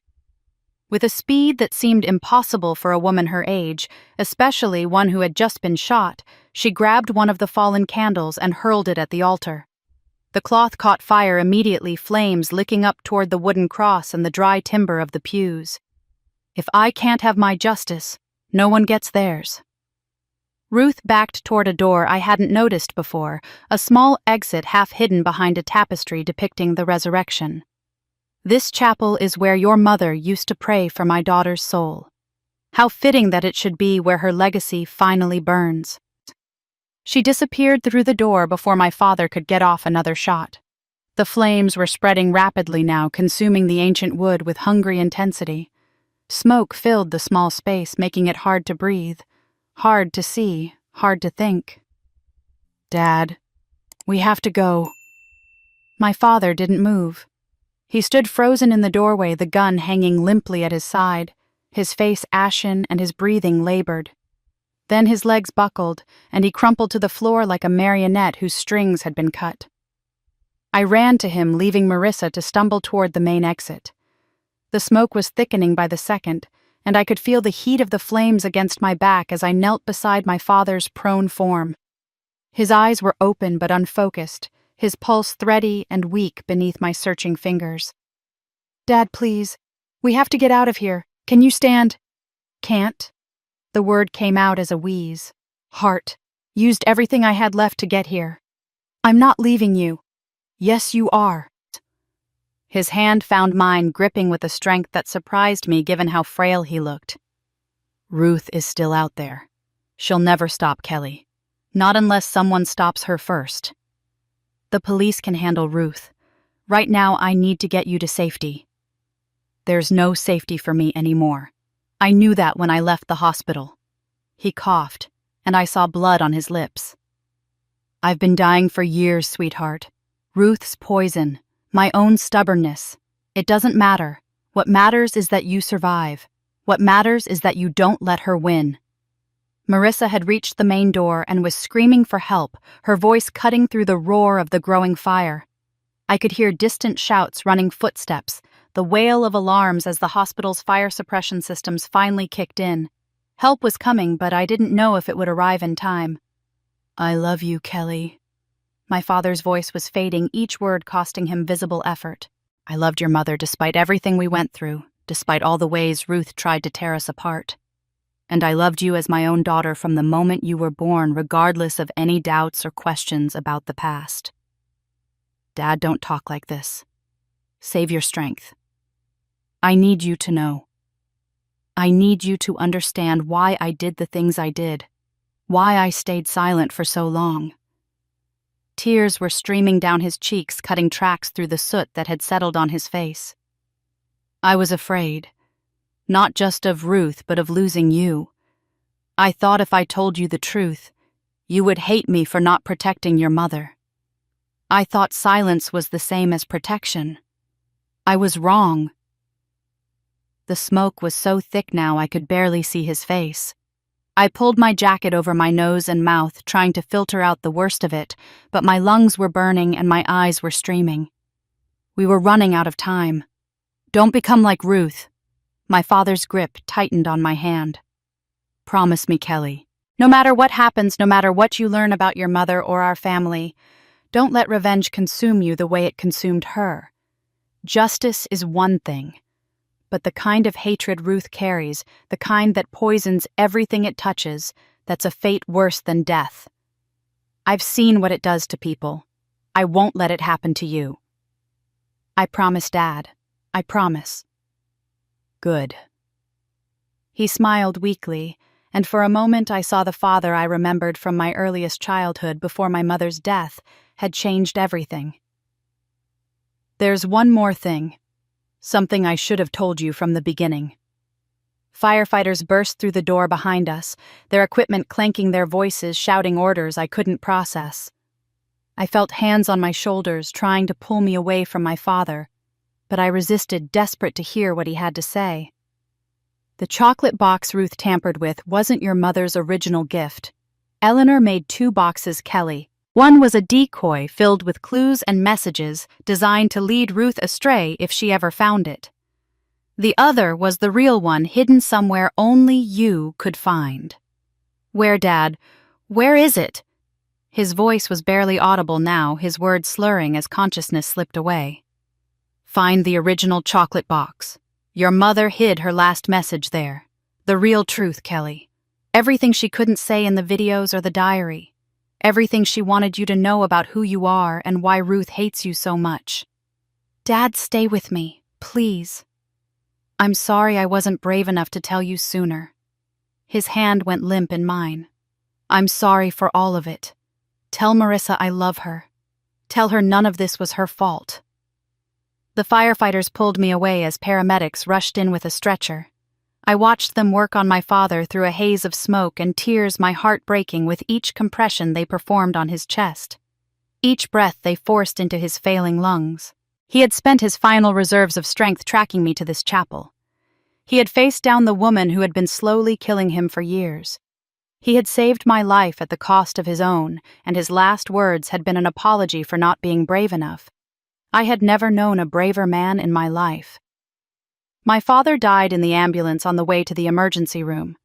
With a speed that seemed impossible for a woman her age, especially one who had just been shot, she grabbed one of the fallen candles and hurled it at the altar. The cloth caught fire immediately, flames licking up toward the wooden cross and the dry timber of the pews. If I can't have my justice, no one gets theirs. Ruth backed toward a door I hadn't noticed before, a small exit half hidden behind a tapestry depicting the resurrection. "This chapel is where your mother used to pray for my daughter's soul. How fitting that it should be where her legacy finally burns." She disappeared through the door before my father could get off another shot. The flames were spreading rapidly now, consuming the ancient wood with hungry intensity. Smoke filled the small space, making it hard to breathe, hard to see, hard to think. "Dad, we have to go." My father didn't move. He stood frozen in the doorway, the gun hanging limply at his side, his face ashen and his breathing labored. Then his legs buckled, and he crumpled to the floor like a marionette whose strings had been cut. I ran to him, leaving Marissa to stumble toward the main exit. The smoke was thickening by the second, and I could feel the heat of the flames against my back as I knelt beside my father's prone form. His eyes were open but unfocused, his pulse thready and weak beneath my searching fingers. "Dad, please. We have to get out of here. Can you stand?" "Can't." The word came out as a wheeze. "Heart. Used everything I had left to get here. I'm not leaving you." "Yes, you are." His hand found mine, gripping with a strength that surprised me given how frail he looked. "Ruth is still out there. She'll never stop Kelly. Not unless someone stops her first. The police can handle Ruth. Right now, I need to get you to safety." "There's no safety for me anymore. I knew that when I left the hospital." He coughed, and I saw blood on his lips. "I've been dying for years, sweetheart. Ruth's poison, my own stubbornness. It doesn't matter. What matters is that you survive. What matters is that you don't let her win." Marissa had reached the main door and was screaming for help, her voice cutting through the roar of the growing fire. I could hear distant shouts, running footsteps, the wail of alarms as the hospital's fire suppression systems finally kicked in. Help was coming, but I didn't know if it would arrive in time. "I love you, Kelly." My father's voice was fading, each word costing him visible effort. "I loved your mother despite everything we went through, despite all the ways Ruth tried to tear us apart. And I loved you as my own daughter from the moment you were born, regardless of any doubts or questions about the past." "Dad, don't talk like this. Save your strength. I need you to know. I need you to understand why I did the things I did, why I stayed silent for so long." Tears were streaming down his cheeks, cutting tracks through the soot that had settled on his face. "I was afraid, not just of Ruth, but of losing you. I thought if I told you the truth, you would hate me for not protecting your mother. I thought silence was the same as protection. I was wrong." The smoke was so thick now I could barely see his face. I pulled my jacket over my nose and mouth, trying to filter out the worst of it, but my lungs were burning and my eyes were streaming. We were running out of time. "Don't become like Ruth." My father's grip tightened on my hand. "Promise me, Kelly. No matter what happens, no matter what you learn about your mother or our family, don't let revenge consume you the way it consumed her. Justice is one thing, but the kind of hatred Ruth carries, the kind that poisons everything it touches, that's a fate worse than death. I've seen what it does to people. I won't let it happen to you." "I promise, Dad. I promise." "Good." He smiled weakly, and for a moment I saw the father I remembered from my earliest childhood before my mother's death had changed everything. "There's one more thing. Something I should have told you from the beginning." Firefighters burst through the door behind us, their equipment clanking their voices, shouting orders I couldn't process. I felt hands on my shoulders trying to pull me away from my father, but I resisted, desperate to hear what he had to say. "The chocolate box Ruth tampered with wasn't your mother's original gift. Eleanor made 2 boxes, Kelly. One was a decoy filled with clues and messages designed to lead Ruth astray if she ever found it. The other was the real one, hidden somewhere only you could find." "Where, Dad? Where is it?" His voice was barely audible now, his words slurring as consciousness slipped away. "Find the original chocolate box. Your mother hid her last message there. The real truth, Kelly. Everything she couldn't say in the videos or the diary. Everything she wanted you to know about who you are and why Ruth hates you so much." "Dad, stay with me, please. I'm sorry I wasn't brave enough to tell you sooner." His hand went limp in mine. "I'm sorry for all of it. Tell Marissa I love her. Tell her none of this was her fault." The firefighters pulled me away as paramedics rushed in with a stretcher. I watched them work on my father through a haze of smoke and tears, my heart breaking with each compression they performed on his chest. Each breath they forced into his failing lungs. He had spent his final reserves of strength tracking me to this chapel. He had faced down the woman who had been slowly killing him for years. He had saved my life at the cost of his own, and his last words had been an apology for not being brave enough. I had never known a braver man in my life. My father died in the ambulance on the way to the emergency room.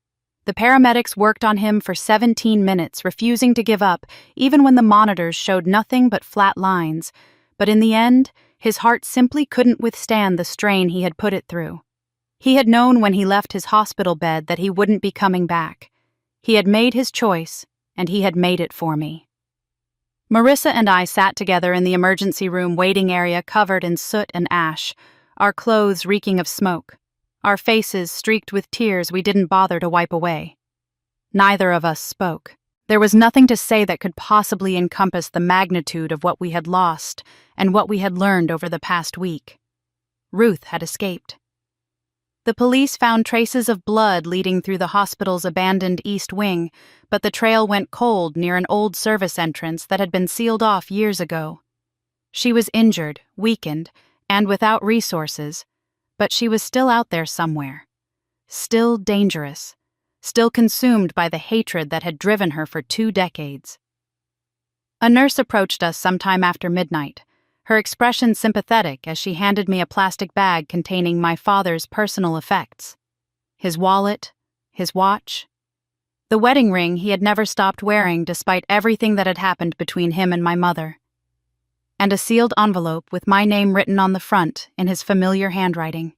The paramedics worked on him for 17 minutes, refusing to give up, even when the monitors showed nothing but flat lines. But in the end, his heart simply couldn't withstand the strain he had put it through. He had known when he left his hospital bed that he wouldn't be coming back. He had made his choice, and he had made it for me. Marissa and I sat together in the emergency room waiting area covered in soot and ash, our clothes reeking of smoke, our faces streaked with tears we didn't bother to wipe away. Neither of us spoke. There was nothing to say that could possibly encompass the magnitude of what we had lost and what we had learned over the past week. Ruth had escaped. The police found traces of blood leading through the hospital's abandoned east wing, but the trail went cold near an old service entrance that had been sealed off years ago. She was injured, weakened, and without resources, but she was still out there somewhere. Still dangerous. Still consumed by the hatred that had driven her for 2 decades. A nurse approached us sometime after midnight, her expression sympathetic as she handed me a plastic bag containing my father's personal effects. His wallet, his watch, the wedding ring he had never stopped wearing despite everything that had happened between him and my mother, and a sealed envelope with my name written on the front in his familiar handwriting.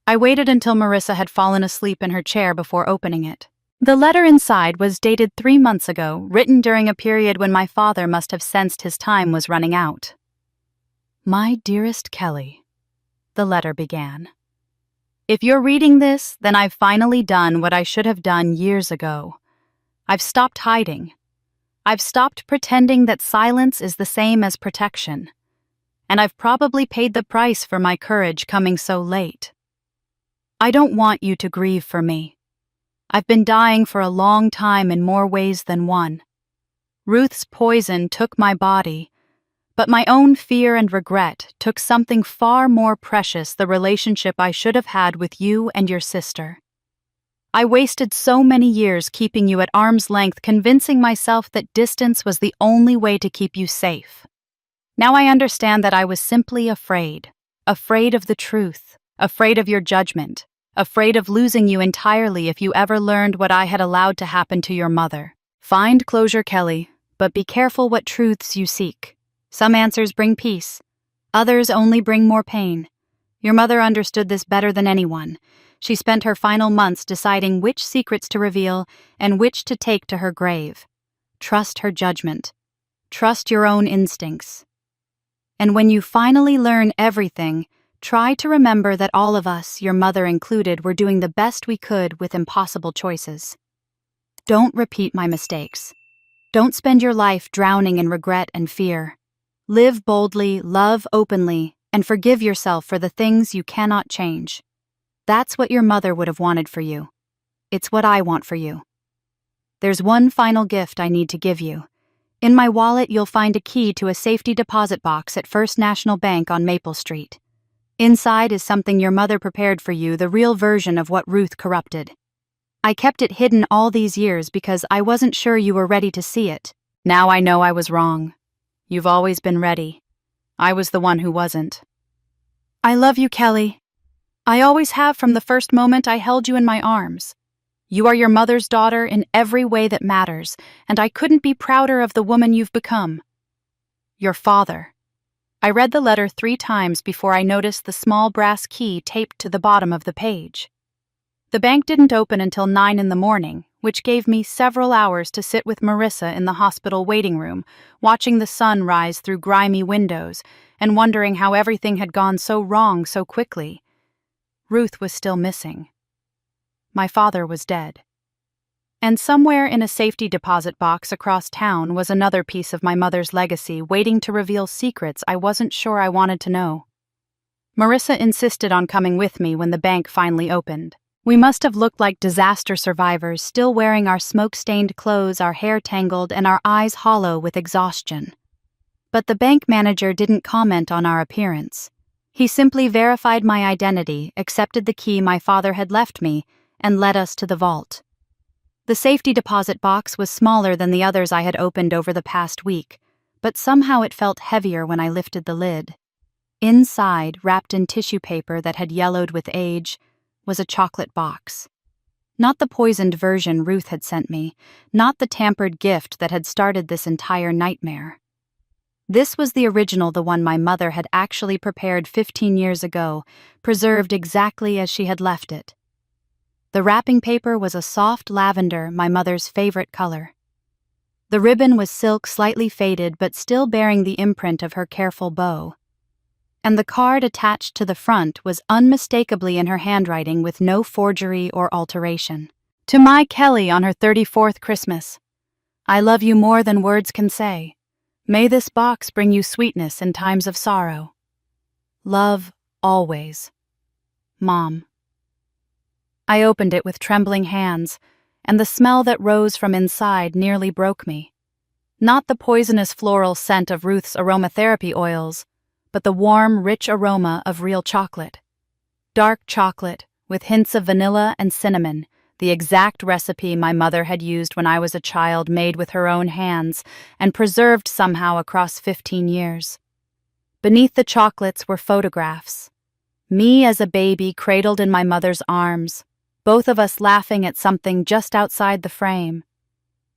I waited until Marissa had fallen asleep in her chair before opening it. The letter inside was dated 3 months ago, written during a period when my father must have sensed his time was running out. "My dearest Kelly," the letter began. "If you're reading this, then I've finally done what I should have done years ago. I've stopped hiding. I've stopped pretending that silence is the same as protection. And I've probably paid the price for my courage coming so late. I don't want you to grieve for me. I've been dying for a long time in more ways than one. Ruth's poison took my body, but my own fear and regret took something far more precious, the relationship I should have had with you and your sister. I wasted so many years keeping you at arm's length, convincing myself that distance was the only way to keep you safe. Now I understand that I was simply afraid of the truth, afraid of your judgment, afraid of losing you entirely if you ever learned what I had allowed to happen to your mother. Find closure, Kelly, but be careful what truths you seek. Some answers bring peace. Others only bring more pain. Your mother understood this better than anyone. She spent her final months deciding which secrets to reveal and which to take to her grave. Trust her judgment. Trust your own instincts. And when you finally learn everything, try to remember that all of us, your mother included, were doing the best we could with impossible choices. Don't repeat my mistakes. Don't spend your life drowning in regret and fear. Live boldly, love openly, and forgive yourself for the things you cannot change. That's what your mother would have wanted for you. It's what I want for you. There's one final gift I need to give you. In my wallet, you'll find a key to a safety deposit box at First National Bank on Maple Street. Inside is something your mother prepared for you, the real version of what Ruth corrupted. I kept it hidden all these years because I wasn't sure you were ready to see it. Now I know I was wrong. You've always been ready. I was the one who wasn't. I love you, Kelly. I always have from the first moment I held you in my arms. You are your mother's daughter in every way that matters, and I couldn't be prouder of the woman you've become. Your father. I read the letter 3 times before I noticed the small brass key taped to the bottom of the page. The bank didn't open until 9 in the morning, which gave me several hours to sit with Marissa in the hospital waiting room, watching the sun rise through grimy windows and wondering how everything had gone so wrong so quickly. Ruth was still missing. My father was dead. And somewhere in a safety deposit box across town was another piece of my mother's legacy waiting to reveal secrets I wasn't sure I wanted to know. Marissa insisted on coming with me when the bank finally opened. We must have looked like disaster survivors, still wearing our smoke-stained clothes, our hair tangled, and our eyes hollow with exhaustion. But the bank manager didn't comment on our appearance. He simply verified my identity, accepted the key my father had left me, and led us to the vault. The safety deposit box was smaller than the others I had opened over the past week, but somehow it felt heavier when I lifted the lid. Inside, wrapped in tissue paper that had yellowed with age, was a chocolate box. Not the poisoned version Ruth had sent me, not the tampered gift that had started this entire nightmare. This was the original, the one my mother had actually prepared 15 years ago, preserved exactly as she had left it. The wrapping paper was a soft lavender, my mother's favorite color. The ribbon was silk, slightly faded but still bearing the imprint of her careful bow. And the card attached to the front was unmistakably in her handwriting with no forgery or alteration. To my Kelly on her 34th Christmas. I love you more than words can say. May this box bring you sweetness in times of sorrow. Love, always. Mom. I opened it with trembling hands, and the smell that rose from inside nearly broke me. Not the poisonous floral scent of Ruth's aromatherapy oils, but the warm, rich aroma of real chocolate. Dark chocolate, with hints of vanilla and cinnamon, the exact recipe my mother had used when I was a child, made with her own hands and preserved somehow across 15 years. Beneath the chocolates were photographs. Me as a baby cradled in my mother's arms, both of us laughing at something just outside the frame.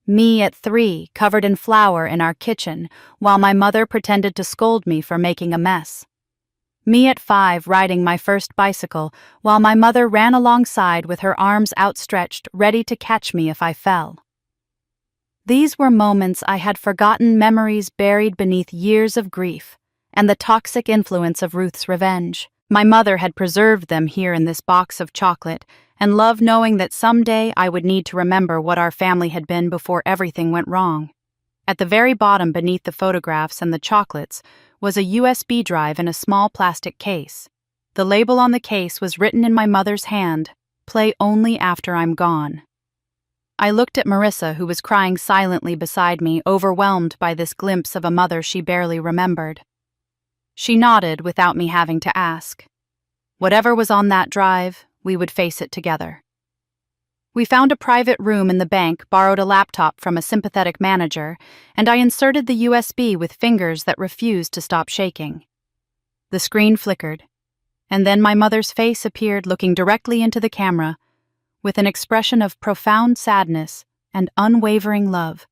Me at 3, covered in flour in our kitchen, while my mother pretended to scold me for making a mess. Me at 5, riding my first bicycle, while my mother ran alongside with her arms outstretched, ready to catch me if I fell. These were moments I had forgotten, memories buried beneath years of grief and the toxic influence of Ruth's revenge. My mother had preserved them here in this box of chocolate, and loved knowing that someday I would need to remember what our family had been before everything went wrong. At the very bottom, beneath the photographs and the chocolates, was a USB drive in a small plastic case. The label on the case was written in my mother's hand, "Play only after I'm gone." I looked at Marissa, who was crying silently beside me, overwhelmed by this glimpse of a mother she barely remembered. She nodded without me having to ask. Whatever was on that drive, we would face it together. We found a private room in the bank, borrowed a laptop from a sympathetic manager, and I inserted the USB with fingers that refused to stop shaking. The screen flickered, and then my mother's face appeared, looking directly into the camera, with an expression of profound sadness and unwavering love.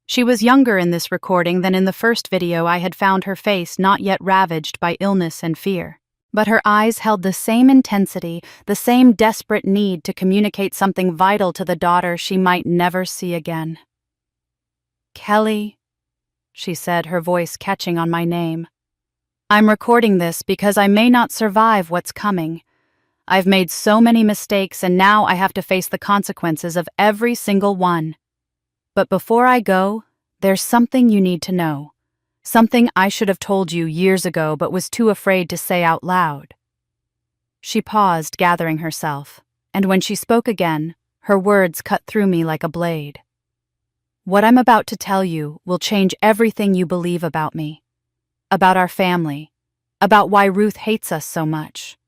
She was younger in this recording than in the first video. I had found her face not yet ravaged by illness and fear. But her eyes held the same intensity, the same desperate need to communicate something vital to the daughter she might never see again. "Kelly," she said, her voice catching on my name. "I'm recording this because I may not survive what's coming. I've made so many mistakes, and now I have to face the consequences of every single one. But before I go, there's something you need to know. Something I should have told you years ago but was too afraid to say out loud." She paused, gathering herself, and when she spoke again, her words cut through me like a blade. "What I'm about to tell you will change everything you believe about me, about our family, about why Ruth hates us so much.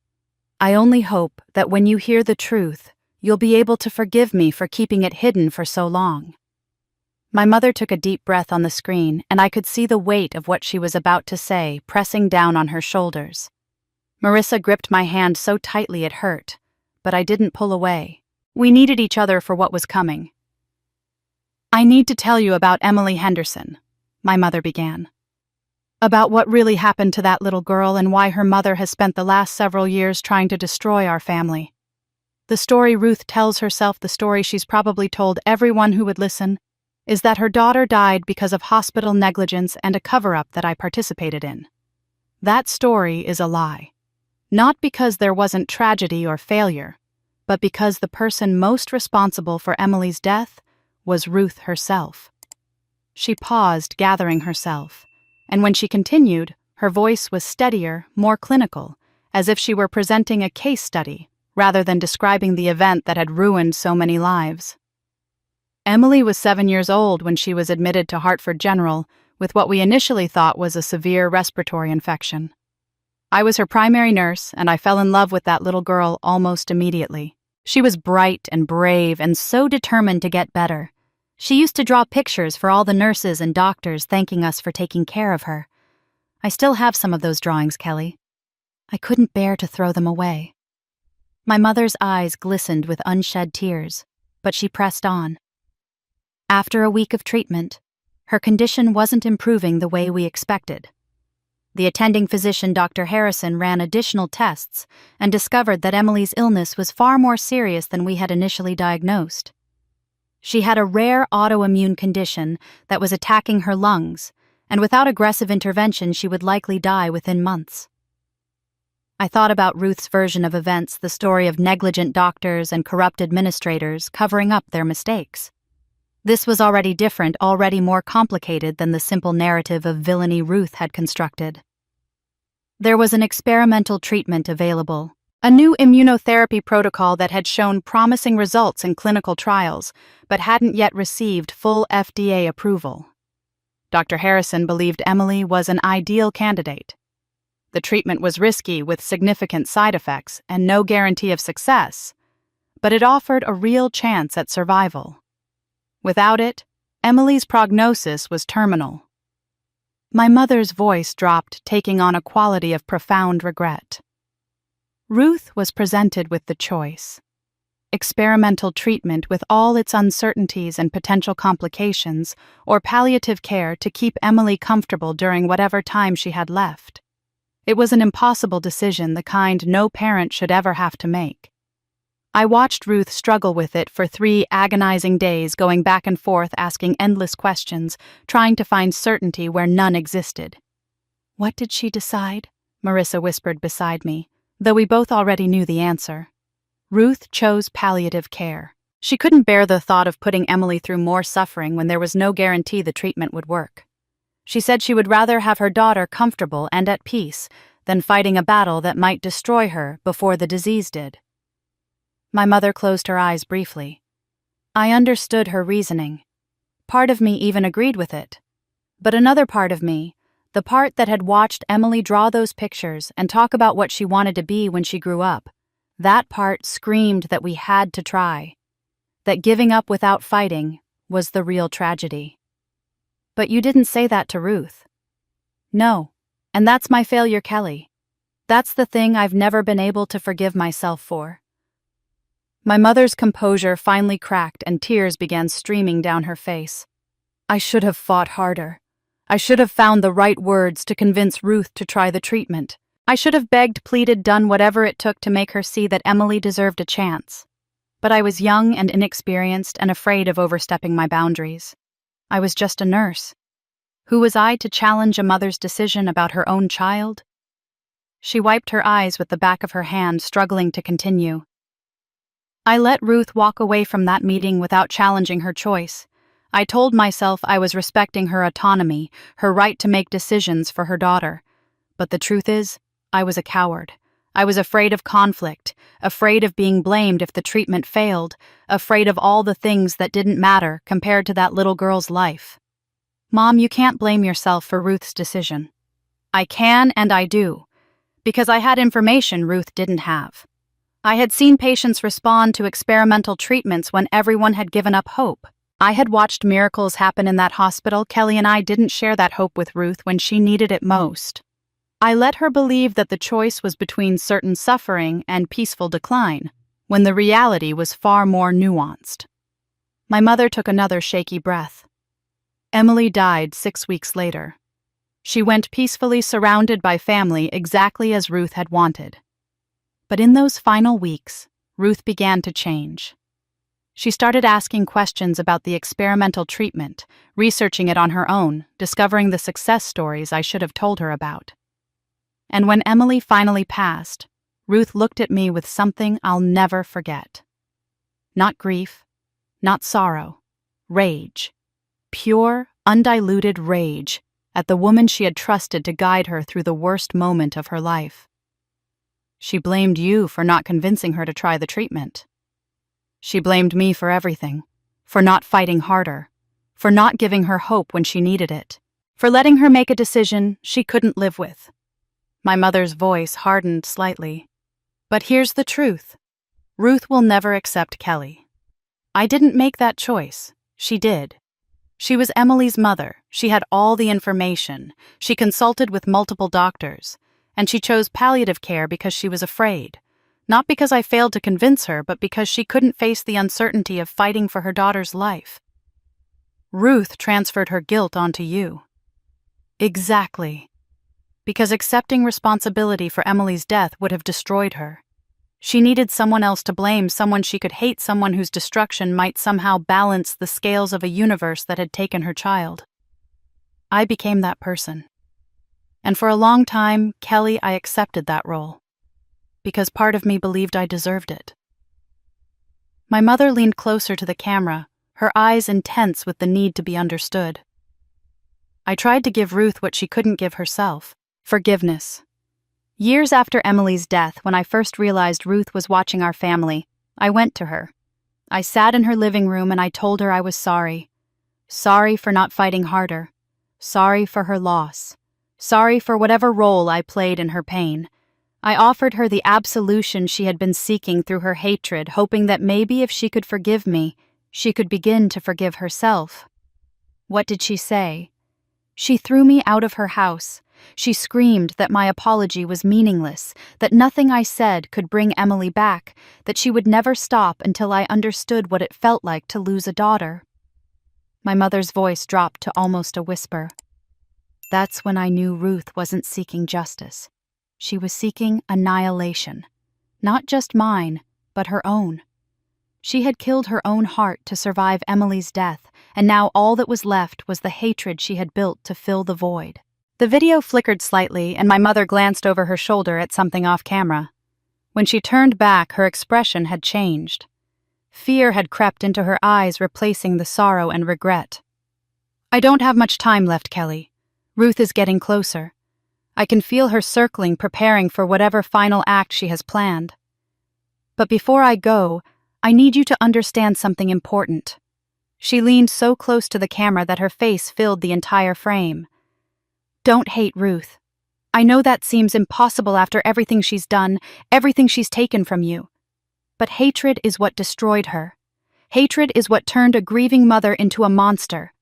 I only hope that when you hear the truth, you'll be able to forgive me for keeping it hidden for so long." My mother took a deep breath on the screen, and I could see the weight of what she was about to say pressing down on her shoulders. Marissa gripped my hand so tightly it hurt, but I didn't pull away. We needed each other for what was coming. "I need to tell you about Emily Henderson," my mother began. "About what really happened to that little girl and why her mother has spent the last several years trying to destroy our family. The story Ruth tells herself, the story she's probably told everyone who would listen, is that her daughter died because of hospital negligence and a cover-up that I participated in. That story is a lie. Not because there wasn't tragedy or failure, but because the person most responsible for Emily's death was Ruth herself." She paused, gathering herself, and when she continued, her voice was steadier, more clinical, as if she were presenting a case study rather than describing the event that had ruined so many lives. "Emily was 7 years old when she was admitted to Hartford General with what we initially thought was a severe respiratory infection. I was her primary nurse, and I fell in love with that little girl almost immediately. She was bright and brave and so determined to get better. She used to draw pictures for all the nurses and doctors thanking us for taking care of her. I still have some of those drawings, Kelly. I couldn't bear to throw them away. My mother's eyes glistened with unshed tears, but she pressed on. After a week of treatment, her condition wasn't improving the way we expected. The attending physician, Dr. Harrison, ran additional tests and discovered that Emily's illness was far more serious than we had initially diagnosed. She had a rare autoimmune condition that was attacking her lungs, and without aggressive intervention, she would likely die within months. I thought about Ruth's version of events, the story of negligent doctors and corrupt administrators covering up their mistakes. This was already different, already more complicated than the simple narrative of villainy Ruth had constructed. There was an experimental treatment available, a new immunotherapy protocol that had shown promising results in clinical trials, but hadn't yet received full FDA approval. Dr. Harrison believed Emily was an ideal candidate. The treatment was risky with significant side effects and no guarantee of success, but it offered a real chance at survival. Without it, Emily's prognosis was terminal. My mother's voice dropped, taking on a quality of profound regret. Ruth was presented with the choice: experimental treatment with all its uncertainties and potential complications, or palliative care to keep Emily comfortable during whatever time she had left. It was an impossible decision, the kind no parent should ever have to make. I watched Ruth struggle with it for 3 agonizing days, going back and forth, asking endless questions, trying to find certainty where none existed. "What did she decide?" Marissa whispered beside me, though we both already knew the answer. Ruth chose palliative care. She couldn't bear the thought of putting Emily through more suffering when there was no guarantee the treatment would work. She said she would rather have her daughter comfortable and at peace than fighting a battle that might destroy her before the disease did. My mother closed her eyes briefly. I understood her reasoning. Part of me even agreed with it. But another part of me, the part that had watched Emily draw those pictures and talk about what she wanted to be when she grew up, that part screamed that we had to try, that giving up without fighting was the real tragedy. But you didn't say that to Ruth. No, and that's my failure, Kelly. That's the thing I've never been able to forgive myself for. My mother's composure finally cracked and tears began streaming down her face. I should have fought harder. I should have found the right words to convince Ruth to try the treatment. I should have begged, pleaded, done whatever it took to make her see that Emily deserved a chance. But I was young and inexperienced and afraid of overstepping my boundaries. I was just a nurse. Who was I to challenge a mother's decision about her own child? She wiped her eyes with the back of her hand, struggling to continue. I let Ruth walk away from that meeting without challenging her choice. I told myself I was respecting her autonomy, her right to make decisions for her daughter. But the truth is, I was a coward. I was afraid of conflict, afraid of being blamed if the treatment failed, afraid of all the things that didn't matter compared to that little girl's life. Mom, you can't blame yourself for Ruth's decision. I can and I do, because I had information Ruth didn't have. I had seen patients respond to experimental treatments when everyone had given up hope. I had watched miracles happen in that hospital. Kelly and I didn't share that hope with Ruth when she needed it most. I let her believe that the choice was between certain suffering and peaceful decline, when the reality was far more nuanced. My mother took another shaky breath. Emily died 6 weeks later. She went peacefully, surrounded by family, exactly as Ruth had wanted. But in those final weeks, Ruth began to change. She started asking questions about the experimental treatment, researching it on her own, discovering the success stories I should have told her about. And when Emily finally passed, Ruth looked at me with something I'll never forget. Not grief, not sorrow, rage. Pure, undiluted rage at the woman she had trusted to guide her through the worst moment of her life. She blamed you for not convincing her to try the treatment. She blamed me for everything, for not fighting harder, for not giving her hope when she needed it, for letting her make a decision she couldn't live with. My mother's voice hardened slightly. But here's the truth. Ruth will never accept Kelly. I didn't make that choice. She did. She was Emily's mother. She had all the information. She consulted with multiple doctors. And she chose palliative care because she was afraid. Not because I failed to convince her, but because she couldn't face the uncertainty of fighting for her daughter's life. Ruth transferred her guilt onto you. Exactly. Because accepting responsibility for Emily's death would have destroyed her. She needed someone else to blame, someone she could hate, someone whose destruction might somehow balance the scales of a universe that had taken her child. I became that person. And for a long time, Kelly, I accepted that role. Because part of me believed I deserved it. My mother leaned closer to the camera, her eyes intense with the need to be understood. I tried to give Ruth what she couldn't give herself: forgiveness. Years after Emily's death, when I first realized Ruth was watching our family, I went to her. I sat in her living room and I told her I was sorry. Sorry for not fighting harder. Sorry for her loss. Sorry for whatever role I played in her pain. I offered her the absolution she had been seeking through her hatred, hoping that maybe if she could forgive me, she could begin to forgive herself. What did she say? She threw me out of her house. She screamed that my apology was meaningless, that nothing I said could bring Emily back, that she would never stop until I understood what it felt like to lose a daughter. My mother's voice dropped to almost a whisper. That's when I knew Ruth wasn't seeking justice. She was seeking annihilation. Not just mine, but her own. She had killed her own heart to survive Emily's death, and now all that was left was the hatred she had built to fill the void. The video flickered slightly, and my mother glanced over her shoulder at something off camera. When she turned back, her expression had changed. Fear had crept into her eyes, replacing the sorrow and regret. I don't have much time left, Kelly. Ruth is getting closer. I can feel her circling, preparing for whatever final act she has planned. But before I go, I need you to understand something important. She leaned so close to the camera that her face filled the entire frame. Don't hate Ruth. I know that seems impossible after everything she's done, everything she's taken from you. But hatred is what destroyed her. Hatred is what turned a grieving mother into a monster.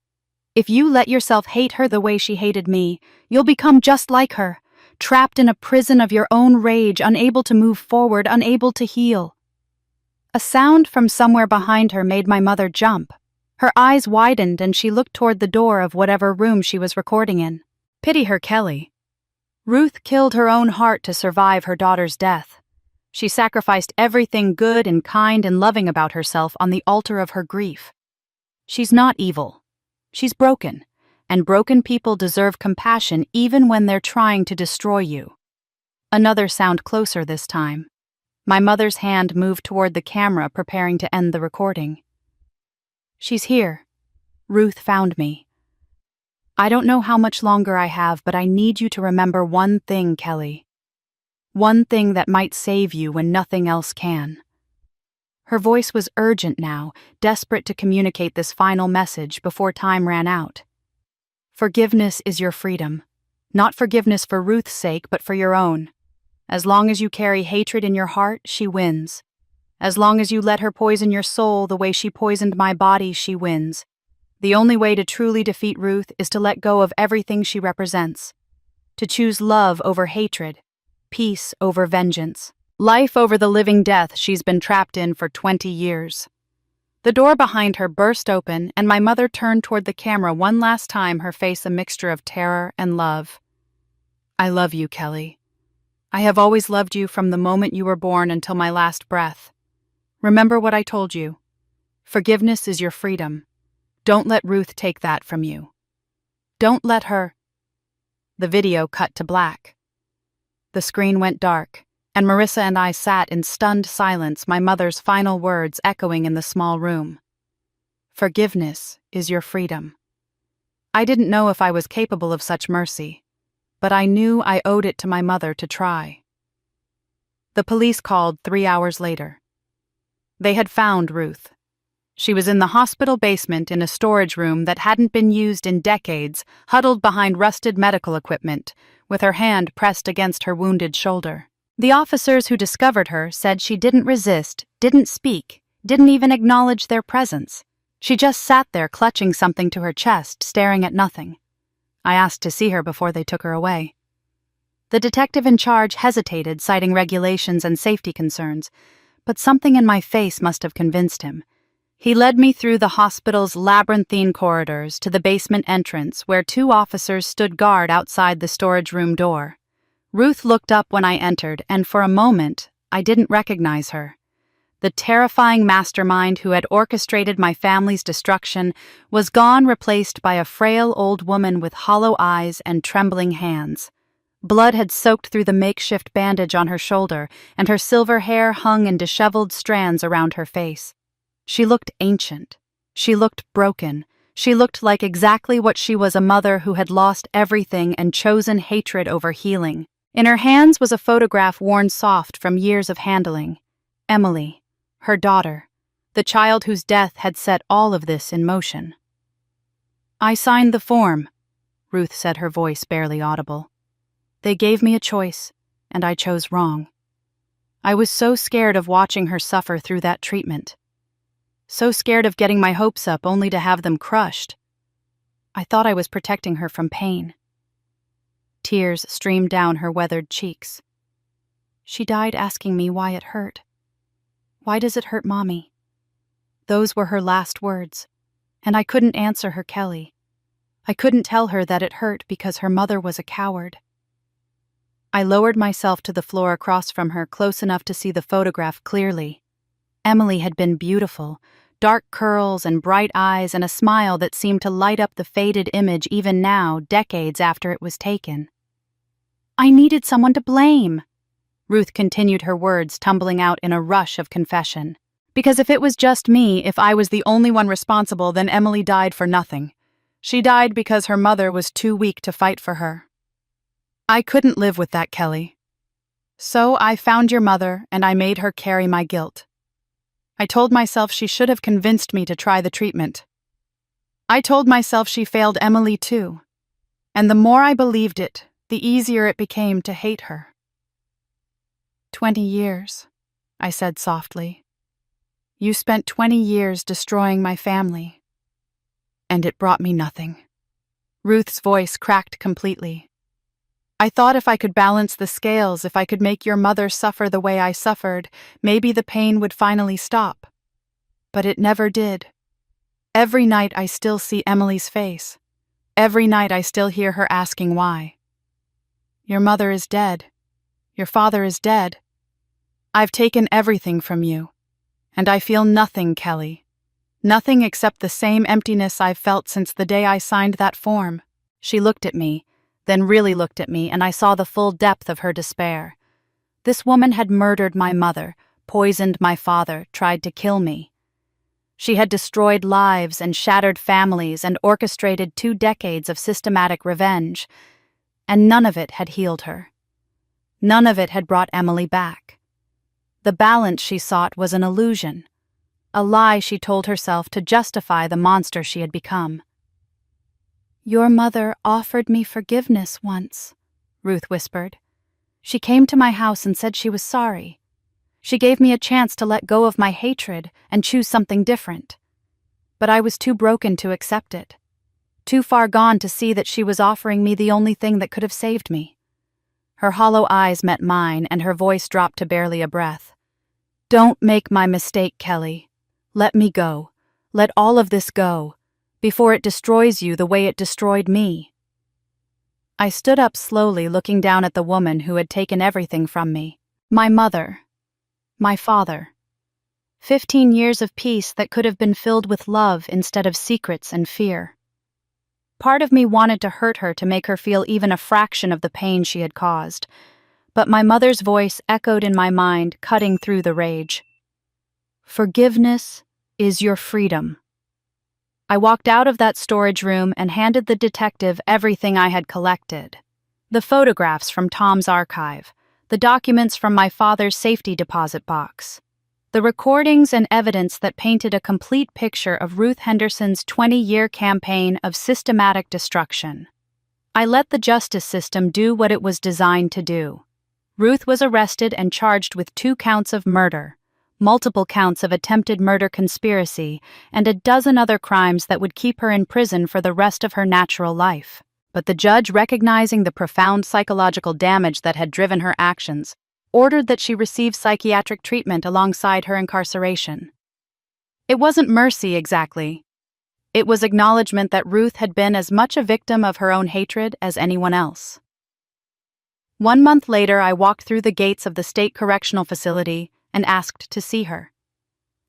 If you let yourself hate her the way she hated me, you'll become just like her, trapped in a prison of your own rage, unable to move forward, unable to heal. A sound from somewhere behind her made my mother jump. Her eyes widened and she looked toward the door of whatever room she was recording in. Pity her, Kelly. Ruth killed her own heart to survive her daughter's death. She sacrificed everything good and kind and loving about herself on the altar of her grief. She's not evil. She's broken, and broken people deserve compassion even when they're trying to destroy you. Another sound closer this time. My mother's hand moved toward the camera, preparing to end the recording. She's here. Ruth found me. I don't know how much longer I have, but I need you to remember one thing, Kelly. One thing that might save you when nothing else can. Her voice was urgent now, desperate to communicate this final message before time ran out. Forgiveness is your freedom. Not forgiveness for Ruth's sake, but for your own. As long as you carry hatred in your heart, she wins. As long as you let her poison your soul the way she poisoned my body, she wins. The only way to truly defeat Ruth is to let go of everything she represents. To choose love over hatred, peace over vengeance, life over the living death she's been trapped in for 20 years. The door behind her burst open, and my mother turned toward the camera one last time, her face a mixture of terror and love. I love you, Kelly. I have always loved you from the moment you were born until my last breath. Remember what I told you. Forgiveness is your freedom. Don't let Ruth take that from you. Don't let her. The video cut to black. The screen went dark, and Marissa and I sat in stunned silence, my mother's final words echoing in the small room. Forgiveness is your freedom. I didn't know if I was capable of such mercy, but I knew I owed it to my mother to try. The police called 3 hours later. They had found Ruth. She was in the hospital basement in a storage room that hadn't been used in decades, huddled behind rusted medical equipment, with her hand pressed against her wounded shoulder. The officers who discovered her said she didn't resist, didn't speak, didn't even acknowledge their presence. She just sat there clutching something to her chest, staring at nothing. I asked to see her before they took her away. The detective in charge hesitated, citing regulations and safety concerns, but something in my face must have convinced him. He led me through the hospital's labyrinthine corridors to the basement entrance, where 2 officers stood guard outside the storage room door. Ruth looked up when I entered, and for a moment, I didn't recognize her. The terrifying mastermind who had orchestrated my family's destruction was gone, replaced by a frail old woman with hollow eyes and trembling hands. Blood had soaked through the makeshift bandage on her shoulder, and her silver hair hung in disheveled strands around her face. She looked ancient. She looked broken. She looked like exactly what she was, a mother who had lost everything and chosen hatred over healing. In her hands was a photograph worn soft from years of handling. Emily, her daughter, the child whose death had set all of this in motion. "I signed the form," Ruth said, her voice barely audible. "They gave me a choice, and I chose wrong. I was so scared of watching her suffer through that treatment. So scared of getting my hopes up only to have them crushed. I thought I was protecting her from pain." Tears streamed down her weathered cheeks. "She died asking me why it hurt. Why does it hurt Mommy?" Those were her last words, and I couldn't answer her, Kelly. I couldn't tell her that it hurt because her mother was a coward. I lowered myself to the floor across from her, close enough to see the photograph clearly. Emily had been beautiful, dark curls and bright eyes and a smile that seemed to light up the faded image even now, decades after it was taken. "I needed someone to blame," Ruth continued, her words tumbling out in a rush of confession. "Because if it was just me, if I was the only one responsible, then Emily died for nothing. She died because her mother was too weak to fight for her. I couldn't live with that, Kelly. So I found your mother and I made her carry my guilt. I told myself she should have convinced me to try the treatment. I told myself she failed Emily too. And the more I believed it, the easier it became to hate her." 20 years, I said softly. "You spent 20 years destroying my family. And it brought me nothing." Ruth's voice cracked completely. "I thought if I could balance the scales, if I could make your mother suffer the way I suffered, maybe the pain would finally stop. But it never did. Every night I still see Emily's face. Every night I still hear her asking why. Your mother is dead. Your father is dead. I've taken everything from you. And I feel nothing, Kelly. Nothing except the same emptiness I've felt since the day I signed that form." She looked at me, then really looked at me, and I saw the full depth of her despair. This woman had murdered my mother, poisoned my father, tried to kill me. She had destroyed lives and shattered families and orchestrated 2 decades of systematic revenge, and none of it had healed her. None of it had brought Emily back. The balance she sought was an illusion, a lie she told herself to justify the monster she had become. "Your mother offered me forgiveness once," Ruth whispered. "She came to my house and said she was sorry. She gave me a chance to let go of my hatred and choose something different. But I was too broken to accept it, too far gone to see that she was offering me the only thing that could have saved me." Her hollow eyes met mine, and her voice dropped to barely a breath. "Don't make my mistake, Kelly. Let me go. Let all of this go, before it destroys you the way it destroyed me." I stood up slowly, looking down at the woman who had taken everything from me. My mother. My father. 15 years of peace that could have been filled with love instead of secrets and fear. Part of me wanted to hurt her to make her feel even a fraction of the pain she had caused, but my mother's voice echoed in my mind, cutting through the rage. "Forgiveness is your freedom." I walked out of that storage room and handed the detective everything I had collected. The photographs from Tom's archive, the documents from my father's safety deposit box, the recordings and evidence that painted a complete picture of Ruth Henderson's 20-year campaign of systematic destruction. I let the justice system do what it was designed to do. Ruth was arrested and charged with 2 counts of murder, multiple counts of attempted murder conspiracy, and a dozen other crimes that would keep her in prison for the rest of her natural life. But the judge, recognizing the profound psychological damage that had driven her actions, ordered that she receive psychiatric treatment alongside her incarceration. It wasn't mercy exactly. It was acknowledgement that Ruth had been as much a victim of her own hatred as anyone else. 1 month later, I walked through the gates of the state correctional facility and asked to see her.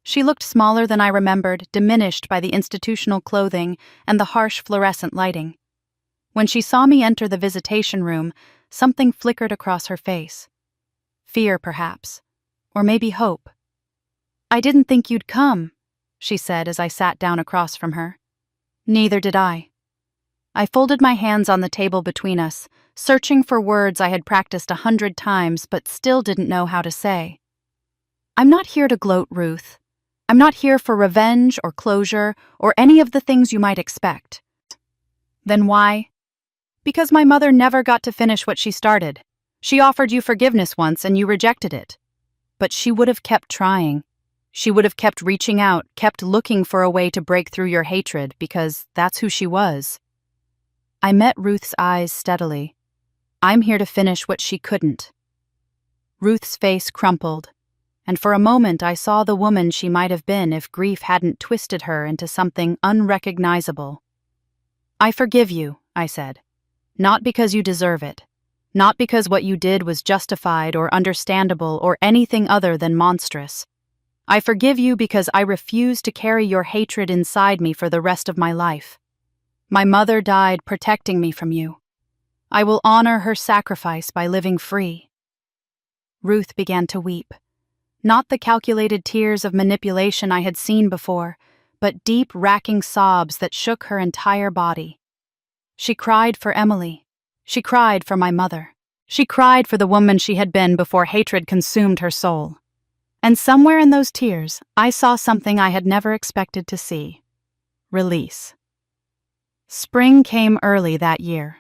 She looked smaller than I remembered, diminished by the institutional clothing and the harsh fluorescent lighting. When she saw me enter the visitation room, something flickered across her face. Fear, perhaps, or maybe hope. "I didn't think you'd come," she said as I sat down across from her. Neither did I. I folded my hands on the table between us, searching for words I had practiced 100 times but still didn't know how to say. "I'm not here to gloat, Ruth. I'm not here for revenge or closure or any of the things you might expect." "Then why?" "Because my mother never got to finish what she started. She offered you forgiveness once and you rejected it. But she would have kept trying. She would have kept reaching out, kept looking for a way to break through your hatred, because that's who she was." I met Ruth's eyes steadily. "I'm here to finish what she couldn't." Ruth's face crumpled, and for a moment I saw the woman she might have been if grief hadn't twisted her into something unrecognizable. "I forgive you," I said. "Not because you deserve it. Not because what you did was justified or understandable or anything other than monstrous. I forgive you because I refuse to carry your hatred inside me for the rest of my life. My mother died protecting me from you. I will honor her sacrifice by living free." Ruth began to weep. Not the calculated tears of manipulation I had seen before, but deep, racking sobs that shook her entire body. She cried for Emily. She cried for my mother. She cried for the woman she had been before hatred consumed her soul. And somewhere in those tears, I saw something I had never expected to see. Release. Spring came early that year.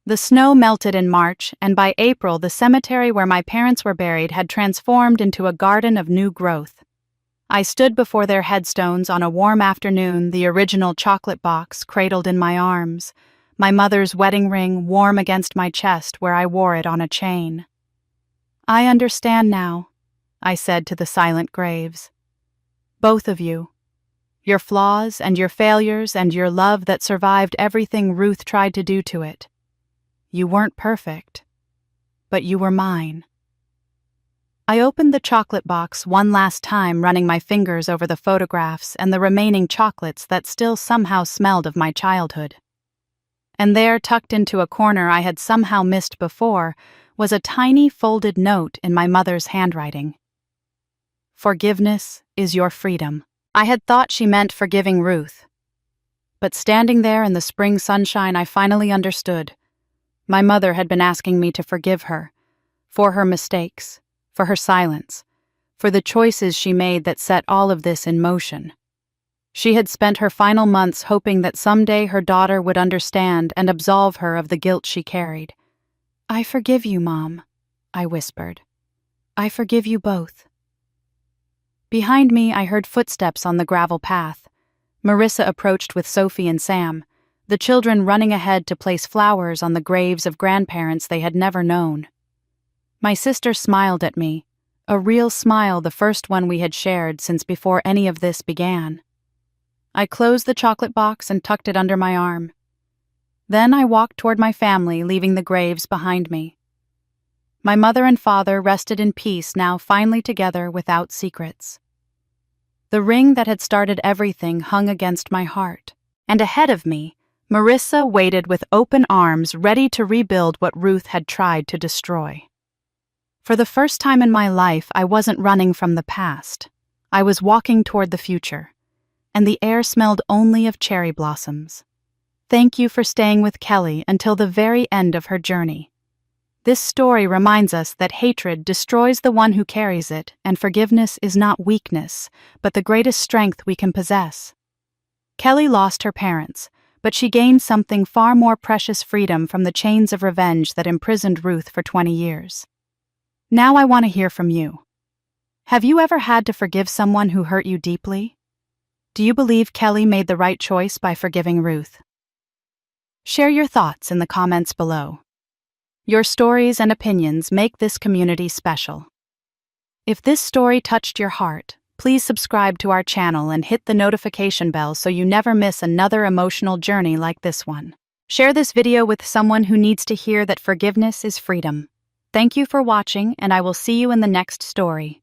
The snow melted in March, and by April the cemetery where my parents were buried had transformed into a garden of new growth. I stood before their headstones on a warm afternoon, the original chocolate box cradled in my arms, my mother's wedding ring warm against my chest where I wore it on a chain. "I understand now," I said to the silent graves. "Both of you. Your flaws and your failures and your love that survived everything Ruth tried to do to it. You weren't perfect, but you were mine." I opened the chocolate box one last time, running my fingers over the photographs and the remaining chocolates that still somehow smelled of my childhood. And there, tucked into a corner I had somehow missed before, was a tiny folded note in my mother's handwriting. "Forgiveness is your freedom." I had thought she meant forgiving Ruth. But standing there in the spring sunshine, I finally understood. My mother had been asking me to forgive her, for her mistakes, for her silence, for the choices she made that set all of this in motion. She had spent her final months hoping that someday her daughter would understand and absolve her of the guilt she carried. "I forgive you, Mom," I whispered. "I forgive you both." Behind me, I heard footsteps on the gravel path. Marissa approached with Sophie and Sam, the children running ahead to place flowers on the graves of grandparents they had never known. My sister smiled at me, a real smile, the first one we had shared since before any of this began. I closed the chocolate box and tucked it under my arm. Then I walked toward my family, leaving the graves behind me. My mother and father rested in peace, now finally together without secrets. The ring that had started everything hung against my heart, and ahead of me, Marissa waited with open arms, ready to rebuild what Ruth had tried to destroy. For the first time in my life, I wasn't running from the past. I was walking toward the future, and the air smelled only of cherry blossoms. Thank you for staying with Kelly until the very end of her journey. This story reminds us that hatred destroys the one who carries it, and forgiveness is not weakness, but the greatest strength we can possess. Kelly lost her parents, but she gained something far more precious: freedom from the chains of revenge that imprisoned Ruth for 20 years. Now I want to hear from you. Have you ever had to forgive someone who hurt you deeply? Do you believe Kelly made the right choice by forgiving Ruth? Share your thoughts in the comments below. Your stories and opinions make this community special. If this story touched your heart, please subscribe to our channel and hit the notification bell so you never miss another emotional journey like this one. Share this video with someone who needs to hear that forgiveness is freedom. Thank you for watching, and I will see you in the next story.